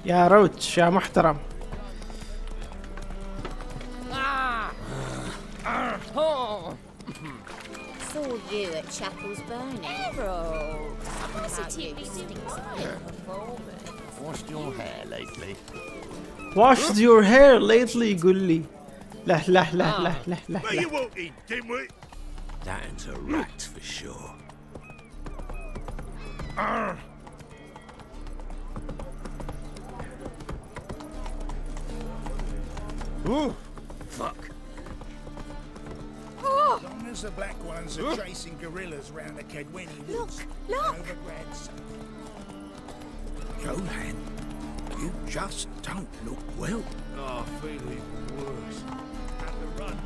[SPEAKER 1] يا روتش يا محترم.
[SPEAKER 8] Saw you at Chapel's Burning. Harold! Positively inspired performance.
[SPEAKER 6] Washed your hair lately?
[SPEAKER 1] Washed your hair lately يقول لي. لا لا لا لا لا لا.
[SPEAKER 19] Well, you won't eat, dimwit.
[SPEAKER 7] That's a rat for sure.
[SPEAKER 6] Ooh, fuck.
[SPEAKER 12] As long as the black ones are chasing gorillas round the Kedweni woods.
[SPEAKER 8] Look!
[SPEAKER 7] Johan, you just don't look well.
[SPEAKER 12] Oh, I feel even worse. Have to run.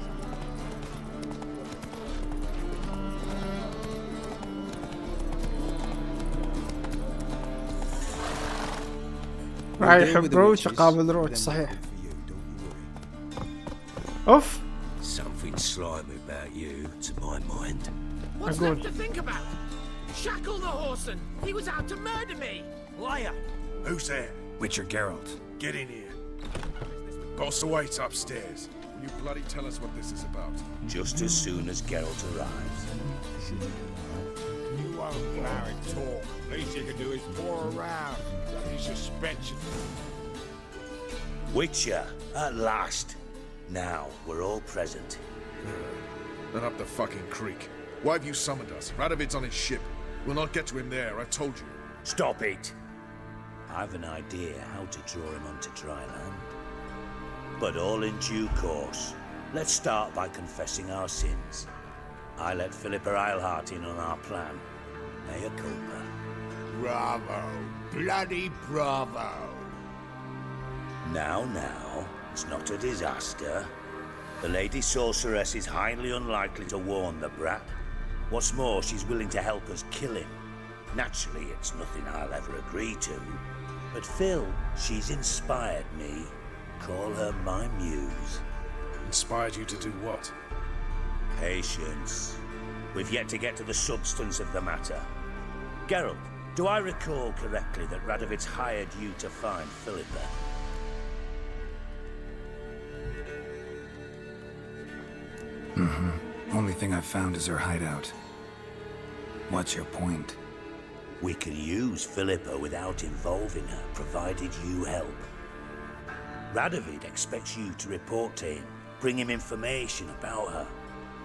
[SPEAKER 1] راح يحب روتش قابل روتش صحيح. اوف.
[SPEAKER 19] Something slimy about you, to my mind.
[SPEAKER 13] What's
[SPEAKER 1] Good.
[SPEAKER 13] left to think about? Shackle the Horson! He was out to murder me!
[SPEAKER 12] Liar!
[SPEAKER 21] Who's there?
[SPEAKER 2] Witcher Geralt.
[SPEAKER 21] Get in here. Boss awaits upstairs. Will you bloody tell us what this is about?
[SPEAKER 19] Just as soon as Geralt arrives.
[SPEAKER 12] You won't marry talk. Least you can do is pour around. Bloody suspension.
[SPEAKER 19] Witcher, at last. Now we're all present.
[SPEAKER 21] Then up the fucking creek. Why have you summoned us? Radovid's on his ship. We'll not get to him there, I told you.
[SPEAKER 19] Stop it! I've an idea how to draw him onto dry land. But all in due course. Let's start by confessing our sins. I let Philippa Eilhart in on our plan. Mea culpa.
[SPEAKER 12] Bravo. Bloody bravo.
[SPEAKER 19] Now, it's not a disaster. The Lady Sorceress is highly unlikely to warn the brat. What's more, she's willing to help us kill him. Naturally, it's nothing I'll ever agree to. But Phil, she's inspired me. Call her my muse.
[SPEAKER 21] Inspired you to do what?
[SPEAKER 19] Patience. We've yet to get to the substance of the matter. Geralt, do I recall correctly that Radovid's hired you to find Philippa?
[SPEAKER 2] Only thing I've found is her hideout. What's your point?
[SPEAKER 19] We can use Philippa without involving her, provided you help. Radovid expects you to report to him, bring him information about her.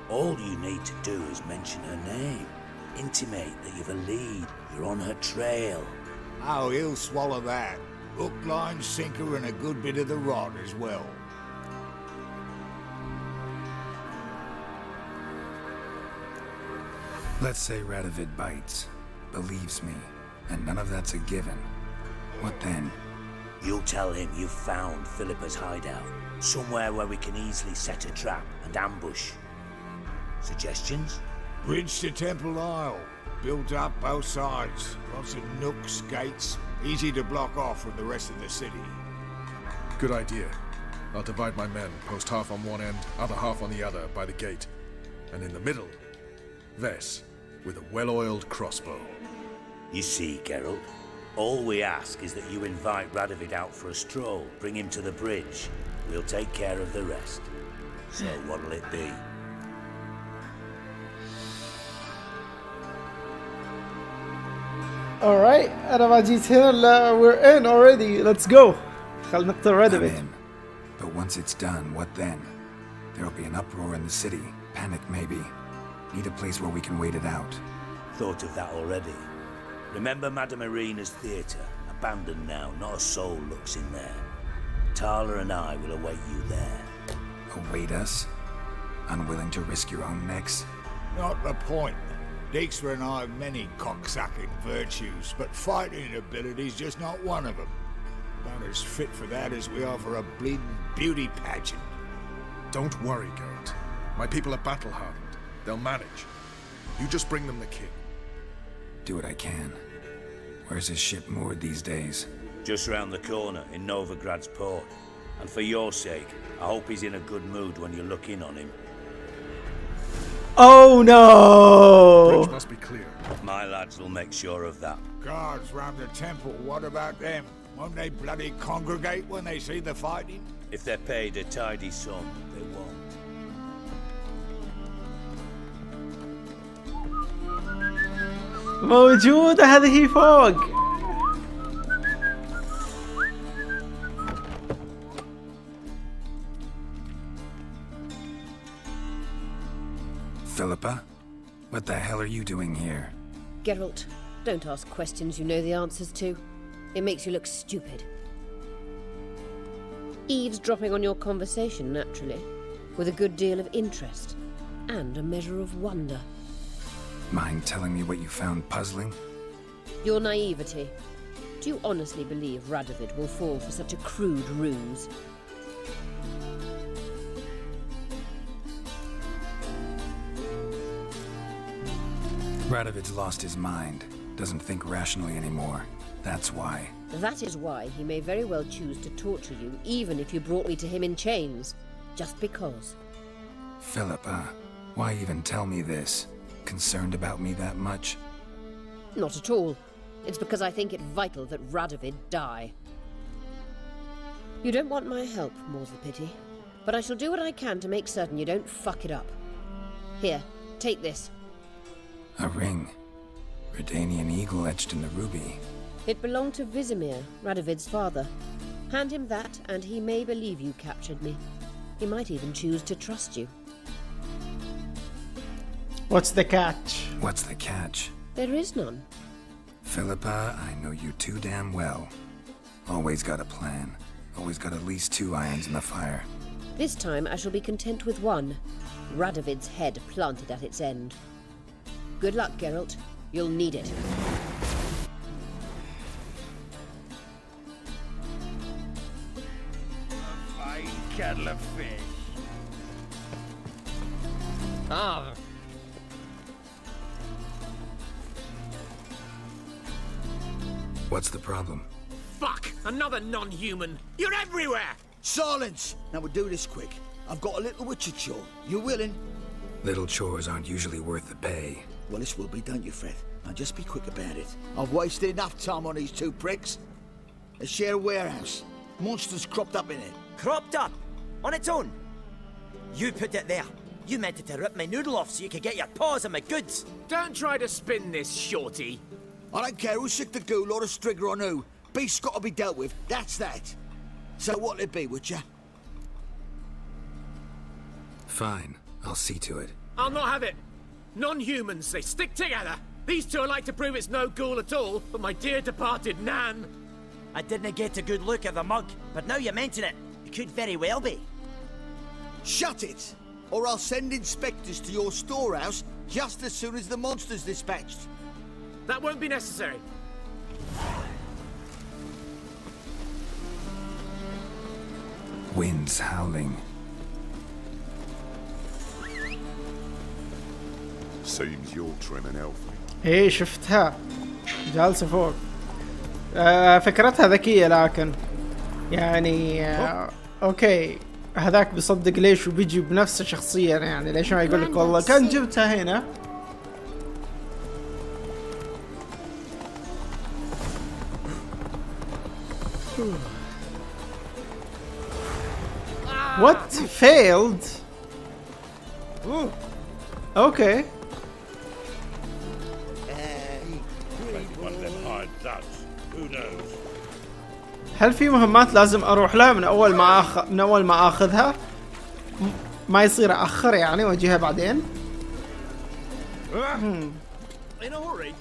[SPEAKER 19] All you need to do is mention her name. Intimate that you've a lead, you're on her trail.
[SPEAKER 12] Oh, he'll swallow that. Hook, line, sinker, and a good bit of the rod as well.
[SPEAKER 2] Let's say Radovid bites, believes me, and none of that's a given. What then?
[SPEAKER 19] You'll tell him you've found Philippa's hideout, somewhere where we can easily set a trap and ambush. Suggestions?
[SPEAKER 12] Bridge to Temple Isle. Built up both sides. Lots of nooks, gates. Easy to block off from the rest of the city.
[SPEAKER 21] Good idea. I'll divide my men, post half on one end, other half on the other, by the gate. And in the middle, Vess, with a well-oiled crossbow.
[SPEAKER 19] You see, Geralt, all we ask is that you invite Radovid out for a stroll, bring him to the bridge. We'll take care of the rest. So what'll it be?
[SPEAKER 1] Alright, أنا ما جيت هنا. We're in already. Let's go. خلنا نقتل رادوفيد.
[SPEAKER 2] But once it's done, what then? There'll be an uproar in the city. Panic, maybe. Need a place where we can wait it out.
[SPEAKER 19] Thought of that already. Remember Madame Irina's theatre? Abandoned now, not a soul looks in there. Tala and I will await you there.
[SPEAKER 2] Await us? Unwilling to risk your own necks?
[SPEAKER 12] Not the point. Dijkstra and I have many cocksucking virtues, but fighting ability's just not one of them. About as fit for that as we are for a bleeding beauty pageant.
[SPEAKER 21] Don't worry, Geralt. My people are battle-hardened. They'll manage. You just bring them the king.
[SPEAKER 2] Do what I can. Where's his ship moored these days?
[SPEAKER 19] Just round the corner, in Novigrad's port. And for your sake, I hope he's in a good mood when you look in on him.
[SPEAKER 1] Oh no!
[SPEAKER 21] Bridge must be clear.
[SPEAKER 19] My lads will make sure of that.
[SPEAKER 12] Guards round the temple, what about them? Won't they bloody congregate when they see the fighting?
[SPEAKER 19] If they're paid a tidy sum, they won't.
[SPEAKER 1] موجودة هذه فوق.
[SPEAKER 2] Philippa? What the hell are you doing here?
[SPEAKER 16] Geralt, don't ask questions you know the answers to. It makes you look stupid. Eavesdropping on your conversation, naturally, with a good deal of interest and a measure of wonder.
[SPEAKER 2] Mind telling me what you found puzzling?
[SPEAKER 16] Your naivety. Do you honestly believe Radovid will fall for such a crude ruse?
[SPEAKER 2] Radovid's lost his mind. Doesn't think rationally anymore. That's why.
[SPEAKER 16] That is why he may very well choose to torture you, even if you brought me to him in chains. Just because.
[SPEAKER 2] Philippa, why even tell me this? Concerned about me that much?
[SPEAKER 16] Not at all. It's because I think it vital that Radovid die. You don't want my help, more's the pity. But I shall do what I can to make certain you don't fuck it up. Here, take this.
[SPEAKER 2] A ring. Redanian eagle etched in the ruby.
[SPEAKER 16] It belonged to Vizimir, Radovid's father. Hand him that, and he may believe you captured me. He might even choose to trust you.
[SPEAKER 1] What's the catch?
[SPEAKER 2] What's the catch?
[SPEAKER 16] There is none.
[SPEAKER 2] Philippa, I know you too damn well. Always got a plan. Always got at least 2 irons in the fire.
[SPEAKER 16] This time I shall be content with one. Radovid's head planted at its end. Good luck, Geralt. You'll need it.
[SPEAKER 12] A fine kettle of fish.
[SPEAKER 18] Ah.
[SPEAKER 2] What's the problem?
[SPEAKER 18] Fuck! Another non-human! You're everywhere!
[SPEAKER 4] Silence! Now we'll do this quick. I've got a little witcher chore. You willing?
[SPEAKER 2] Little chores aren't usually worth the pay.
[SPEAKER 4] Well, this will be, don't you, Fred? Now just be quick about it. I've wasted enough time on these 2 pricks. They share a warehouse. Monsters cropped up in it.
[SPEAKER 5] Cropped up? On its own? You put it there. You meant to rip my noodle off so you could get your paws on my goods.
[SPEAKER 18] Don't try to spin this, shorty.
[SPEAKER 4] I don't care who sick the ghoul or the strigger on who. Beast's got to be dealt with, that's that. So what'll it be, Witcher?
[SPEAKER 2] Fine, I'll see to it.
[SPEAKER 18] I'll not have it. Non-humans, they stick together. These two are like to prove it's no ghoul at all, but my dear departed Nan.
[SPEAKER 5] I didn't get a good look at the mug, but now you mention it, it could very well be.
[SPEAKER 4] Shut it! Or I'll send inspectors to your storehouse just as soon as the monster's dispatched.
[SPEAKER 18] That won't be necessary.
[SPEAKER 2] Winds howling.
[SPEAKER 17] Seems you're trim and healthy.
[SPEAKER 1] ايه شفتها جالسة فوق. فكرتها ذكية لكن يعني اوكي هذاك بيصدق ليش وبيجي بنفسه شخصيا يعني ليش ما يقول لك والله كان جبتها هنا. What failed? Okay. هل في مهمات لازم اروح لها من اول ما اخذها؟ ما يصير اخر يعني واجيها بعدين؟
[SPEAKER 18] In a hurry.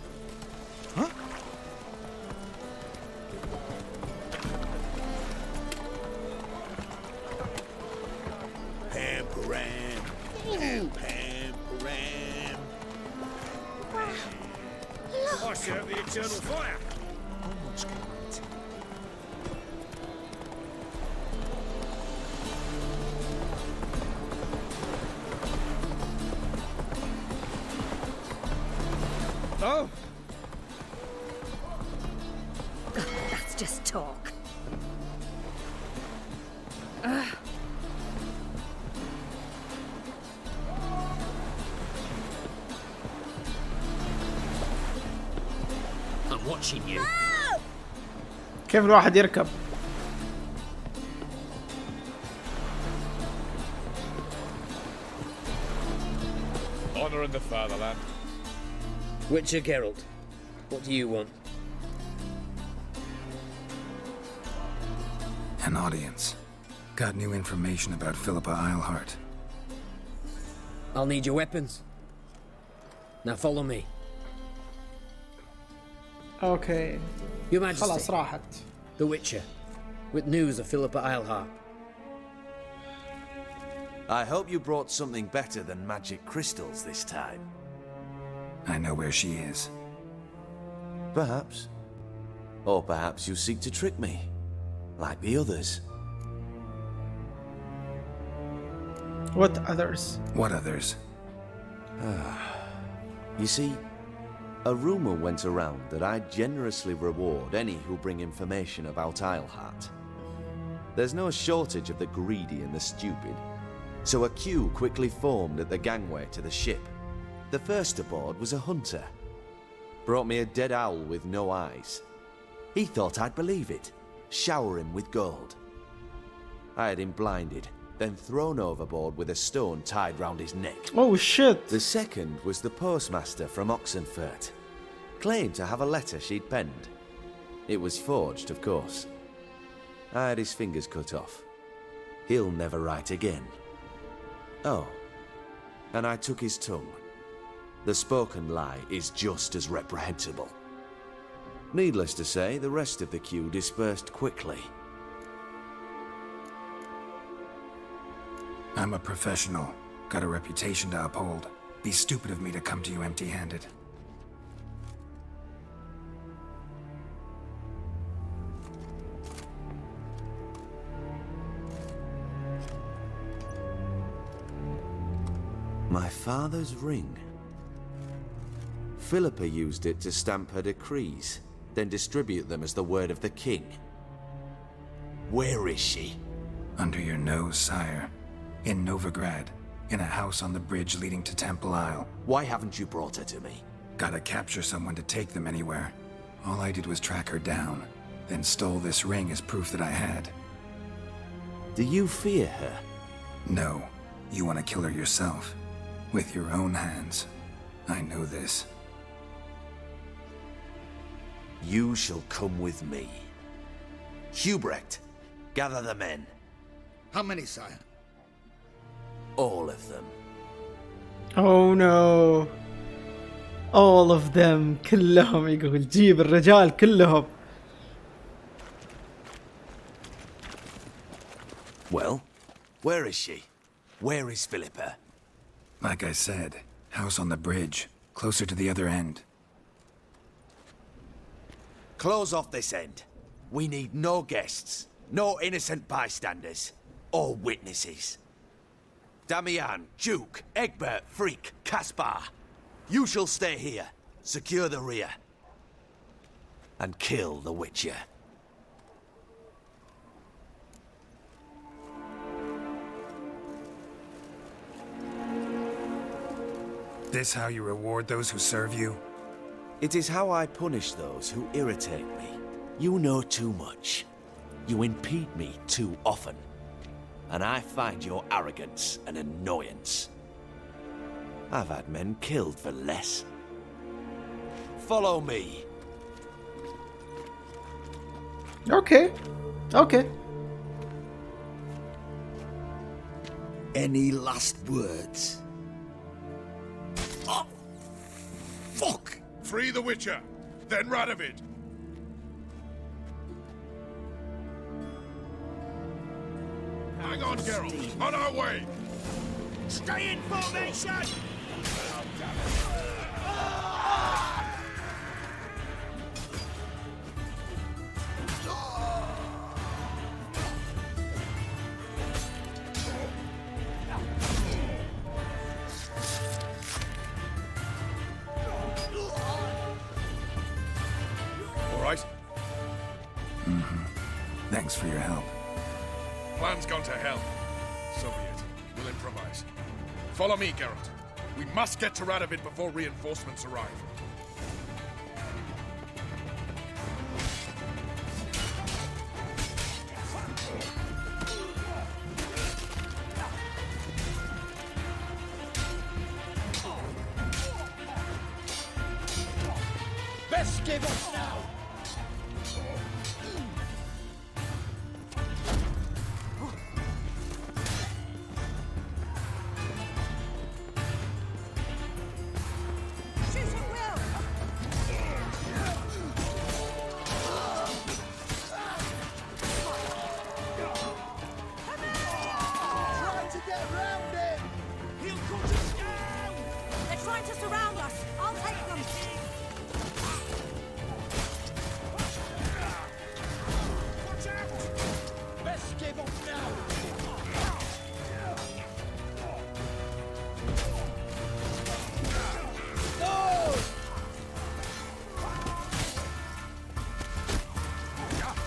[SPEAKER 19] I serve the eternal fire.
[SPEAKER 18] Oh.
[SPEAKER 16] That's just talk.
[SPEAKER 18] I'm watching you.
[SPEAKER 1] كيف الواحد يركب؟
[SPEAKER 11] Honor in the fatherland.
[SPEAKER 18] Witcher Geralt, what do you want?
[SPEAKER 2] An audience. Got new information about Philippa Eilhart.
[SPEAKER 18] I'll need your weapons. Now follow me.
[SPEAKER 1] Okay.
[SPEAKER 18] Your Majesty.
[SPEAKER 1] خلاص راحت.
[SPEAKER 18] The Witcher, with news of Philippa Eilhart.
[SPEAKER 23] I hope you brought something better than magic crystals this time.
[SPEAKER 2] I know where she is.
[SPEAKER 23] Perhaps. Or perhaps you seek to trick me, like the others.
[SPEAKER 1] What others?
[SPEAKER 2] What others?
[SPEAKER 23] You see, a rumor went around that I generously reward any who bring information about Eilhart. There's no shortage of the greedy and the stupid, so a queue quickly formed at the gangway to the ship. The first aboard was a hunter. Brought me a dead owl with no eyes. He thought I'd believe it, shower him with gold. I had him blinded, then thrown overboard with a stone tied round his neck.
[SPEAKER 1] Oh shit!
[SPEAKER 23] The second was the postmaster from Oxenfurt. Claimed to have a letter she'd penned. It was forged, of course. I had his fingers cut off. He'll never write again. Oh, and I took his tongue. The spoken lie is just as reprehensible. Needless to say, the rest of the queue dispersed quickly.
[SPEAKER 2] I'm a professional. Got a reputation to uphold. Be stupid of me to come to you empty-handed.
[SPEAKER 23] My father's ring. Philippa used it to stamp her decrees, then distribute them as the word of the king. Where is she?
[SPEAKER 2] Under your nose, sire. In Novigrad. In a house on the bridge leading to Temple Isle.
[SPEAKER 23] Why haven't you brought her to me?
[SPEAKER 2] Gotta capture someone to take them anywhere. All I did was track her down, then stole this ring as proof that I had.
[SPEAKER 23] Do you fear her?
[SPEAKER 2] No. You want to kill her yourself, with your own hands. I know this.
[SPEAKER 23] You shall come with me. Hubrecht, gather the men.
[SPEAKER 4] How many, sire?
[SPEAKER 23] All of them.
[SPEAKER 1] Oh no. All of them. كلهم يقول جيب الرجال كلهم.
[SPEAKER 23] Well, where is she? Where is Philippa?
[SPEAKER 2] Like I said, house on the bridge, closer to the other end.
[SPEAKER 23] Close off this end. We need no guests, no innocent bystanders, or witnesses. Damian, Duke, Egbert, Freak, Caspar. You shall stay here, secure the rear, and kill the Witcher.
[SPEAKER 2] This how you reward those who serve you?
[SPEAKER 23] It is how I punish those who irritate me. You know too much. You impede me too often. And I find your arrogance an annoyance. I've had men killed for less. Follow me.
[SPEAKER 1] Okay. Okay.
[SPEAKER 4] Any last words?
[SPEAKER 12] Oh, fuck! Free the Witcher, then Radovid. Hang on, Geralt. On our way.
[SPEAKER 5] Stay in formation!
[SPEAKER 12] All right?
[SPEAKER 2] Thanks for your help.
[SPEAKER 12] Plan's gone to hell. So be it. We'll improvise. Follow me, Geralt. We must get to Radovid before reinforcements arrive.
[SPEAKER 5] Best give us now!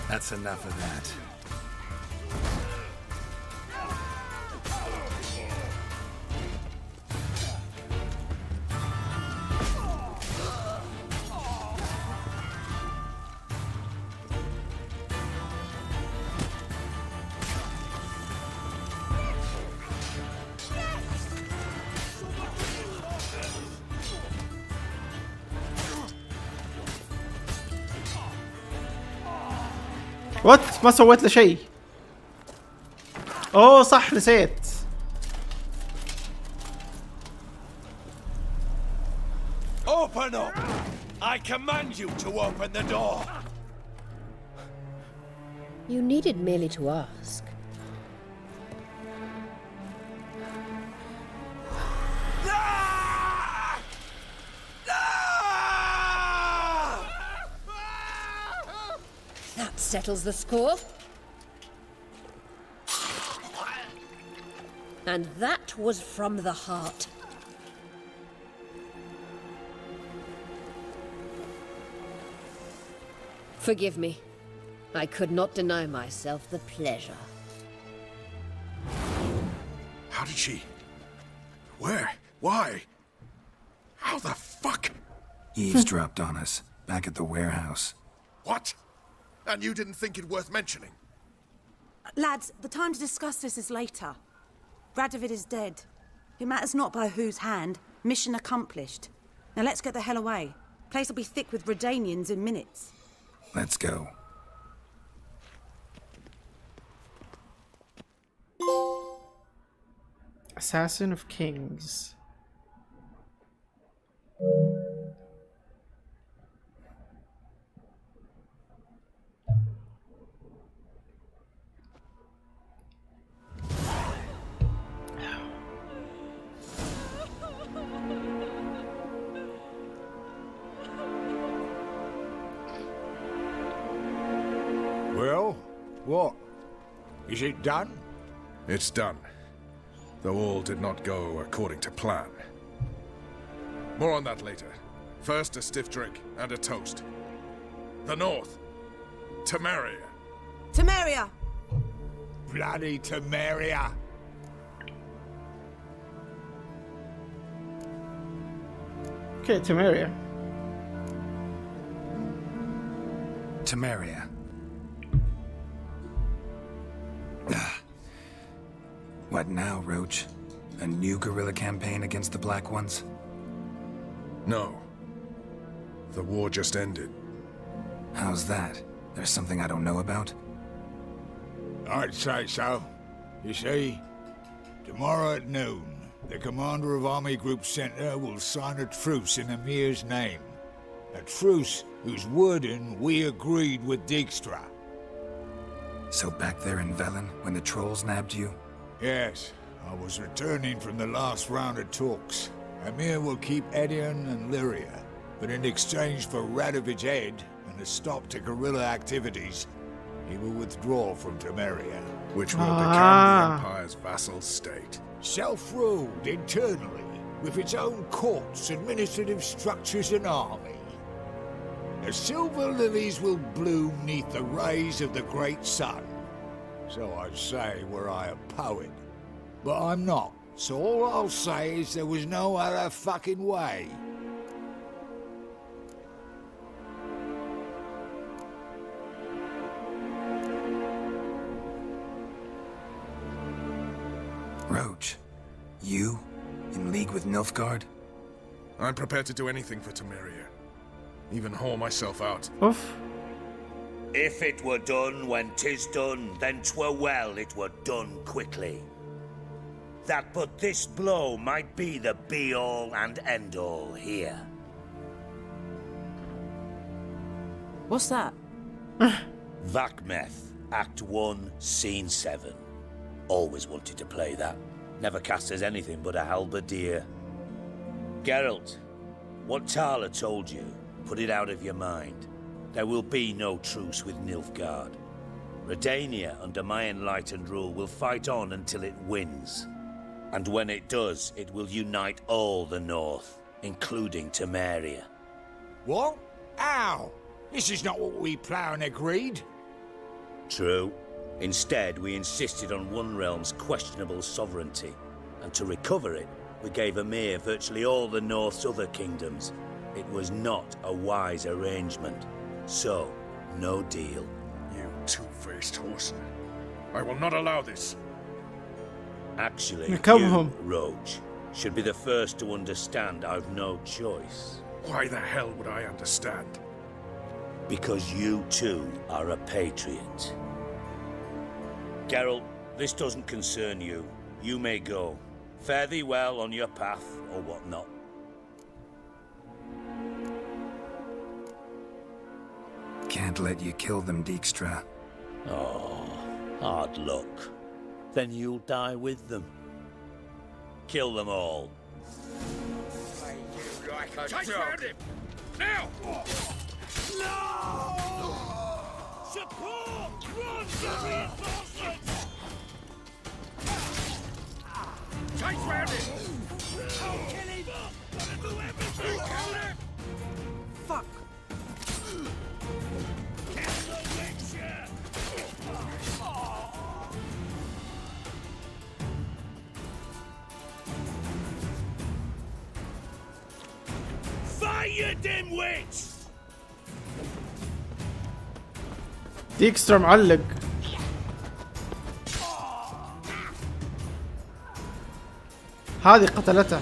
[SPEAKER 2] That's enough of that.
[SPEAKER 1] وات ما سويت له شيء. اوه صح نسيت.
[SPEAKER 23] Open up! I command you to open the door!
[SPEAKER 16] You needed merely to ask. That settles the score. And that was from the heart. Forgive me. I could not deny myself the pleasure.
[SPEAKER 12] How did she? Where? Why? How the fuck?
[SPEAKER 2] Eavesdropped on us, back at the warehouse.
[SPEAKER 12] What? And you didn't think it worth mentioning?
[SPEAKER 14] Lads, the time to discuss this is later. Radovid is dead. It matters not by whose hand. Mission accomplished. Now let's get the hell away. Place will be thick with Redanians in minutes.
[SPEAKER 2] Let's go.
[SPEAKER 1] Assassin of Kings.
[SPEAKER 12] Well, what? Is it done?
[SPEAKER 21] It's done. Though all did not go according to plan. More on that later. First, a stiff drink and a toast. The North. Temeria.
[SPEAKER 14] Temeria!
[SPEAKER 12] Bloody Temeria!
[SPEAKER 1] Okay, Temeria.
[SPEAKER 2] Temeria. What now, Roach? A new guerrilla campaign against the Black Ones?
[SPEAKER 21] No. The war just ended.
[SPEAKER 2] How's that? There's something I don't know about?
[SPEAKER 12] I'd say so. You see, tomorrow at noon, the commander of Army Group Center will sign a truce in Emir's name. A truce whose wording we agreed with Dijkstra.
[SPEAKER 2] So back there in Velen, when the trolls nabbed you?
[SPEAKER 12] Yes, I was returning from the last round of talks. Emir will keep Edion and Lyria, but in exchange for Radovid's head and a stop to guerrilla activities, he will withdraw from Temeria.
[SPEAKER 21] Which will become the Empire's vassal state.
[SPEAKER 12] Self-ruled internally, with its own courts, administrative structures and army. The silver lilies will bloom neath the rays of the great sun. So I'd say were I a poet. But I'm not, so all I'll say is there was no other fucking way.
[SPEAKER 2] Roach, you? In league with Nilfgaard?
[SPEAKER 21] I'm prepared to do anything for Temeria. Even haul myself out.
[SPEAKER 1] Oof.
[SPEAKER 19] If it were done when 'tis done, then 'twere well it were done quickly. That but this blow might be the be-all and end-all here.
[SPEAKER 14] What's that?
[SPEAKER 19] Vakmeth, Act 1, Scene 7. Always wanted to play that. Never cast as anything but a halberdier. Geralt, what Tala told you, put it out of your mind. There will be no truce with Nilfgaard. Redania, under my enlightened rule, will fight on until it wins. And when it does, it will unite all the North, including Temeria.
[SPEAKER 12] What? How? This is not what we planned and agreed.
[SPEAKER 19] True. Instead, we insisted on one realm's questionable sovereignty, and to recover it, we gave Emir virtually all the North's other kingdoms. It was not a wise arrangement. So, no deal.
[SPEAKER 21] You two-faced horseman. I will not allow this.
[SPEAKER 19] Actually, Roach, should be the first to understand I've no choice.
[SPEAKER 21] Why the hell would I understand?
[SPEAKER 19] Because you too are a patriot. Geralt, this doesn't concern you. You may go. Fare thee well on your path, or whatnot.
[SPEAKER 2] Can't let you kill them, Dijkstra.
[SPEAKER 19] Oh, hard luck. Then you'll die with them. Kill them all.
[SPEAKER 6] Chase round him! Now!
[SPEAKER 19] No! Support! Run for reinforcements!
[SPEAKER 6] Chase round him!
[SPEAKER 19] I'll kill him! Gotta do everything!
[SPEAKER 6] Kill him!
[SPEAKER 14] Fuck!
[SPEAKER 19] Fire them witch!
[SPEAKER 1] ديكسترا معلق. هذه قتلته.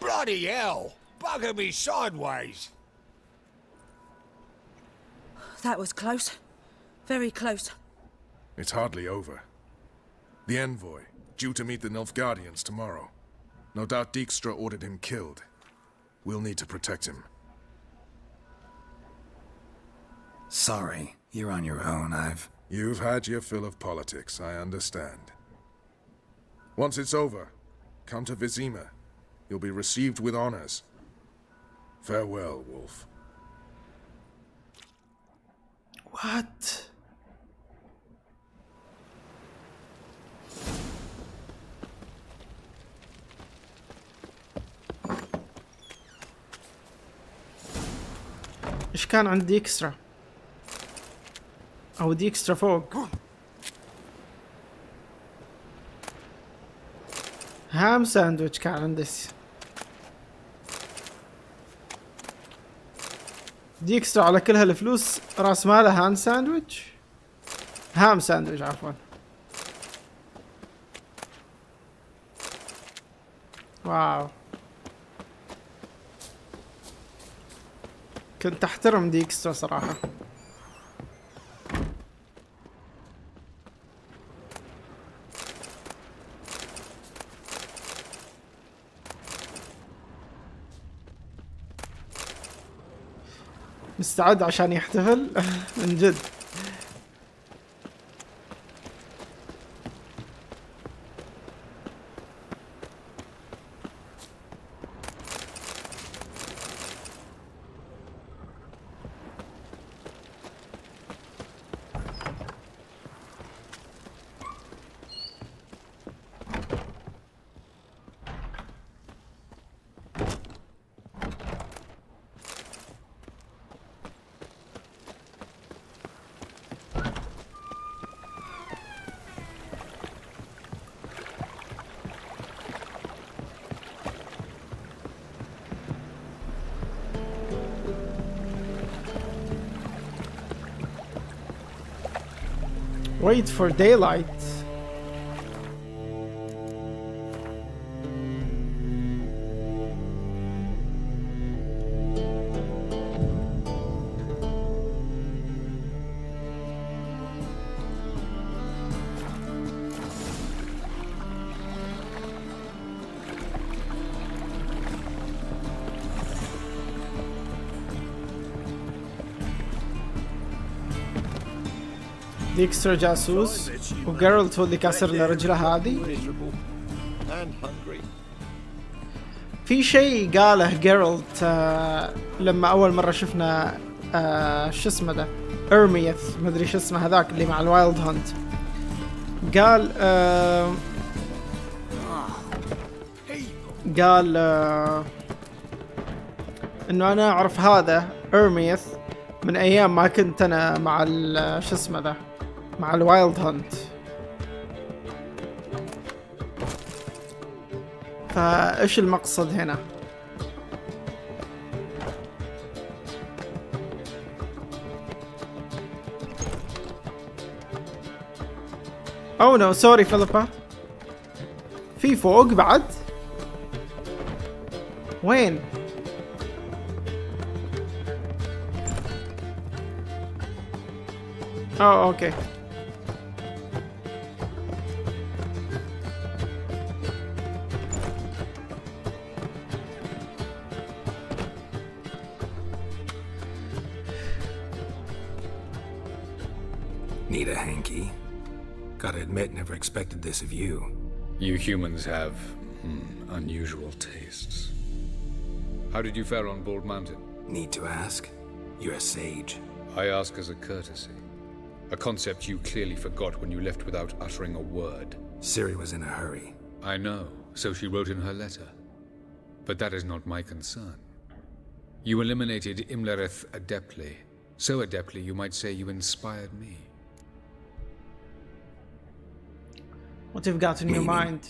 [SPEAKER 12] Bloody hell! Bugger me sideways!
[SPEAKER 14] That was close. Very close.
[SPEAKER 21] It's hardly over. The envoy, due to meet the Nilfgaardians tomorrow. No doubt Dijkstra ordered him killed. We'll need to protect him.
[SPEAKER 2] Sorry, you're on your own.
[SPEAKER 21] You've had your fill of politics, I understand. Once it's over, come to Vizima. You'll be received with honors. Farewell, Wolf.
[SPEAKER 1] What? ايش كان عند ديكسترا؟ او ديكسترا فوق. هام ساندويتش كان عندي. ديكسترا على كل هالفلوس راس ماله هام ساندويتش. هام ساندويتش عفوا. واو. كنت احترم ديكسترا صراحة. مستعد عشان يحتفل من جد. Wait for daylight. ديكسترا جاسوس وجيرالت هو اللي كسر له رجله هذه. في شيء قاله جيرالت لما اول مره شفنا شو اسمه ده ارميث ما ادري شو اسمه هذاك اللي مع الوايلد هانت. قال انه انا اعرف هذا ارميث من ايام ما كنت انا مع شو اسمه ده مع الوايلد هانت. فايش المقصد هنا؟ او نو سوري فيليبا. في فوق بعد؟ وين؟ اوكي.
[SPEAKER 2] Need a hanky? Gotta admit, never expected this of you.
[SPEAKER 11] You humans have unusual tastes. How did you fare on Bald Mountain?
[SPEAKER 2] Need to ask? You're a sage.
[SPEAKER 11] I ask as a courtesy. A concept you clearly forgot when you left without uttering a word.
[SPEAKER 2] Ciri was in a hurry.
[SPEAKER 11] I know, so she wrote in her letter. But that is not my concern. You eliminated Imlerith adeptly. So adeptly, you might say you inspired me.
[SPEAKER 1] What have you got in your mind?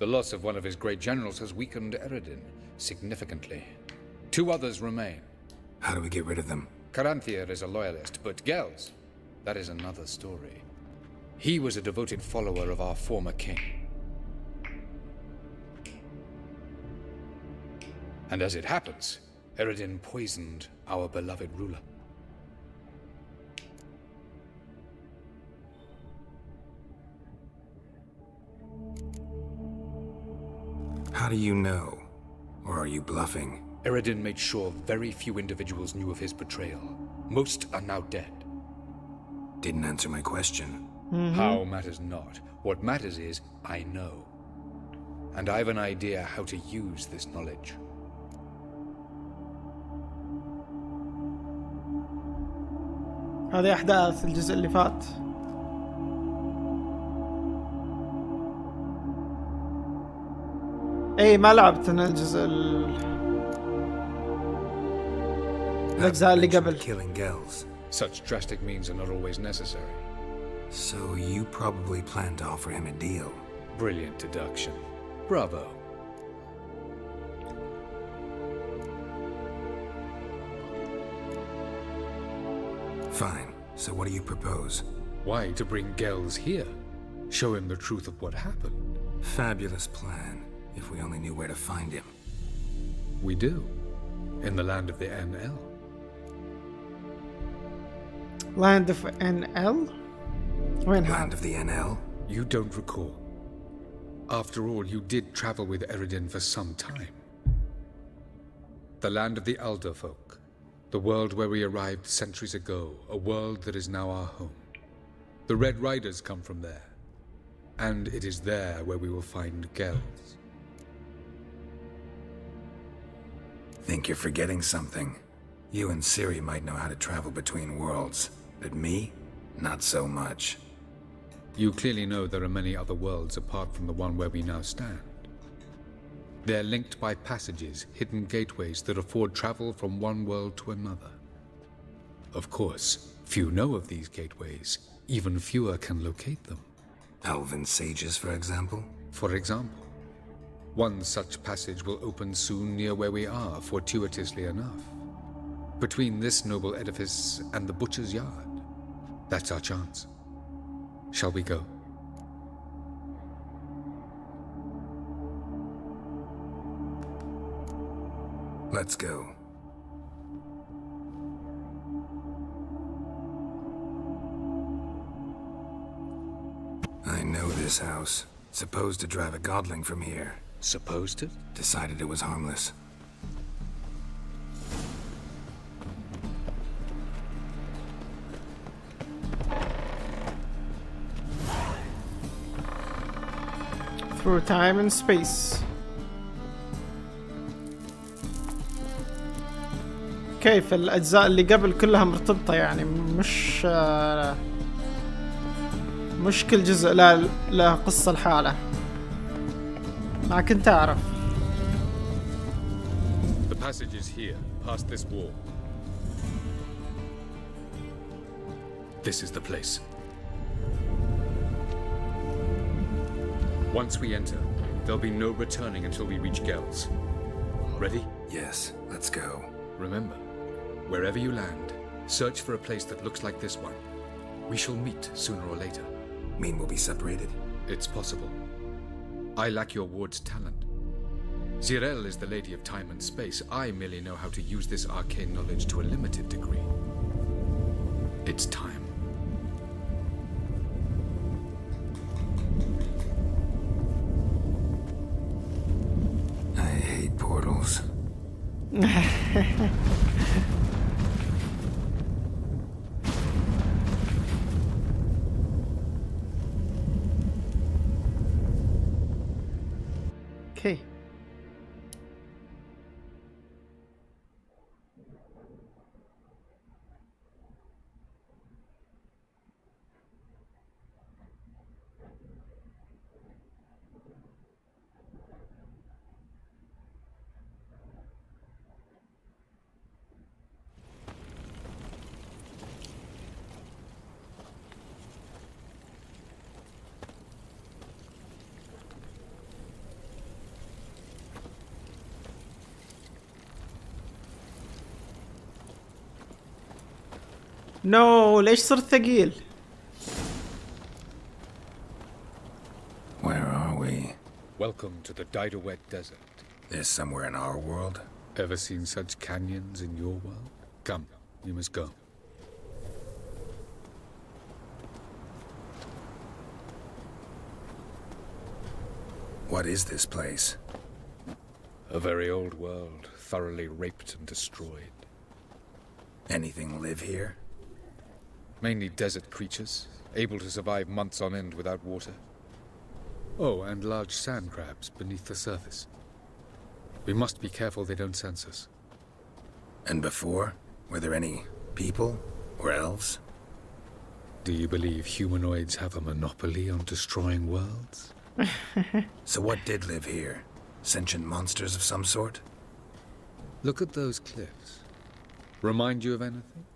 [SPEAKER 11] The loss of one of his great generals has weakened Eredin significantly. 2 others remain.
[SPEAKER 2] How do we get rid of them?
[SPEAKER 11] Caranthier is a loyalist, but Gels, that is another story. He was a devoted follower of our former king. And as it happens, Eredin poisoned our beloved ruler.
[SPEAKER 2] How do you know? Or are you bluffing?
[SPEAKER 11] Eredin made sure very few individuals knew of his betrayal. Most are now dead.
[SPEAKER 2] Didn't answer my question.
[SPEAKER 11] How matters not. What matters is, I know. And I have an idea how to use this knowledge.
[SPEAKER 1] هذه أحداث الجزء اللي فات. اي ما لعبت انا الجزء الأجزاء اللي قبل.
[SPEAKER 2] Killing Gels.
[SPEAKER 11] Such drastic means are not always necessary.
[SPEAKER 2] So you probably plan to offer him a deal.
[SPEAKER 11] Brilliant deduction. Bravo.
[SPEAKER 2] Fine. So what do you propose?
[SPEAKER 11] Why, to bring Gels here. Show him the truth of what happened.
[SPEAKER 2] Fabulous plan. If we only knew where to find him.
[SPEAKER 11] We do. In the land of the NL.
[SPEAKER 1] Land of NL?
[SPEAKER 2] Land of the NL?
[SPEAKER 11] You don't recall. After all, you did travel with Eredin for some time. The land of the Elder folk. The world where we arrived centuries ago. A world that is now our home. The Red Riders come from there. And it is there where we will find Gels.
[SPEAKER 2] Think you're forgetting something. You and Ciri might know how to travel between worlds. But me? Not so much.
[SPEAKER 11] You clearly know there are many other worlds apart from the one where we now stand. They're linked by passages, hidden gateways that afford travel from one world to another. Of course, few know of these gateways. Even fewer can locate them.
[SPEAKER 2] Elven sages, for example?
[SPEAKER 11] For example. One such passage will open soon near where we are, fortuitously enough. Between this noble edifice and the butcher's yard. That's our chance. Shall we go?
[SPEAKER 2] Let's go. I know this house. Supposed to drive a godling from here.
[SPEAKER 11] Supposed to?
[SPEAKER 2] Decided it was harmless.
[SPEAKER 1] Through time and space. كيف الأجزاء اللي قبل كلها مرتبطة يعني مش كل جزء له قصة لحاله. ما كنت أعرف.
[SPEAKER 11] The passage is here, past this wall. This is the place. Once we enter, there'll be no returning until we reach Gels. Ready?
[SPEAKER 2] Yes, let's go.
[SPEAKER 11] Remember, wherever you land, search for a place that looks like this one. We shall meet sooner or later.
[SPEAKER 2] Mean we'll be separated?
[SPEAKER 11] It's possible. I lack your ward's talent. Zirel is the lady of time and space. I merely know how to use this arcane knowledge to a limited degree. It's time.
[SPEAKER 2] I hate portals.
[SPEAKER 1] Okay. نو ليش صرت ثقيل؟
[SPEAKER 2] Where are we?
[SPEAKER 11] Welcome to the Diderwet Desert.
[SPEAKER 2] This somewhere in our world?
[SPEAKER 11] Ever seen such canyons in your world? Come, you must go.
[SPEAKER 2] What is this place?
[SPEAKER 11] A very old world, thoroughly raped and destroyed.
[SPEAKER 2] Anything live here?
[SPEAKER 11] Mainly desert creatures, able to survive months on end without water. Oh, and large sand crabs beneath the surface. We must be careful they don't sense us.
[SPEAKER 2] And before? Were there any people or elves?
[SPEAKER 11] Do you believe humanoids have a monopoly on destroying worlds?
[SPEAKER 2] So what did live here? Sentient monsters of some sort?
[SPEAKER 11] Look at those cliffs. Remind you of anything?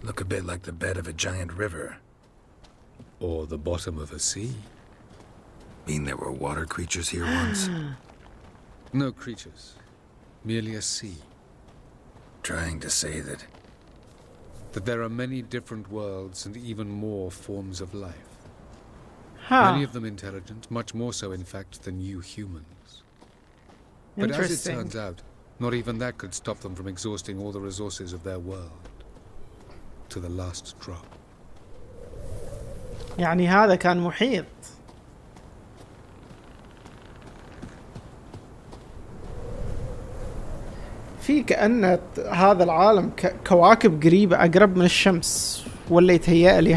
[SPEAKER 2] Look a bit like the bed of a giant river.
[SPEAKER 11] Or the bottom of a sea.
[SPEAKER 2] Mean there were water creatures here once?
[SPEAKER 11] No creatures. Merely a sea.
[SPEAKER 2] Trying to say that
[SPEAKER 11] there are many different worlds and even more forms of life. Many of them intelligent, much more so in fact than you humans. But as it turns out, not even that could stop them from exhausting all the resources of their world. To the last drop.
[SPEAKER 1] يعني هذا كان محيط. في كأن هذا العالم كواكب قريبة أقرب من الشمس ولا يتهيأ لي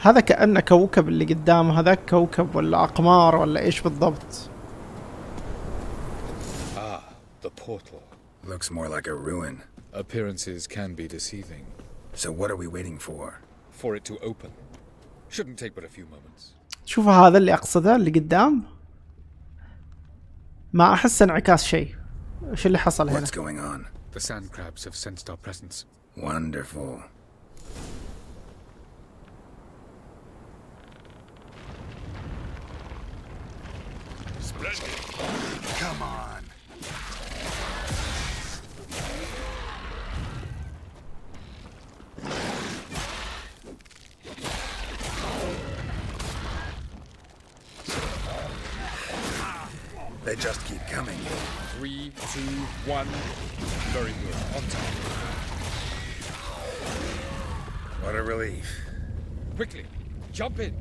[SPEAKER 1] هذا كأنه كوكب اللي قدامه هذاك كوكب ولا أقمار ولا إيش بالضبط.
[SPEAKER 11] The portal.
[SPEAKER 2] Looks more like a ruin.
[SPEAKER 11] Appearances can be deceiving.
[SPEAKER 2] So what are we waiting for?
[SPEAKER 11] For it to open. Shouldn't take but a few moments.
[SPEAKER 1] شوف هذا اللي أقصده اللي قدام. ما أحس انعكاس شيء. إيش اللي حصل هنا؟
[SPEAKER 2] What's going on?
[SPEAKER 11] The sand crabs have sensed our presence.
[SPEAKER 2] Wonderful.
[SPEAKER 6] Splendid. Come on.
[SPEAKER 2] They just keep coming.
[SPEAKER 11] 3, 2, 1. Very good. On time.
[SPEAKER 2] What a relief.
[SPEAKER 11] Quickly, jump in.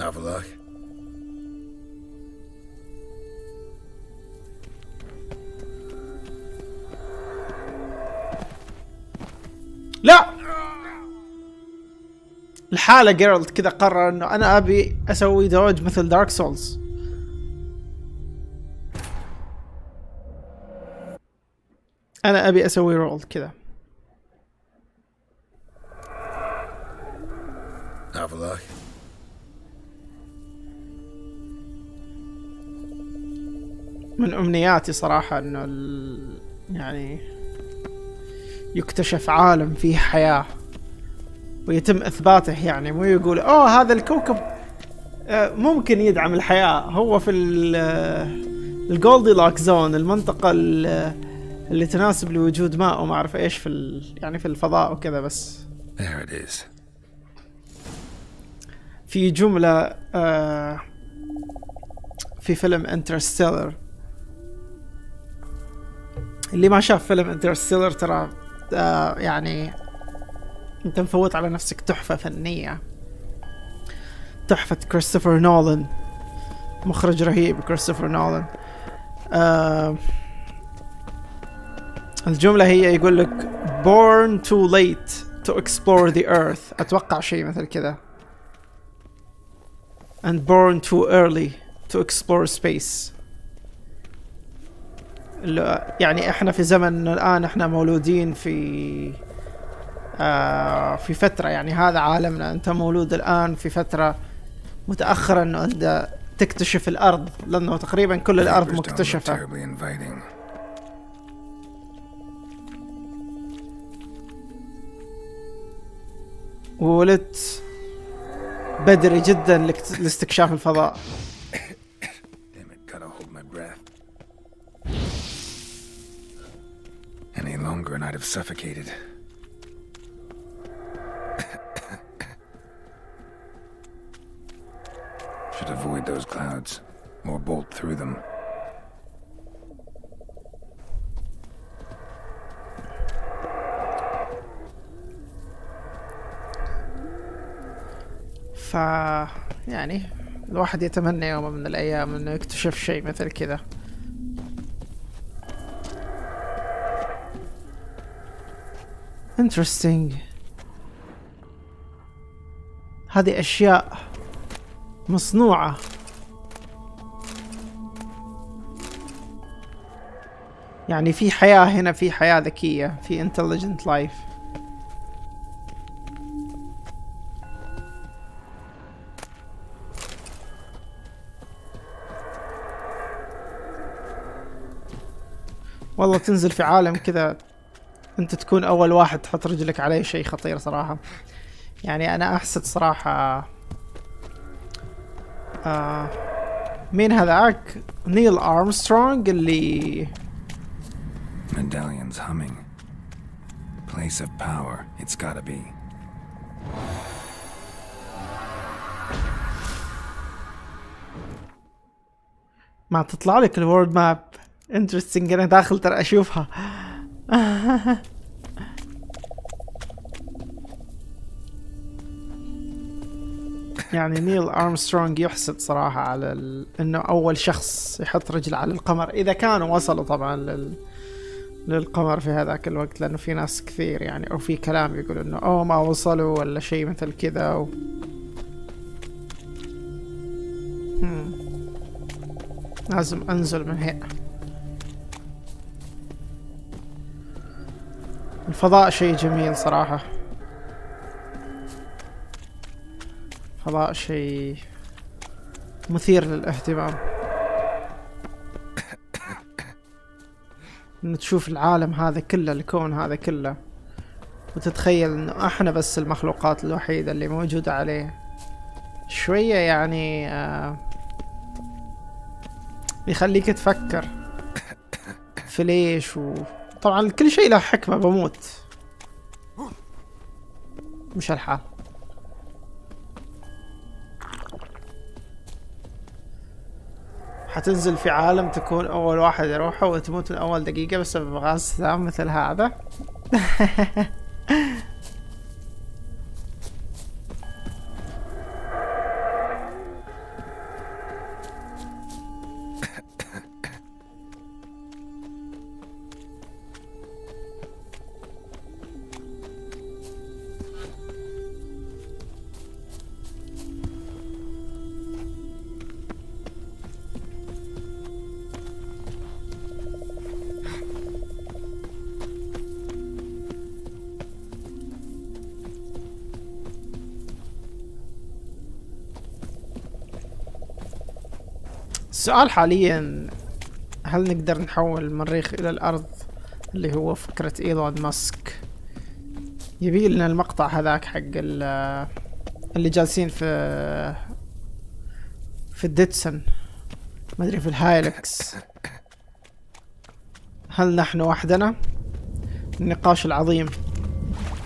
[SPEAKER 2] Have a look.
[SPEAKER 1] لا الحالة جيرالد كذا قرر انه انا ابي اسوي دوج مثل دارك سولز. انا ابي اسوي رول كذا.
[SPEAKER 2] Have a look.
[SPEAKER 1] من امنياتي صراحة انه يعني يكتشف عالم فيه حياة ويتم اثباته، يعني مو يقول اوه هذا الكوكب ممكن يدعم الحياة. هو في الجولدي لاك زون، المنطقة اللي تناسب لوجود ماء وما اعرف ايش في يعني في الفضاء وكذا. بس
[SPEAKER 2] There it is.
[SPEAKER 1] في جملة في فيلم انترستيلر، اللي ما شاف فيلم انترستيلر ترى يعني انت مفوت على نفسك تحفة فنية، تحفة كريستوفر نولان، مخرج رهيب كريستوفر نولان. الجملة هي يقول لك born too late to explore the earth، اتوقع شيء مثل كذا، and born too early to explore space. يعني احنا في زمن الان احنا مولودين في فترة، يعني هذا عالمنا، انت مولود الان في فترة متأخرة انه انت تكتشف الارض، لانه تقريبا كل الارض مكتشفة. وولدت بدري جدا لاستكشاف الفضاء.
[SPEAKER 2] Any longer and I'd have have suffocated. Should avoid those clouds, or bolt through them.
[SPEAKER 1] يعني الواحد يتمنى يوم من الأيام إنه يكتشف شيء مثل كذا. interesting. هذه أشياء مصنوعة. يعني في حياة هنا، في حياة ذكية، في intelligent life. والله تنزل في عالم كذا انت تكون اول واحد تحط رجلك عليه، شيء خطير صراحة. يعني انا احسد صراحة مين هذاك؟ نيل ارمسترونج اللي
[SPEAKER 2] Medallions humming. Place of power, it's gotta be.
[SPEAKER 1] ما تطلع لك الورد ماب. انترستنج، انا داخل ترى اشوفها. يعني نيل ارمسترونج يحسد صراحة على انه اول شخص يحط رجل على القمر، اذا كانوا وصلوا طبعا للقمر في هذاك الوقت، لانه في ناس كثير يعني او في كلام يقول انه ما وصلوا ولا شيء مثل كذا لازم انزل من هنا. الفضاء شيء جميل صراحة، الفضاء شيء مثير للاهتمام. ان تشوف العالم هذا كله، الكون هذا كله، وتتخيل انه احنا بس المخلوقات الوحيدة اللي موجودة عليه، شوية يعني يخليك تفكر في ليش. طبعا كل شيء له حكمة. بموت مش الحال. حتنزل في عالم تكون اول واحد يروحه وتموت من اول دقيقة بسبب غاز سام مثل هذا. السؤال حاليا، هل نقدر نحول المريخ الى الارض اللي هو فكرة ايلون ماسك؟ يبي لنا المقطع هذاك حق اللي جالسين في الديتسون، ما ادري في الهايلكس. هل نحن وحدنا؟ النقاش العظيم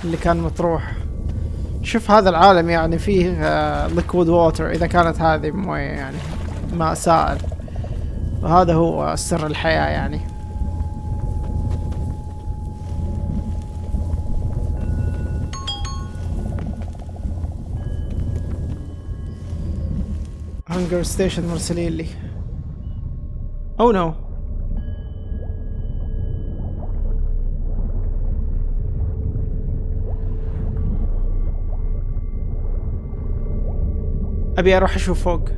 [SPEAKER 1] اللي كان مطروح. شوف هذا العالم يعني فيه liquid water، اذا كانت هذه مويه يعني ماء سائل، وهذا هو سر الحياة يعني. هانجر ستيشن مرسلين لي. او نو، ابي اروح اشوف فوق.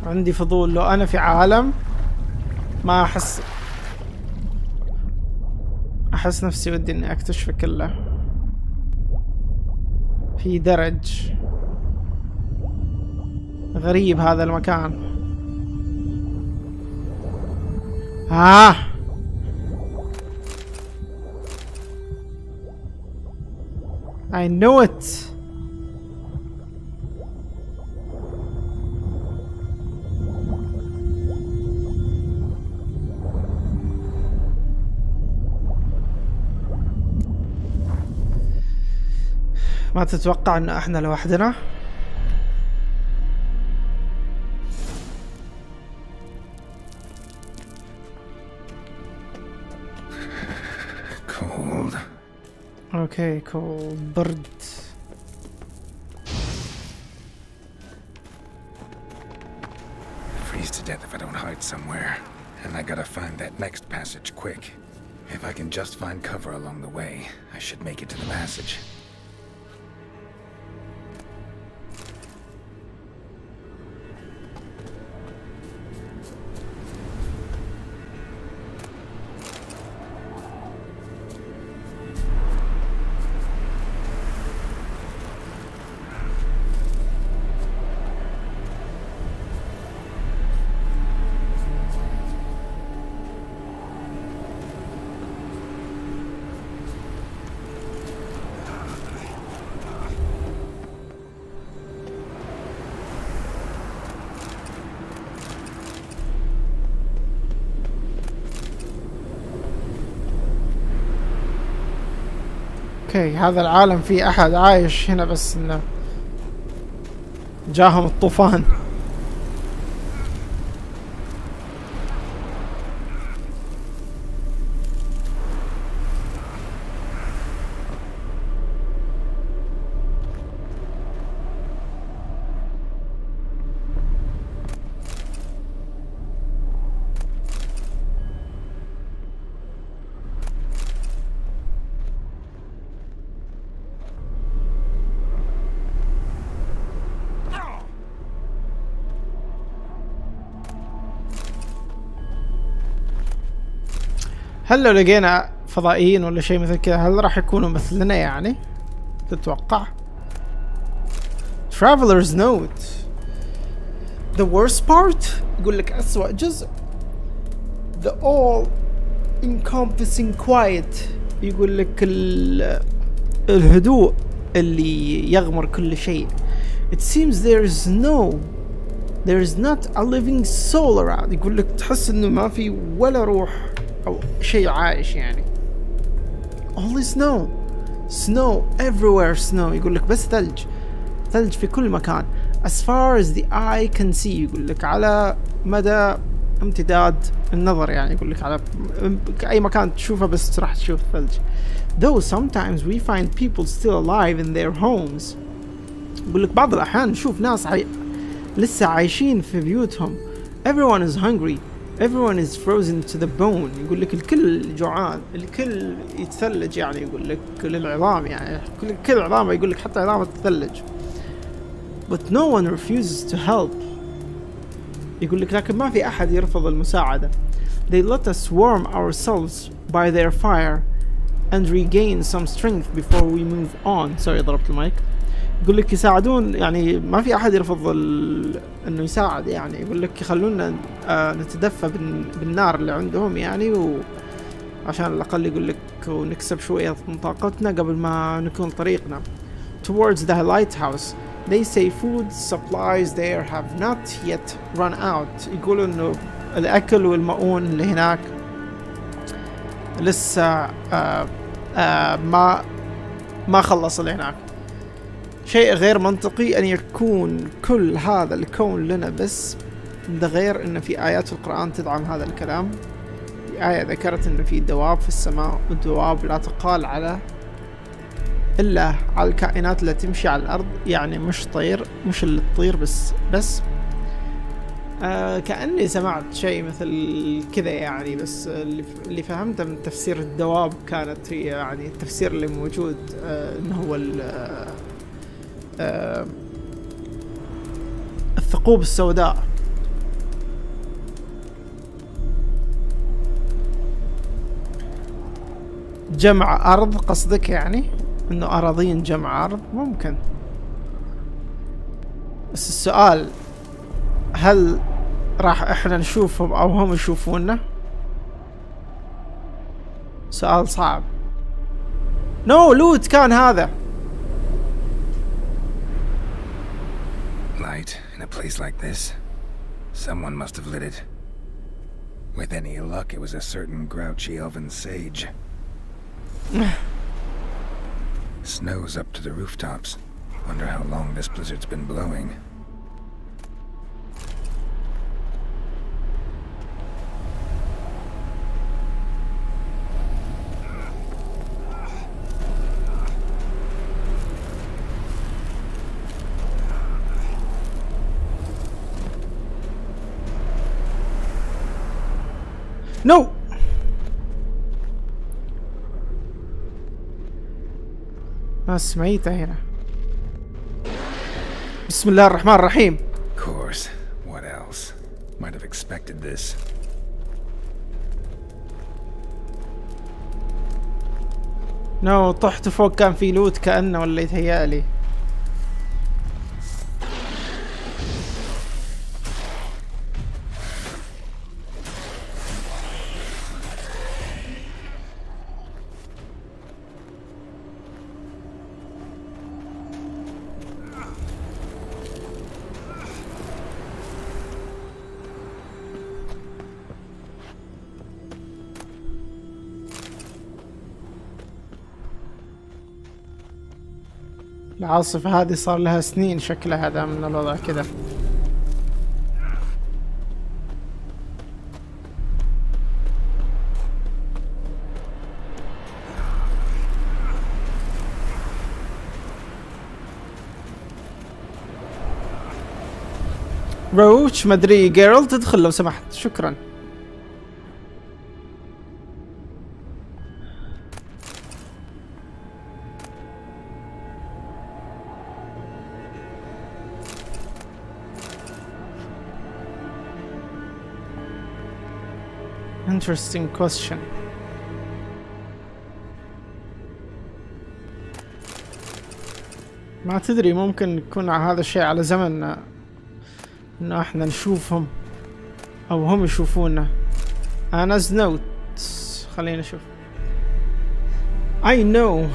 [SPEAKER 1] عندي فضول، لو انا في عالم ما احس نفسي ودي اني اكتشفه كله. في درج غريب هذا المكان. I knew it. ما تتوقع ان احنا لوحدنا؟
[SPEAKER 2] Cold.
[SPEAKER 1] اوكي cold. برد.
[SPEAKER 2] Freeze to death if I don't hide somewhere. And I gotta find that next passage quick. If I can just find cover along the way, I should make it to the passage.
[SPEAKER 1] اوكي هذا العالم فيه احد عايش هنا بس انه جاهم الطوفان. هل لو لقينا فضائيين ولا شيء مثل كذا هل راح يكونوا مثلنا يعني؟ تتوقع؟ Traveler's note. The worst part يقول لك أسوأ جزء. The all encompassing quiet يقول لك الهدوء اللي يغمر كل شيء. It seems there is not a living soul around. يقول لك تحس إنه ما في ولا روح أو شيء عايش يعني. Only snow everywhere snow. يقول لك بس ثلج في كل مكان. As far as the eye can see. يقول لك على مدى امتداد النظر يعني. يقول لك على أي مكان تشوفه بس راح تشوف ثلج. Though sometimes we find people still alive in their homes. يقول لك بعض الأحيان نشوف ناس لسه عايشين في بيوتهم. Everyone is hungry. Everyone is frozen to the bone. يقول لك الكل جوعان، الكل يتثلج يعني. يقول لك كل العظام يعني كل عظامه يقول لك حتى عظامه تتثلج. But no one refuses to help. يقول لك لكن ما في أحد يرفض المساعدة. They let us warm ourselves by their fire and regain some strength before we move on. sorry ضربت المايك. يقول لك يساعدون يعني ما في أحد يرفض إنه يساعد يعني. يقول لك يخلونا نتدفى بالنار اللي عندهم يعني وعشان على الأقل يقول لك ونكسب شوية من طاقتنا قبل ما نكون طريقنا. Towards the lighthouse. They say food supplies there have not yet run out. يقولوا إنه الأكل والمؤون اللي هناك لسه ما خلص اللي هناك. شيء غير منطقي أن يكون كل هذا الكون لنا بس. ده غير أن في آيات في القرآن تدعم هذا الكلام. في آية ذكرت أن في دواب في السماء والدواب لا تقال على إلا على الكائنات اللي تمشي على الأرض يعني مش طير مش اللي تطير بس كأني سمعت شيء مثل كذا يعني. بس اللي فهمته من تفسير الدواب كانت هي يعني التفسير اللي موجود إنه هو الثقوب السوداء. جمع أرض قصدك يعني إنه أراضين جمع أرض ممكن. بس السؤال هل راح إحنا نشوفهم أو هم يشوفونا؟ سؤال صعب. لوت كان هذا.
[SPEAKER 2] Light in a place like this. Someone must have lit it. With any luck, it was a certain grouchy elven sage. Snow's up to the rooftops. Wonder how long this blizzard's been blowing.
[SPEAKER 1] No! ناس ميتة هنا. بسم الله الرحمن الرحيم.
[SPEAKER 2] Of course. What else? Might have expected this.
[SPEAKER 1] نو طحت فوق كان في لوت كأنه ولا يتهيألي. العاصفة هذه صار لها سنين شكلها هذا من الوضع كذا. روتش مدري جيرل تدخل لو سمحت شكرا. Interesting question. ما تدري ممكن يكون هذا الشيء على زمننا انه احنا نشوفهم او هم يشوفونا. انا نوت خلينا نشوف. I know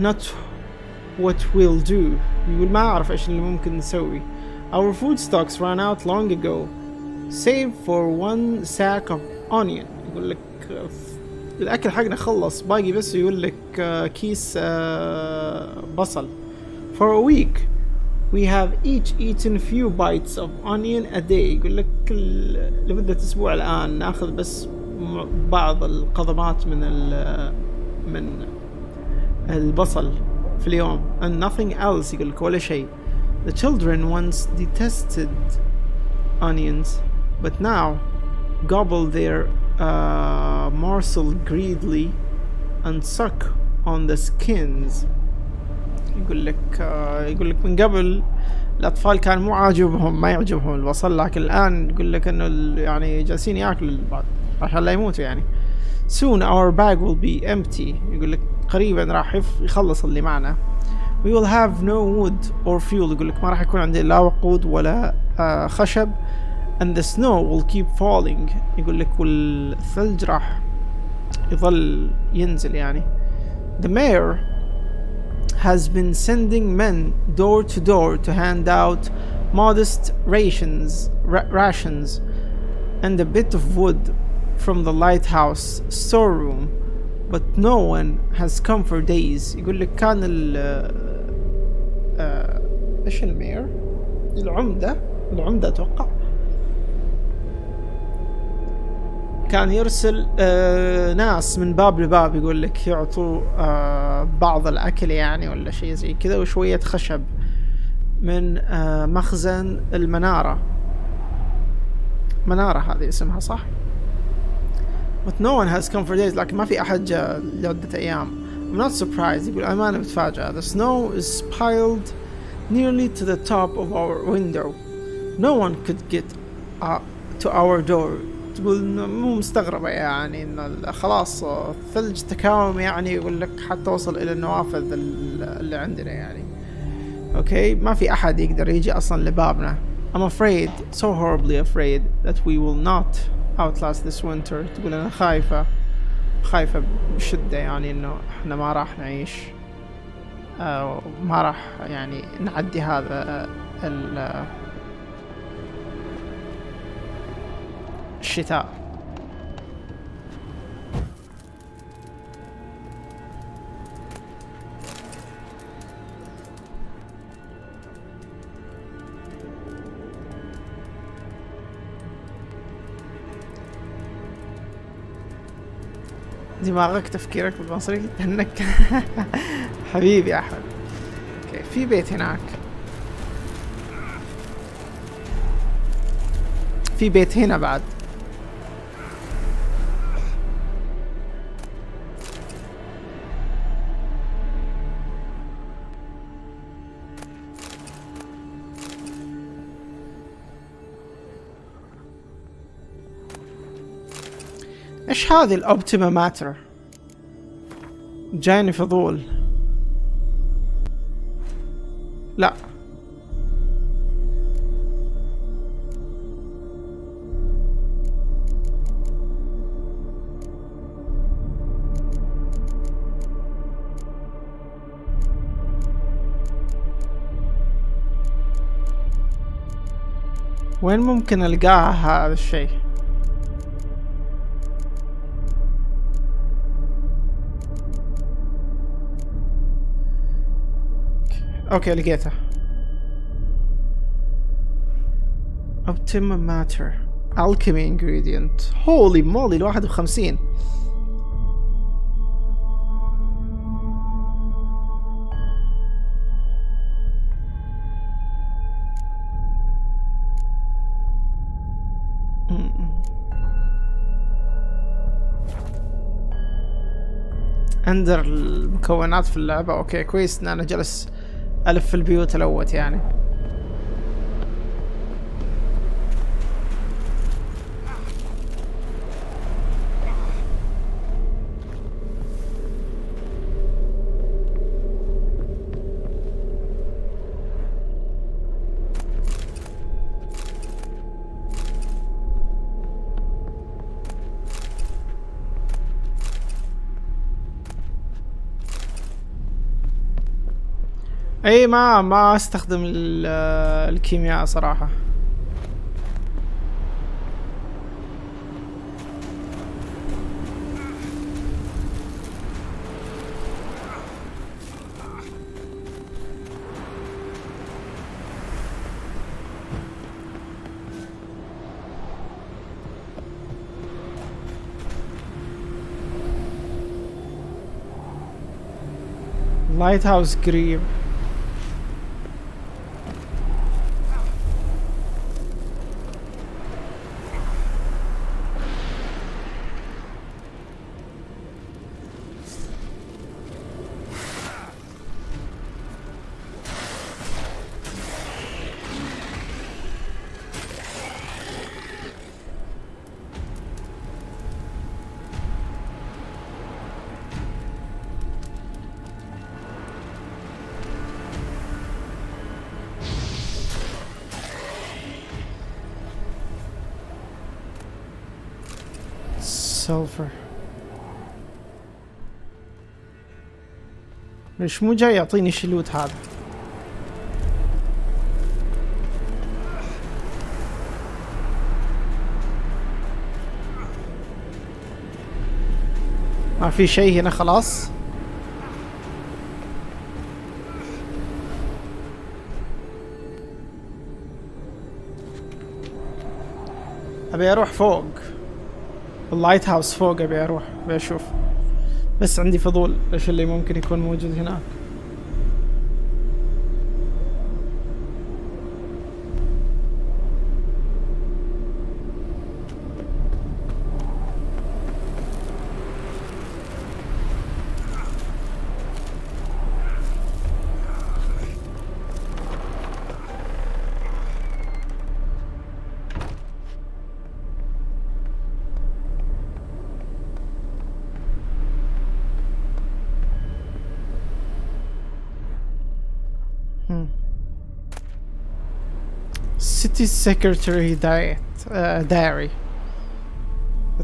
[SPEAKER 1] not what we'll do. يقول ما اعرف ايش اللي ممكن نسوي. Our food stocks ran out long ago. Save for one sack of onion. يقول لك الاكل حقنا خلص باقي بس يقول لك كيس بصل. For a week we have each eaten few bites of onion a day. يقول لك لمدة اسبوع الان ناخذ بس بعض القضمات من البصل في اليوم and nothing else. يقول لك ولا شيء. The children once detested onions but now gobble their morsel greedily and suck on the skins. يقول لك من قبل الأطفال كان مو عاجبهم ما يعجبهم البصل لكن الآن يقول لك إنه يعني جالسين يأكلوا البعض عشان لا يموتوا يعني. Soon our bag will be empty. يقول لك قريبا راح يخلص اللي معنا. We will have no wood or fuel. يقول لك ما راح يكون عندي لا وقود ولا خشب. And the snow will keep falling. يقول لك والثلج راح يظل ينزل يعني. The mayor has been sending men door to door to hand out modest rations and a bit of wood from the lighthouse storeroom, but no one has come for days. يقول لك كان ايش المير العمدة اتوقع كان يرسل ناس من باب لباب يقول لك يعطوا بعض الأكل يعني ولا شيء زي كذا وشوية خشب من مخزن المنارة هذه اسمها صح. But no one has come for days. لكن ما في أحد جاء لعدة أيام. I'm not surprised. يقول أنا متفاجئ. The snow is piled nearly to the top of our window. No one could get to our door. تقول مو مستغربة يعني إن خلاص الثلج تكاوم يعني يقول لك حتى وصل إلى النوافذ اللي عندنا يعني. أوكي ما في أحد يقدر يجي أصلا لبابنا. I'm afraid, so horribly afraid that we will not outlast this winter. تقول أنا خايفة بشدة يعني إنه إحنا ما راح نعيش ما راح يعني نعدي هذا الشتاء. دماغك تفكيرك بالمصري انك حبيبي يا احمد. اوكي في بيت هناك، في بيت هنا بعد. ايش هذه الأوبتيما ماتر؟ جايني فضول. لا وين ممكن ألقاها هذا الشيء؟ اوكي لقيتها. Optima Matter Alchemy Ingredient. هولي مولي الواحد ب50. اندر المكونات في اللعبة. اوكي كويس ان انا جلس ألف في البيوت الأوت يعني. اي ما استخدم الكيمياء صراحة. لايت هاوس قريب. السيرفر ليش مو جاي يعطيني شلوت هذا؟ ما في شيء هنا خلاص. ابي اروح فوق اللايت هاوس فوق، ابي اروح ابي اشوف، بس عندي فضول ايش اللي ممكن يكون موجود هناك. City Secretary Diary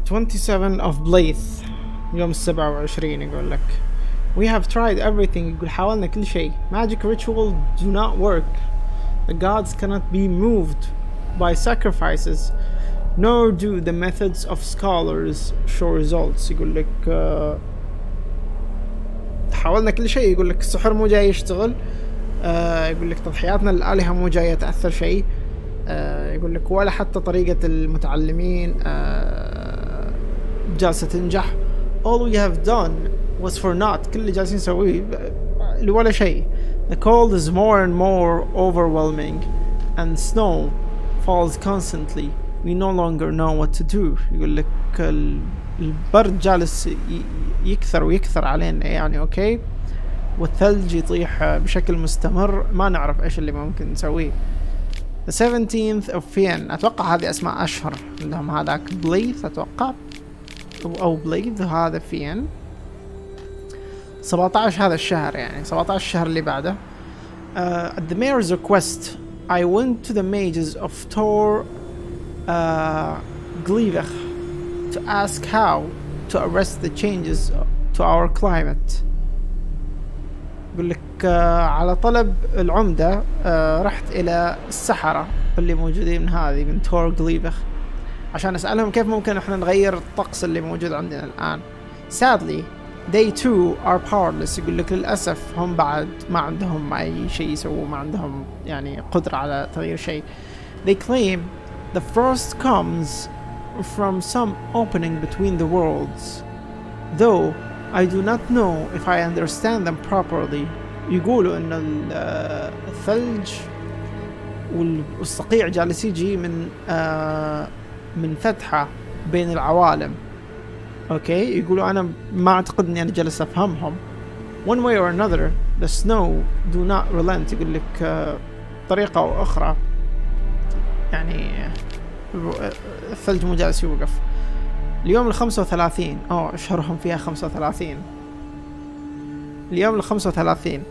[SPEAKER 1] 27 of Blythe يوم 27 يقول لك We have tried everything. يقول حاولنا كل شيء. Magic ritual do not work. The gods cannot be moved by sacrifices, nor do the methods of scholars show results. يقول لك حاولنا كل شيء. يقول لك السحر مو جاي يشتغل. يقول لك تضحياتنا للآلهة مو جاية تأثر شيء. يقول لك ولا حتى طريقة المتعلمين جالسة تنجح. all we have done was for naught. كل اللي جالسين نسويه لولا شيء. The cold is more and more overwhelming and snow falls constantly. We no longer know what to do. يقول لك البرد جالس يكثر ويكثر علينا يعني اوكي، والثلج يطيح بشكل مستمر، ما نعرف ايش اللي ممكن نسويه. The 17th of Fian، اتوقع هذه اسماء اشهر لهم، هذاك بليث اتوقع او بليث، هذا فيان. 17 هذا الشهر يعني 17 الشهر اللي بعده. At the mayor's request I went to the mages of Tor Glivech to ask how to arrest the changes to our climate. يقول لك على طلب العمدة رحت إلى السحرة اللي موجودين من هذه من تور غليفخ عشان أسألهم كيف ممكن إحنا نغير الطقس اللي موجود عندنا الآن. Sadly they too are powerless. يقول لك للأسف هم بعد ما عندهم أي شيء يسووا، ما عندهم يعني قدرة على تغيير شيء. They claim the frost comes from some opening between the worlds, though I do not know if I understand them properly. يقولوا إن الثلج والصقيع جالس يجي من فتحة بين العوالم. أوكي، يقولوا أنا ما أعتقد إني أنا جالس أفهمهم. One way or another, the snow do not relent. يقول لك طريقة أو أخرى يعني الثلج مو جالس يوقف. اليوم 35 اشهرهم فيها 35. اليوم 35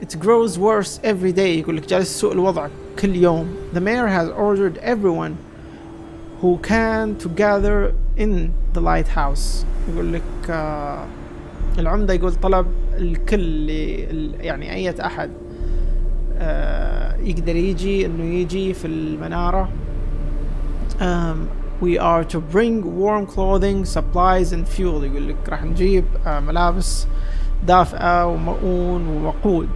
[SPEAKER 1] it grows worse every day. يقول لك جالس يسوء الوضع كل يوم. The mayor has ordered everyone who can to gather in the lighthouse. يقول لك العمدة يقول طلب الكل يعني أي أحد يقدر يجي إنه يجي في المنارة. We are to bring warm clothing, supplies and fuel. يقول لك راح نجيب ملابس دافئة ومؤون ووقود.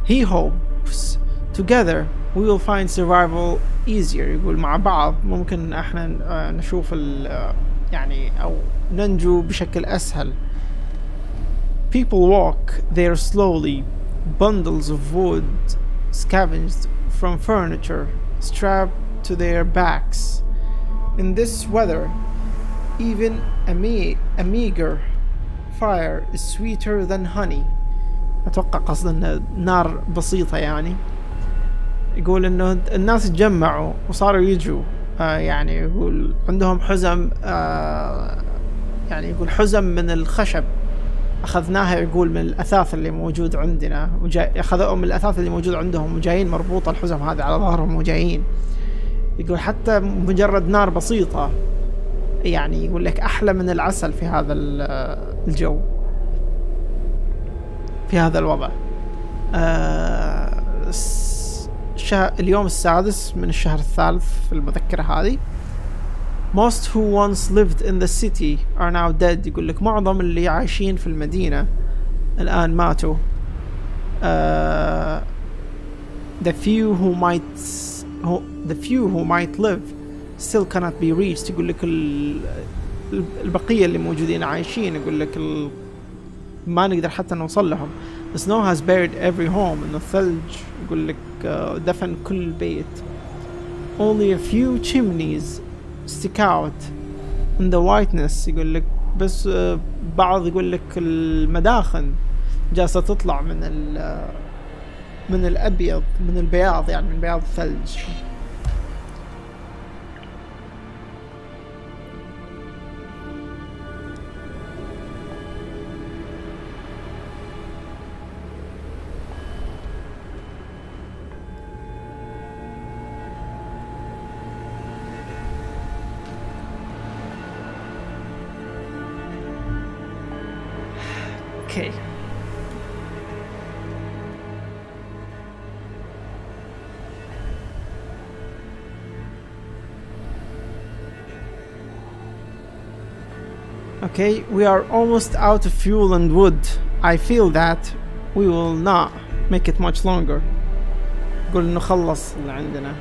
[SPEAKER 1] He hopes together we will find survival easier. يقول مع بعض ممكن احنا نشوف يعني او ننجو بشكل اسهل. People walk there slowly, bundles of wood scavenged from furniture strapped to their backs. In this weather, even a meager fire is sweeter than honey. أتوقع قصد إنه نار بسيطة يعني. يقول إنه الناس تجمعوا وصاروا يجوا يعني يقول عندهم حزم يعني يقول حزم من الخشب أخذناها يقول من الأثاث اللي موجود عندنا أخذوه من الأثاث اللي موجود عندهم وجايين مربوطة الحزم هذه على ظهرهم وجايين. يقول حتى مجرد نار بسيطة يعني يقول لك أحلى من العسل في هذا الجو في هذا الوضع. اليوم السادس من الشهر الثالث في المذكرة هذه. Most who once lived in the city are now dead. يقول لك معظم اللي عايشين في المدينة الآن ماتوا. The few who might live still cannot be reached. يقول لك البقية اللي موجودين عايشين يقول لك ما نقدر حتى نوصل لهم. The snow has buried every home. إنه الثلج يقول لك دفن كل بيت. Only a few chimneys stick out in the whiteness. يقول لك بس بعض يقول لك المداخن جالسة تطلع من الأبيض من البياض يعني من بياض الثلج. Okay. Okay, we are almost out of fuel and wood. I feel that we will not make it much longer. قول نخلص اللي عندنا.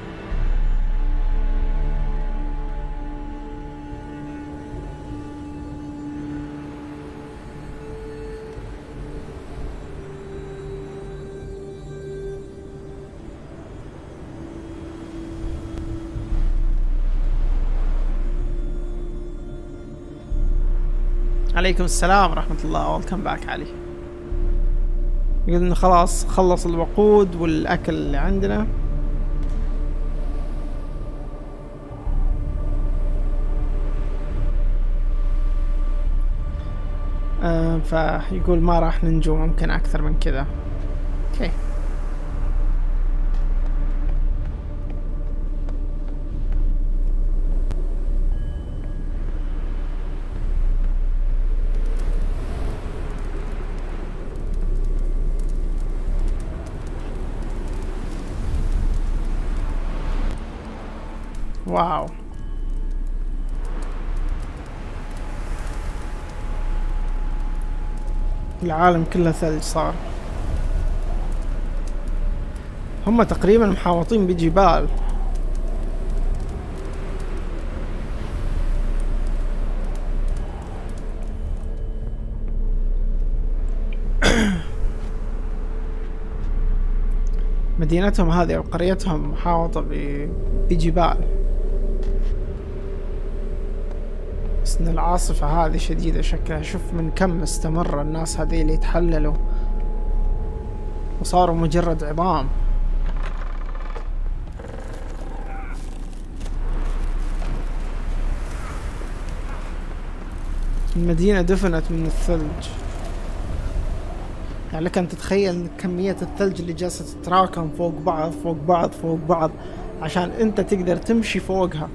[SPEAKER 1] عليكم السلام ورحمة الله. ويلكم باك علي. يقول انه خلاص خلص الوقود والاكل اللي عندنا. فيقول ما راح ننجو ممكن اكثر من كذا. اوكي. واو. العالم كله ثلج صار. هم تقريبا محاوطين بجبال. مدينتهم هذه او قريتهم محاوطة بجبال. بس ان العاصفة هذه شديدة شكلها. شوف من كم استمر الناس هذي اللي يتحللوا وصاروا مجرد عظام. المدينة دفنت من الثلج. يعني لك أن تتخيل كمية الثلج اللي جالسة تتراكم فوق بعض فوق بعض فوق بعض عشان أنت تقدر تمشي فوقها.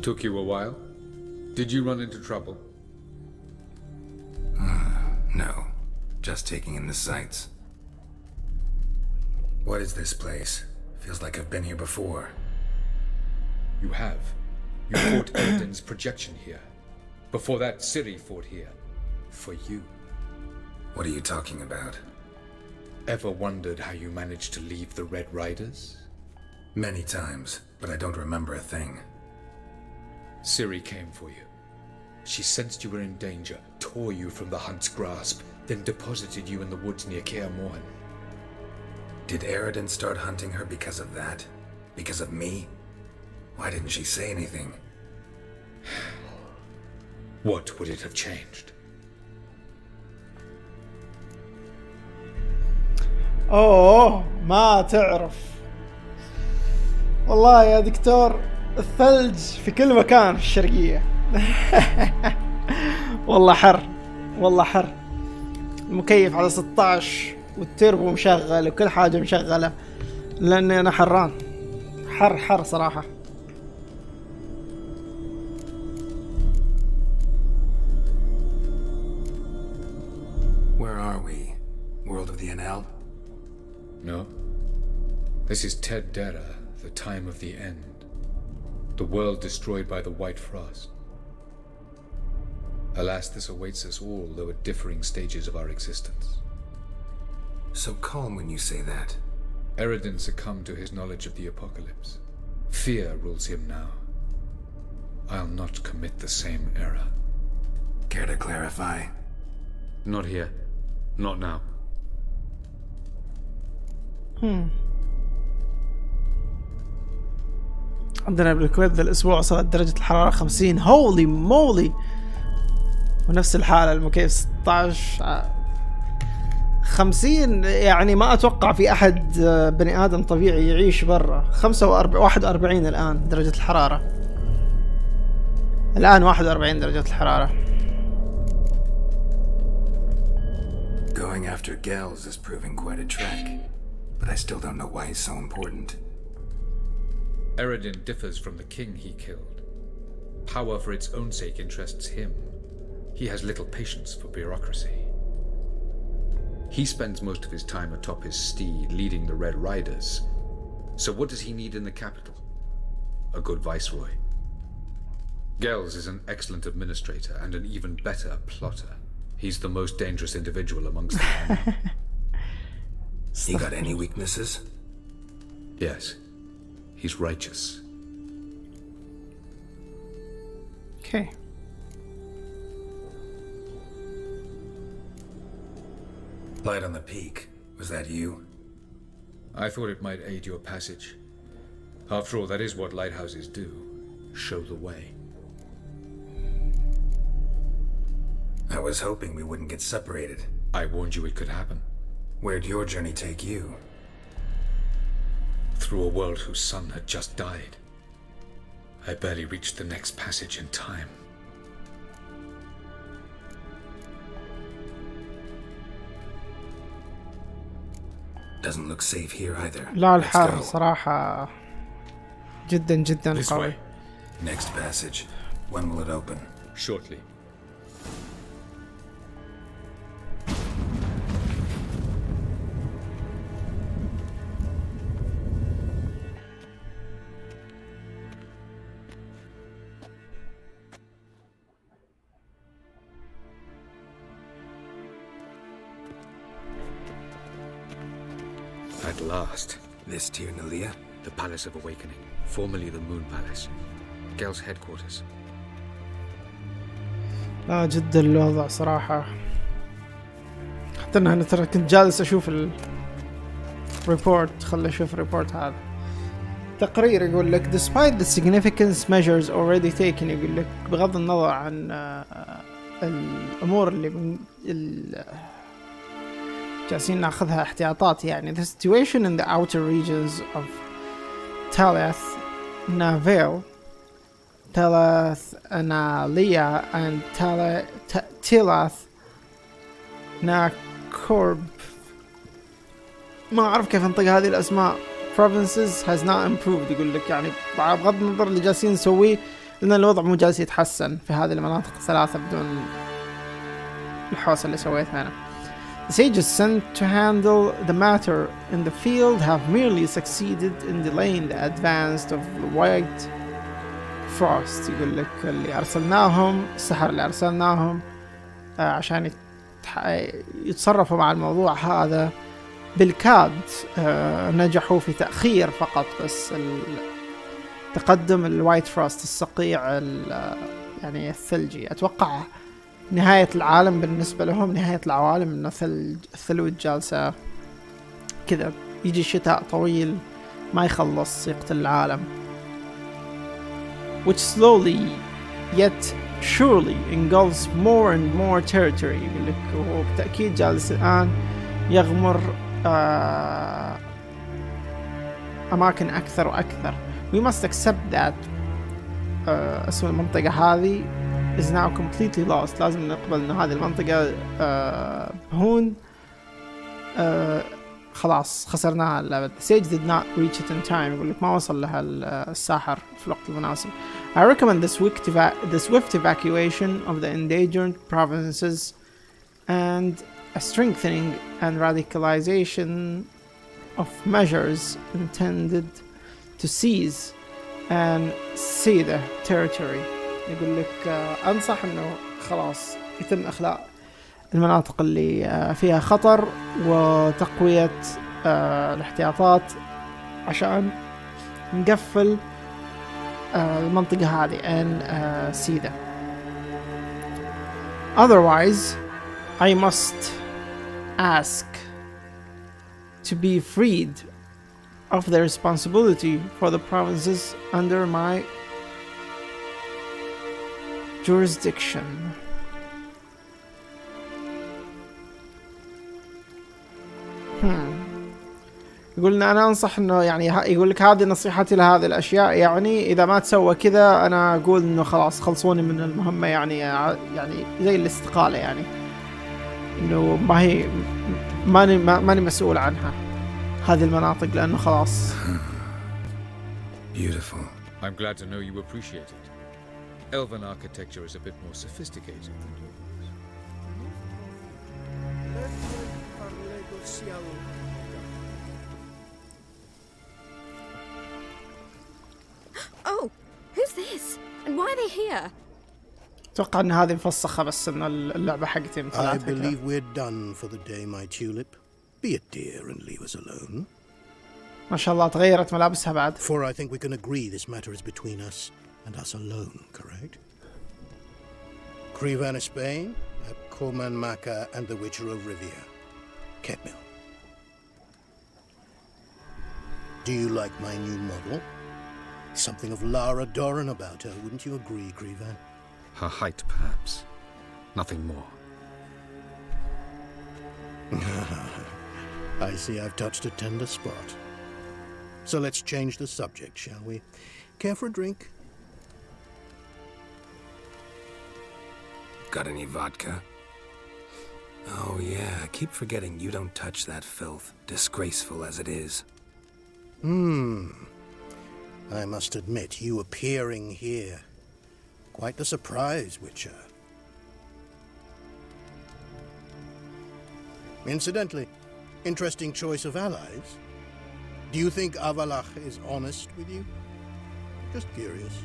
[SPEAKER 11] Took you a while? Did you run into trouble?
[SPEAKER 2] No. Just taking in the sights. What is this place? Feels like I've been here before.
[SPEAKER 11] You have. You fought Eldon's projection here. Before that, Ciri fought here. For you.
[SPEAKER 2] What are you talking about?
[SPEAKER 11] Ever wondered how you managed to leave the Red Riders?
[SPEAKER 2] Many times, but I don't remember a thing.
[SPEAKER 11] Ciri came for you. She sensed you were in danger, tore you from the Hunt's grasp, then deposited you in the woods near Kaer Morhen.
[SPEAKER 2] Did Eredin start hunting her because of that? Because of me? Why didn't she say anything?
[SPEAKER 11] What would it have changed?
[SPEAKER 1] اوه ما تعرف. والله يا دكتور الثلج في كل مكان في الشرقية. والله حر. والله حر. المكيف على 16 والتربو مشغل وكل حاجة مشغلة لأني أنا حران. حر صراحة.
[SPEAKER 2] Where are we? World of the Enel?
[SPEAKER 11] No. This is Ted Dera, the time of the end. The world destroyed by the White Frost. Alas, this awaits us all, though at differing stages of our existence.
[SPEAKER 2] So calm when you say that.
[SPEAKER 11] Eredin succumbed to his knowledge of the apocalypse. Fear rules him now. I'll not commit the same error.
[SPEAKER 2] Care to clarify?
[SPEAKER 11] Not here. Not now.
[SPEAKER 1] عندنا بالكويت ذا الأسبوع وصلت درجة الحرارة 50. هولي مولي. ونفس الحالة المكيف 16 50. يعني ما أتوقع في أحد بني آدم طبيعي يعيش برا. 41 الآن درجة الحرارة. الآن 41 درجة الحرارة.
[SPEAKER 2] Going after Gels is proving quite a trek, but I still don't know why he's so important.
[SPEAKER 11] Eredin differs from the king he killed. Power for its own sake interests him. He has little patience for bureaucracy. He spends most of his time atop his steed, leading the Red Riders. So what does he need in the capital? A good viceroy. Gels is an excellent administrator and an even better plotter. He's the most dangerous individual amongst them.
[SPEAKER 2] He got any weaknesses?
[SPEAKER 11] Yes. He's righteous.
[SPEAKER 1] Okay.
[SPEAKER 2] Light on the peak. Was that you?
[SPEAKER 11] I thought it might aid your passage. After all, that is what lighthouses do. Show the way.
[SPEAKER 2] I was hoping we wouldn't get separated.
[SPEAKER 11] I warned you it could happen.
[SPEAKER 2] Where'd your journey take you?
[SPEAKER 11] Through a world whose sun had just died. I barely reached the next passage in time.
[SPEAKER 2] Doesn't look safe here either.
[SPEAKER 1] لا الحر صراحة جدا جدا قوي.
[SPEAKER 2] Next passage. When will it open?
[SPEAKER 11] Shortly. At last.
[SPEAKER 2] This Tirnalia?
[SPEAKER 11] The Palace of Awakening, formerly the Moon Palace. Gel's headquarters.
[SPEAKER 1] لا جدا الوضع صراحة. حتى أنا ترى كنت جالس أشوف الريبورت. خلي أشوف الريبورت هذا. تقرير يقول لك despite the significant measures already taken، يقول لك بغض النظر عن الأمور اللي جالسين ناخذها احتياطات يعني. The situation in the outer regions of Talath, Navel, Talath, Analia and Tilath, Nakorb، ما أعرف كيف أنطق هذه الأسماء. provinces has not improved. يقول لك يعني بغض النظر اللي جالسين نسويه لأن الوضع مو جالس يتحسن في هذه المناطق الثلاثة بدون الحوسة اللي سويتها أنا. The sages sent to handle the matter in the field have merely succeeded in delaying the advance of the white frost. يقول لك اللي أرسلناهم السحر اللي أرسلناهم عشان يتصرفوا مع الموضوع هذا بالكاد نجحوا في تأخير فقط بس تقدم الوايت فروست الصقيع يعني الثلجي. أتوقع نهاية العالم بالنسبة لهم نهاية العوالم إنه الثلوج جالسة كذا يجي شتاء طويل ما يخلص يقتل العالم. which slowly yet surely engulfs more and more territory. يقول لك هو بالتأكيد جالس الآن يغمر أماكن أكثر وأكثر. we must accept that اسم المنطقة هذه is now completely lost. لازم نقبل إن هذه المنطقة هون خلاص خسرناها للأبد. The sage did not reach it in time. يقول لك ما وصل لها الساحر في الوقت المناسب. I recommend the swift evacuation of the endangered provinces and a strengthening and radicalization of measures intended to seize and see the territory. يقول لك أنصح إنه خلاص يتم إخلاء المناطق اللي فيها خطر وتقوية الاحتياطات عشان نقفل المنطقة هذه and see them. Otherwise, I must ask to be freed of the responsibility for the provinces under my jurisdiction. يقول لنا أنا أنصح إنه يعني يقول لك هذه نصيحتي لهذه الأشياء يعني إذا ما تسوى كذا أنا أقول إنه خلاص خلصوني من المهمة يعني زي الاستقالة يعني إنه ما هي ماني مسؤول عنها هذه المناطق لأنه خلاص.
[SPEAKER 2] Beautiful.
[SPEAKER 11] I'm glad to know you appreciate it. Elven architecture is a bit more sophisticated than yours.
[SPEAKER 10] Oh, who's this? And why are they here?
[SPEAKER 1] أتوقع أن هذه مفسخة بس إن اللعبة حقتي
[SPEAKER 15] I believe we're done for the day, my tulip. Be a dear and leave us alone.
[SPEAKER 1] ما شاء الله تغيرت ملابسها بعد.
[SPEAKER 15] For I think we can agree this matter is between us and us alone, correct? Crevan of Spain, Corman Maka and the Witcher of Rivia. Ketmil. Do you like my new model? Something of Lara Doran about her, wouldn't you agree, Grievan?
[SPEAKER 11] Her height, perhaps. Nothing more.
[SPEAKER 15] I see I've touched a tender spot. So let's change the subject, shall we? Care for a drink?
[SPEAKER 2] Got any vodka? Oh yeah, I keep forgetting you don't touch that filth, disgraceful as it is.
[SPEAKER 15] I must admit, you appearing here. Quite the surprise, Witcher. Incidentally, interesting choice of allies. Do you think Avalach is honest with you? Just curious.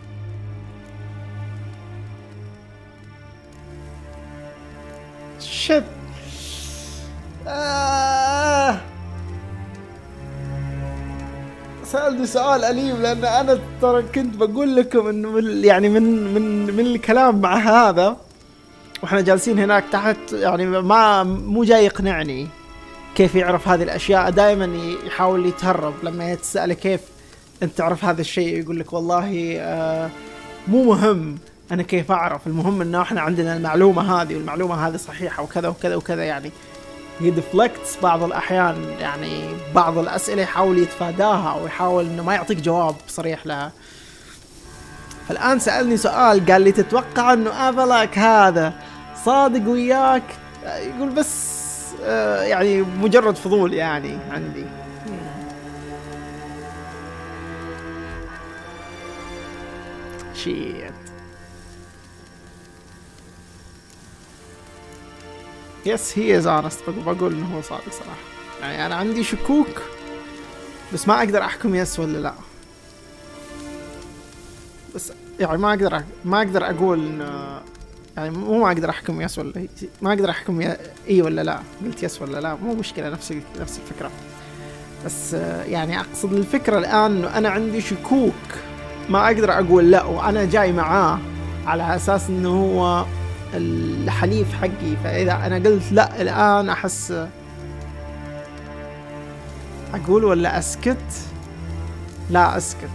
[SPEAKER 1] Shit. سألني سؤال أليم لأن أنا ترى كنت بقول لكم إنه يعني من الكلام مع هذا وإحنا جالسين هناك تحت، يعني مو جاي يقنعني كيف يعرف هذه الأشياء. دائما يحاول يتهرب لما يتسأله كيف أنت تعرف هذا الشيء، يقول لك والله مو مهم أنا كيف أعرف، المهم إنه إحنا عندنا المعلومة هذه والمعلومة هذه صحيحة وكذا وكذا وكذا. يعني يدفلكتس بعض الأحيان، يعني بعض الأسئلة يحاول يتفاداها أو يحاول إنه ما يعطيك جواب صريح لها. فالآن سألني سؤال، قال لي تتوقع إنه أفلاك هذا صادق وياك؟ يقول بس يعني مجرد فضول يعني عندي. شيت. Yes, he is honest. بقول إنه هو صادق صراحة. يعني أنا عندي شكوك بس ما أقدر أحكم يس ولا لا. بس يعني ما أقدر أقول إنه يعني مو ما أقدر أحكم يس ولا ما أقدر أحكم إيه ولا لا. قلت يس ولا لا مو مشكلة، نفس الفكرة. بس يعني أقصد الفكرة الآن إنه أنا عندي شكوك ما أقدر أقول لا، وأنا جاي معاه على أساس إنه هو الحليف حقي. فإذا أنا قلت لا الآن أحس أقول ولا أسكت؟ لا أسكت.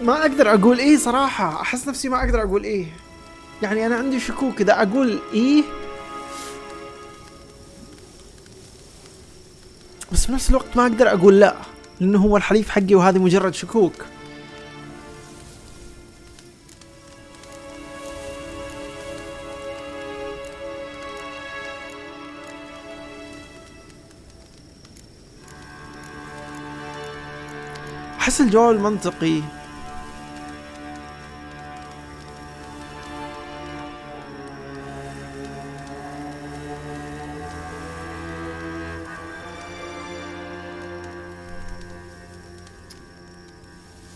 [SPEAKER 1] ما أقدر أقول إيه صراحة، أحس نفسي ما أقدر أقول إيه. يعني أنا عندي شكوك إذا أقول إيه بس بنفس الوقت ما أقدر أقول لا لأنه هو الحليف حقي وهذه مجرد شكوك. أحس الجواب المنطقي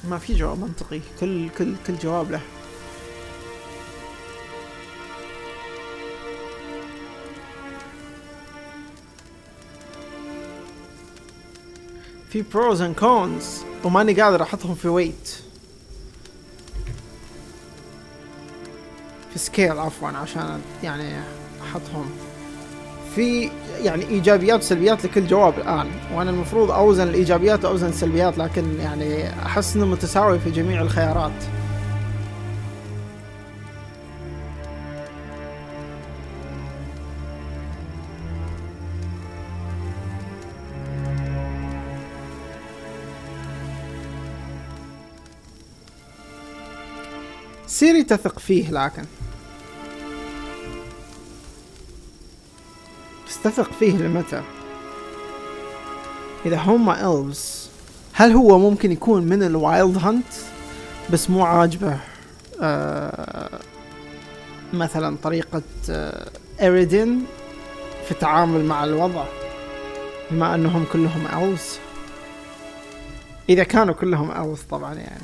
[SPEAKER 1] ما في جواب منطقي، كل جواب له. في pros and cons وماني قادر احطهم في ويت، في سكيل عفوا، عشان يعني احطهم في يعني ايجابيات وسلبيات لكل جواب الان، وانا المفروض اوزن الايجابيات واوزن السلبيات، لكن يعني احس انه متساوي في جميع الخيارات. سيري تثق فيه، لكن تثق فيه لمتى؟ إذا هم إلفز هل هو ممكن يكون من الوايلد هانت بس مو عاجبه مثلا طريقة إيريدين في التعامل مع الوضع، بما أنهم كلهم إلفز؟ إذا كانوا كلهم إلفز طبعا يعني.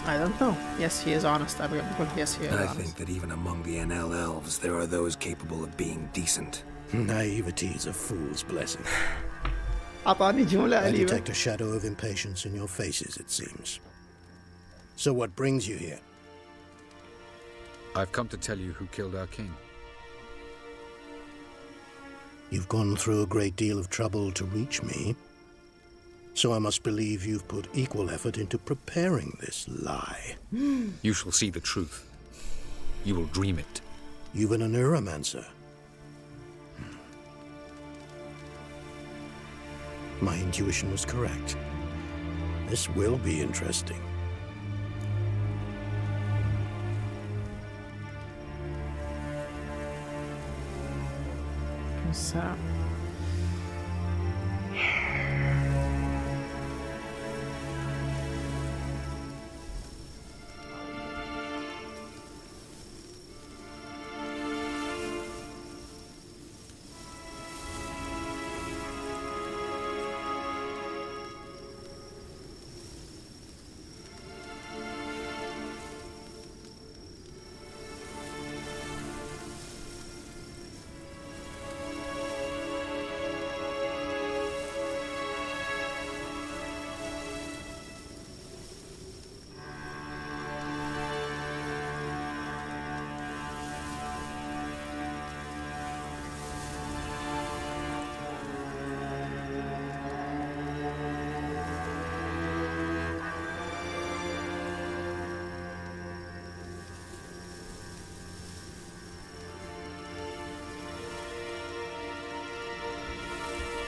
[SPEAKER 1] I don't know. Yes, he is honest. I believe yes, he is honest.
[SPEAKER 2] I think that even among the NL elves, there are those capable of being decent.
[SPEAKER 15] Naivety is a fool's blessing.
[SPEAKER 1] أعطاني جملة
[SPEAKER 15] I
[SPEAKER 1] أليمة.
[SPEAKER 15] detect a shadow of impatience in your faces, it seems. So what brings you here?
[SPEAKER 11] I've come to tell you who killed our king.
[SPEAKER 15] You've gone through a great deal of trouble to reach me, so I must believe you've put equal effort into preparing this lie.
[SPEAKER 11] You shall see the truth. You will dream it.
[SPEAKER 15] You've been a neuromancer. My intuition was correct. This will be interesting.
[SPEAKER 1] So.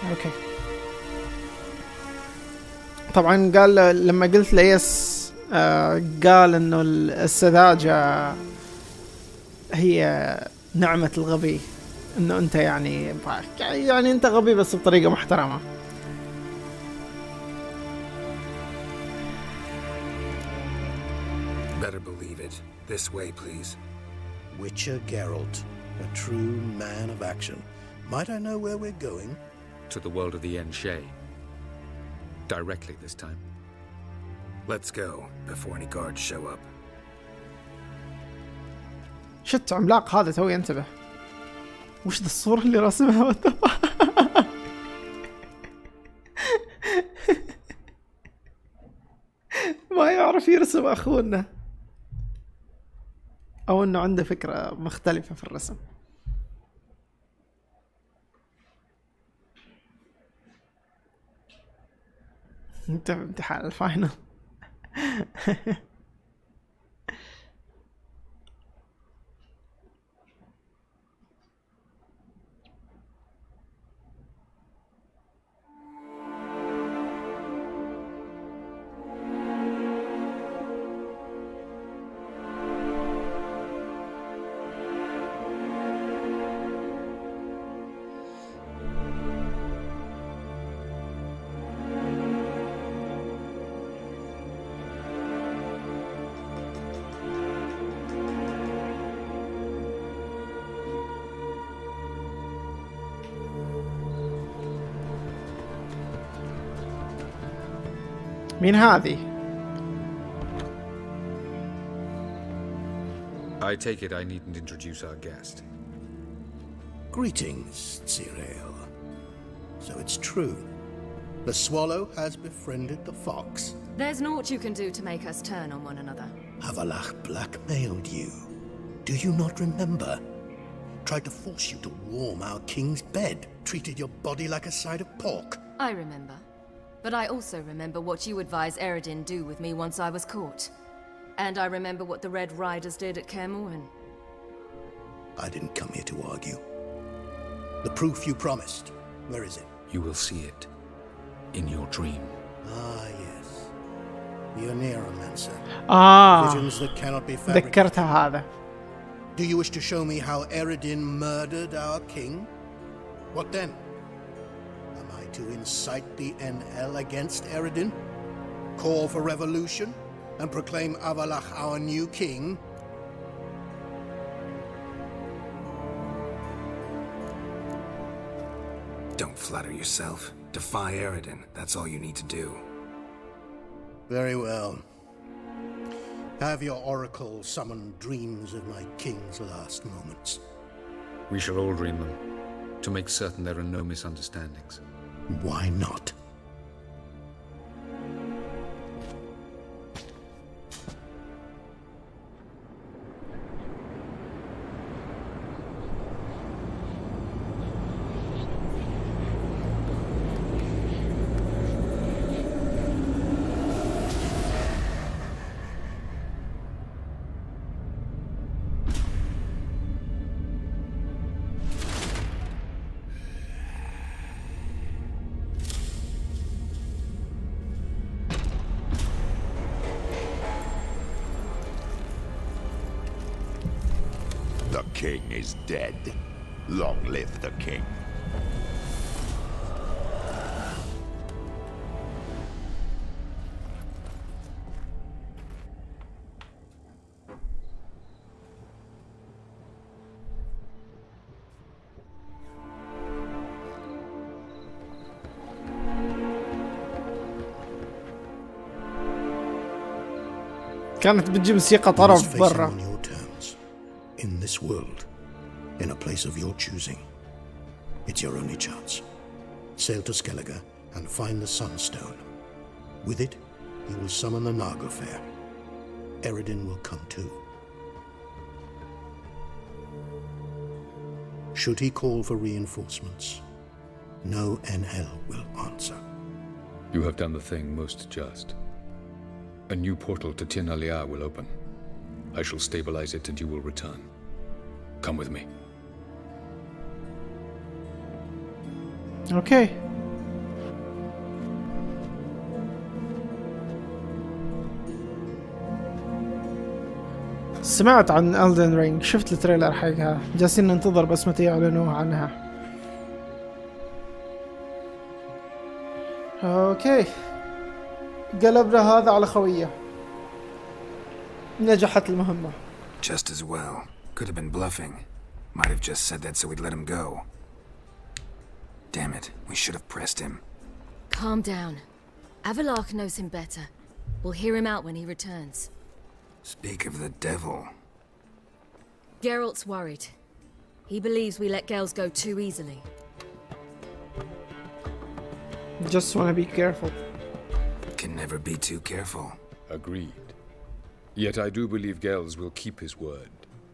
[SPEAKER 1] اوكي طبعا قال لما قلت له يس قال انه السذاجة هي نعمة الغبي، انه انت يعني انت غبي بس بطريقة محترمة.
[SPEAKER 2] Better believe it. This way, please.
[SPEAKER 15] Witcher Geralt, a true man of action. Might I know where we're going?
[SPEAKER 11] To the world of the Enshay. Directly this time.
[SPEAKER 2] Let's go, before any guards show up.
[SPEAKER 1] شت عملاق هذا توي انتبه. وش ذا الصورة اللي رسمها ما يعرف يرسم اخونا، او انه عنده فكرة مختلفة في الرسم. انت امتحان الفاينل. مين هذه؟
[SPEAKER 11] I take it I needn't introduce our guest.
[SPEAKER 15] Greetings, Cyril. So it's true. The swallow has befriended the fox.
[SPEAKER 10] There's naught you can do to make us turn on one another.
[SPEAKER 15] Avalach blackmailed you. Do you not remember? Tried to force you to warm our king's bed. Treated your body like a side of pork.
[SPEAKER 10] I remember. But I also remember what you advised Eredin do with me once I was caught. And I remember what the Red Riders did at Kaer Morhen.
[SPEAKER 15] I didn't come here to argue. The proof you promised, where is it?
[SPEAKER 11] You will see it. In your dream.
[SPEAKER 15] Ah, yes. The Neuromancer. Visions that cannot be fabricated.
[SPEAKER 1] ذكرتها هذا.
[SPEAKER 15] Do you wish to show me how Eredin murdered our king? What then? To incite the NL against Eredin? Call for revolution? And proclaim Avalach our new king?
[SPEAKER 2] Don't flatter yourself. Defy Eredin. That's all you need to do.
[SPEAKER 15] Very well. Have your oracle summon dreams of my king's last moments.
[SPEAKER 11] We shall all dream them, to make certain there are no misunderstandings.
[SPEAKER 15] Why not?
[SPEAKER 17] king is dead. Long live the king.
[SPEAKER 1] كانت بتجي موسيقى طرب برا.
[SPEAKER 15] On your terms, in this world, in a place of your choosing. It's your only chance. Sail to Skellige and find the Sunstone. With it, you will summon the Naga Fair. Eredin will come too. Should he call for reinforcements, no NL will answer.
[SPEAKER 11] You have done the thing most just. A new portal to Tinalia will open. I shall stabilize it and you will return. Come with me.
[SPEAKER 1] Okay. سمعت عن Elden Ring، شفت التريلر حقها، جالسين ننتظر بس متى يعلنوا عنها. اوكي، قلبنا هذا على خويه. نجحت المهمة.
[SPEAKER 2] Just as well. Could have been bluffing. Might have just said that so we'd let him go. Damn it, we should have pressed him.
[SPEAKER 10] Calm down. Avalark knows him better. We'll hear him out when he returns.
[SPEAKER 2] Speak of the devil.
[SPEAKER 10] Geralt's worried. He believes we let girls go too easily.
[SPEAKER 1] Just wanna be careful.
[SPEAKER 2] Can never be too careful.
[SPEAKER 11] Agreed. Yet I do believe Gels will keep his word.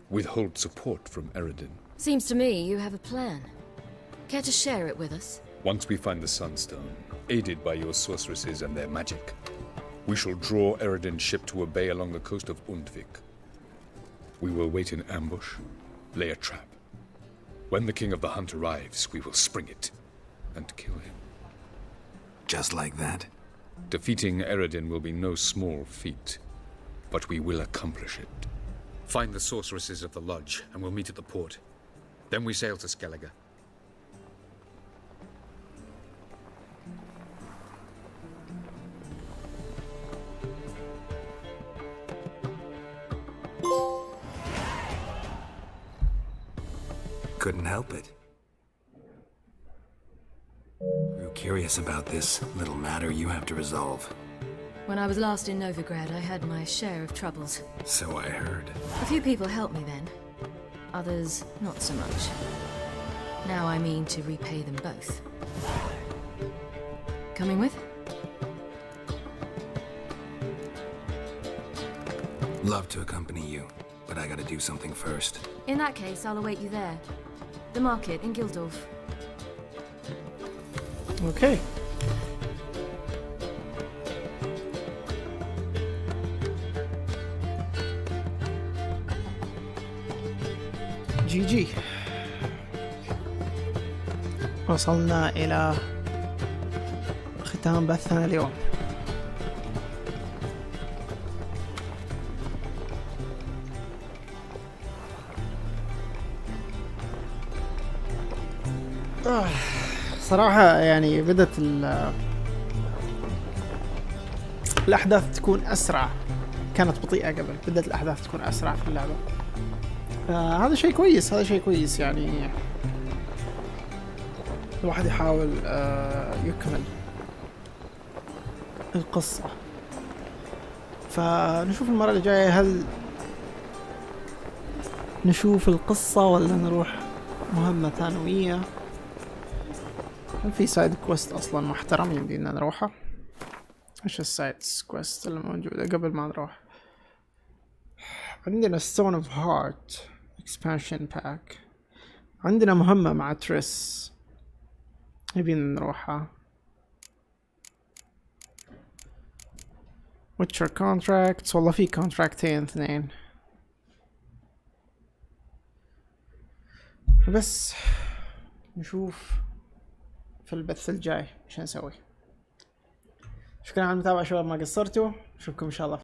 [SPEAKER 11] Withhold support from Eredin.
[SPEAKER 10] Seems to me you have a plan. Care to share it with us?
[SPEAKER 11] Once we find the Sunstone, aided by your sorceresses and their magic, we shall draw Eredin's ship to a bay along the coast of Undvik. We will wait in ambush, lay a trap. When the King of the Hunt arrives, we will spring it and kill him.
[SPEAKER 2] Just like that?
[SPEAKER 11] Defeating Eredin will be no small feat, but we will accomplish it. Find the sorceresses of the lodge, and we'll meet at the port. Then we sail to Skellige.
[SPEAKER 2] Couldn't help it. Grew curious about this little matter you have to resolve.
[SPEAKER 10] When I was last in Novigrad, I had my share of troubles.
[SPEAKER 2] So I heard.
[SPEAKER 10] A few people helped me then. Others, not so much. Now I mean to repay them both. Coming with?
[SPEAKER 2] Love to accompany you, but I gotta do something first.
[SPEAKER 10] In that case, I'll await you there. The market in Gildorf.
[SPEAKER 1] Okay. جي وصلنا إلى ختام بثنا اليوم. صراحة يعني بدت الأحداث تكون أسرع، كانت بطيئة قبل، بدت الأحداث تكون أسرع في اللعبة. هذا شيء كويس، هذا شيء كويس يعني الواحد يحاول يكمل القصة. فنشوف المرة اللي جاية هل نشوف القصة ولا نروح مهمة ثانوية. هل في سايد كويست أصلا محترم يمدينا نروحها؟ إيش السايد كويست اللي موجودة قبل ما نروح؟ عندنا Stone of Heart Expansion Pack، عندنا مهمة مع تريس يبين نروحها. ويتشر كونتراكت، والله في كونتراكتين اثنين بس. نشوف في البث الجاي ايش نسوي. شكرا على المتابعة شباب، ما قصرتوا. نشوفكم ان شاء الله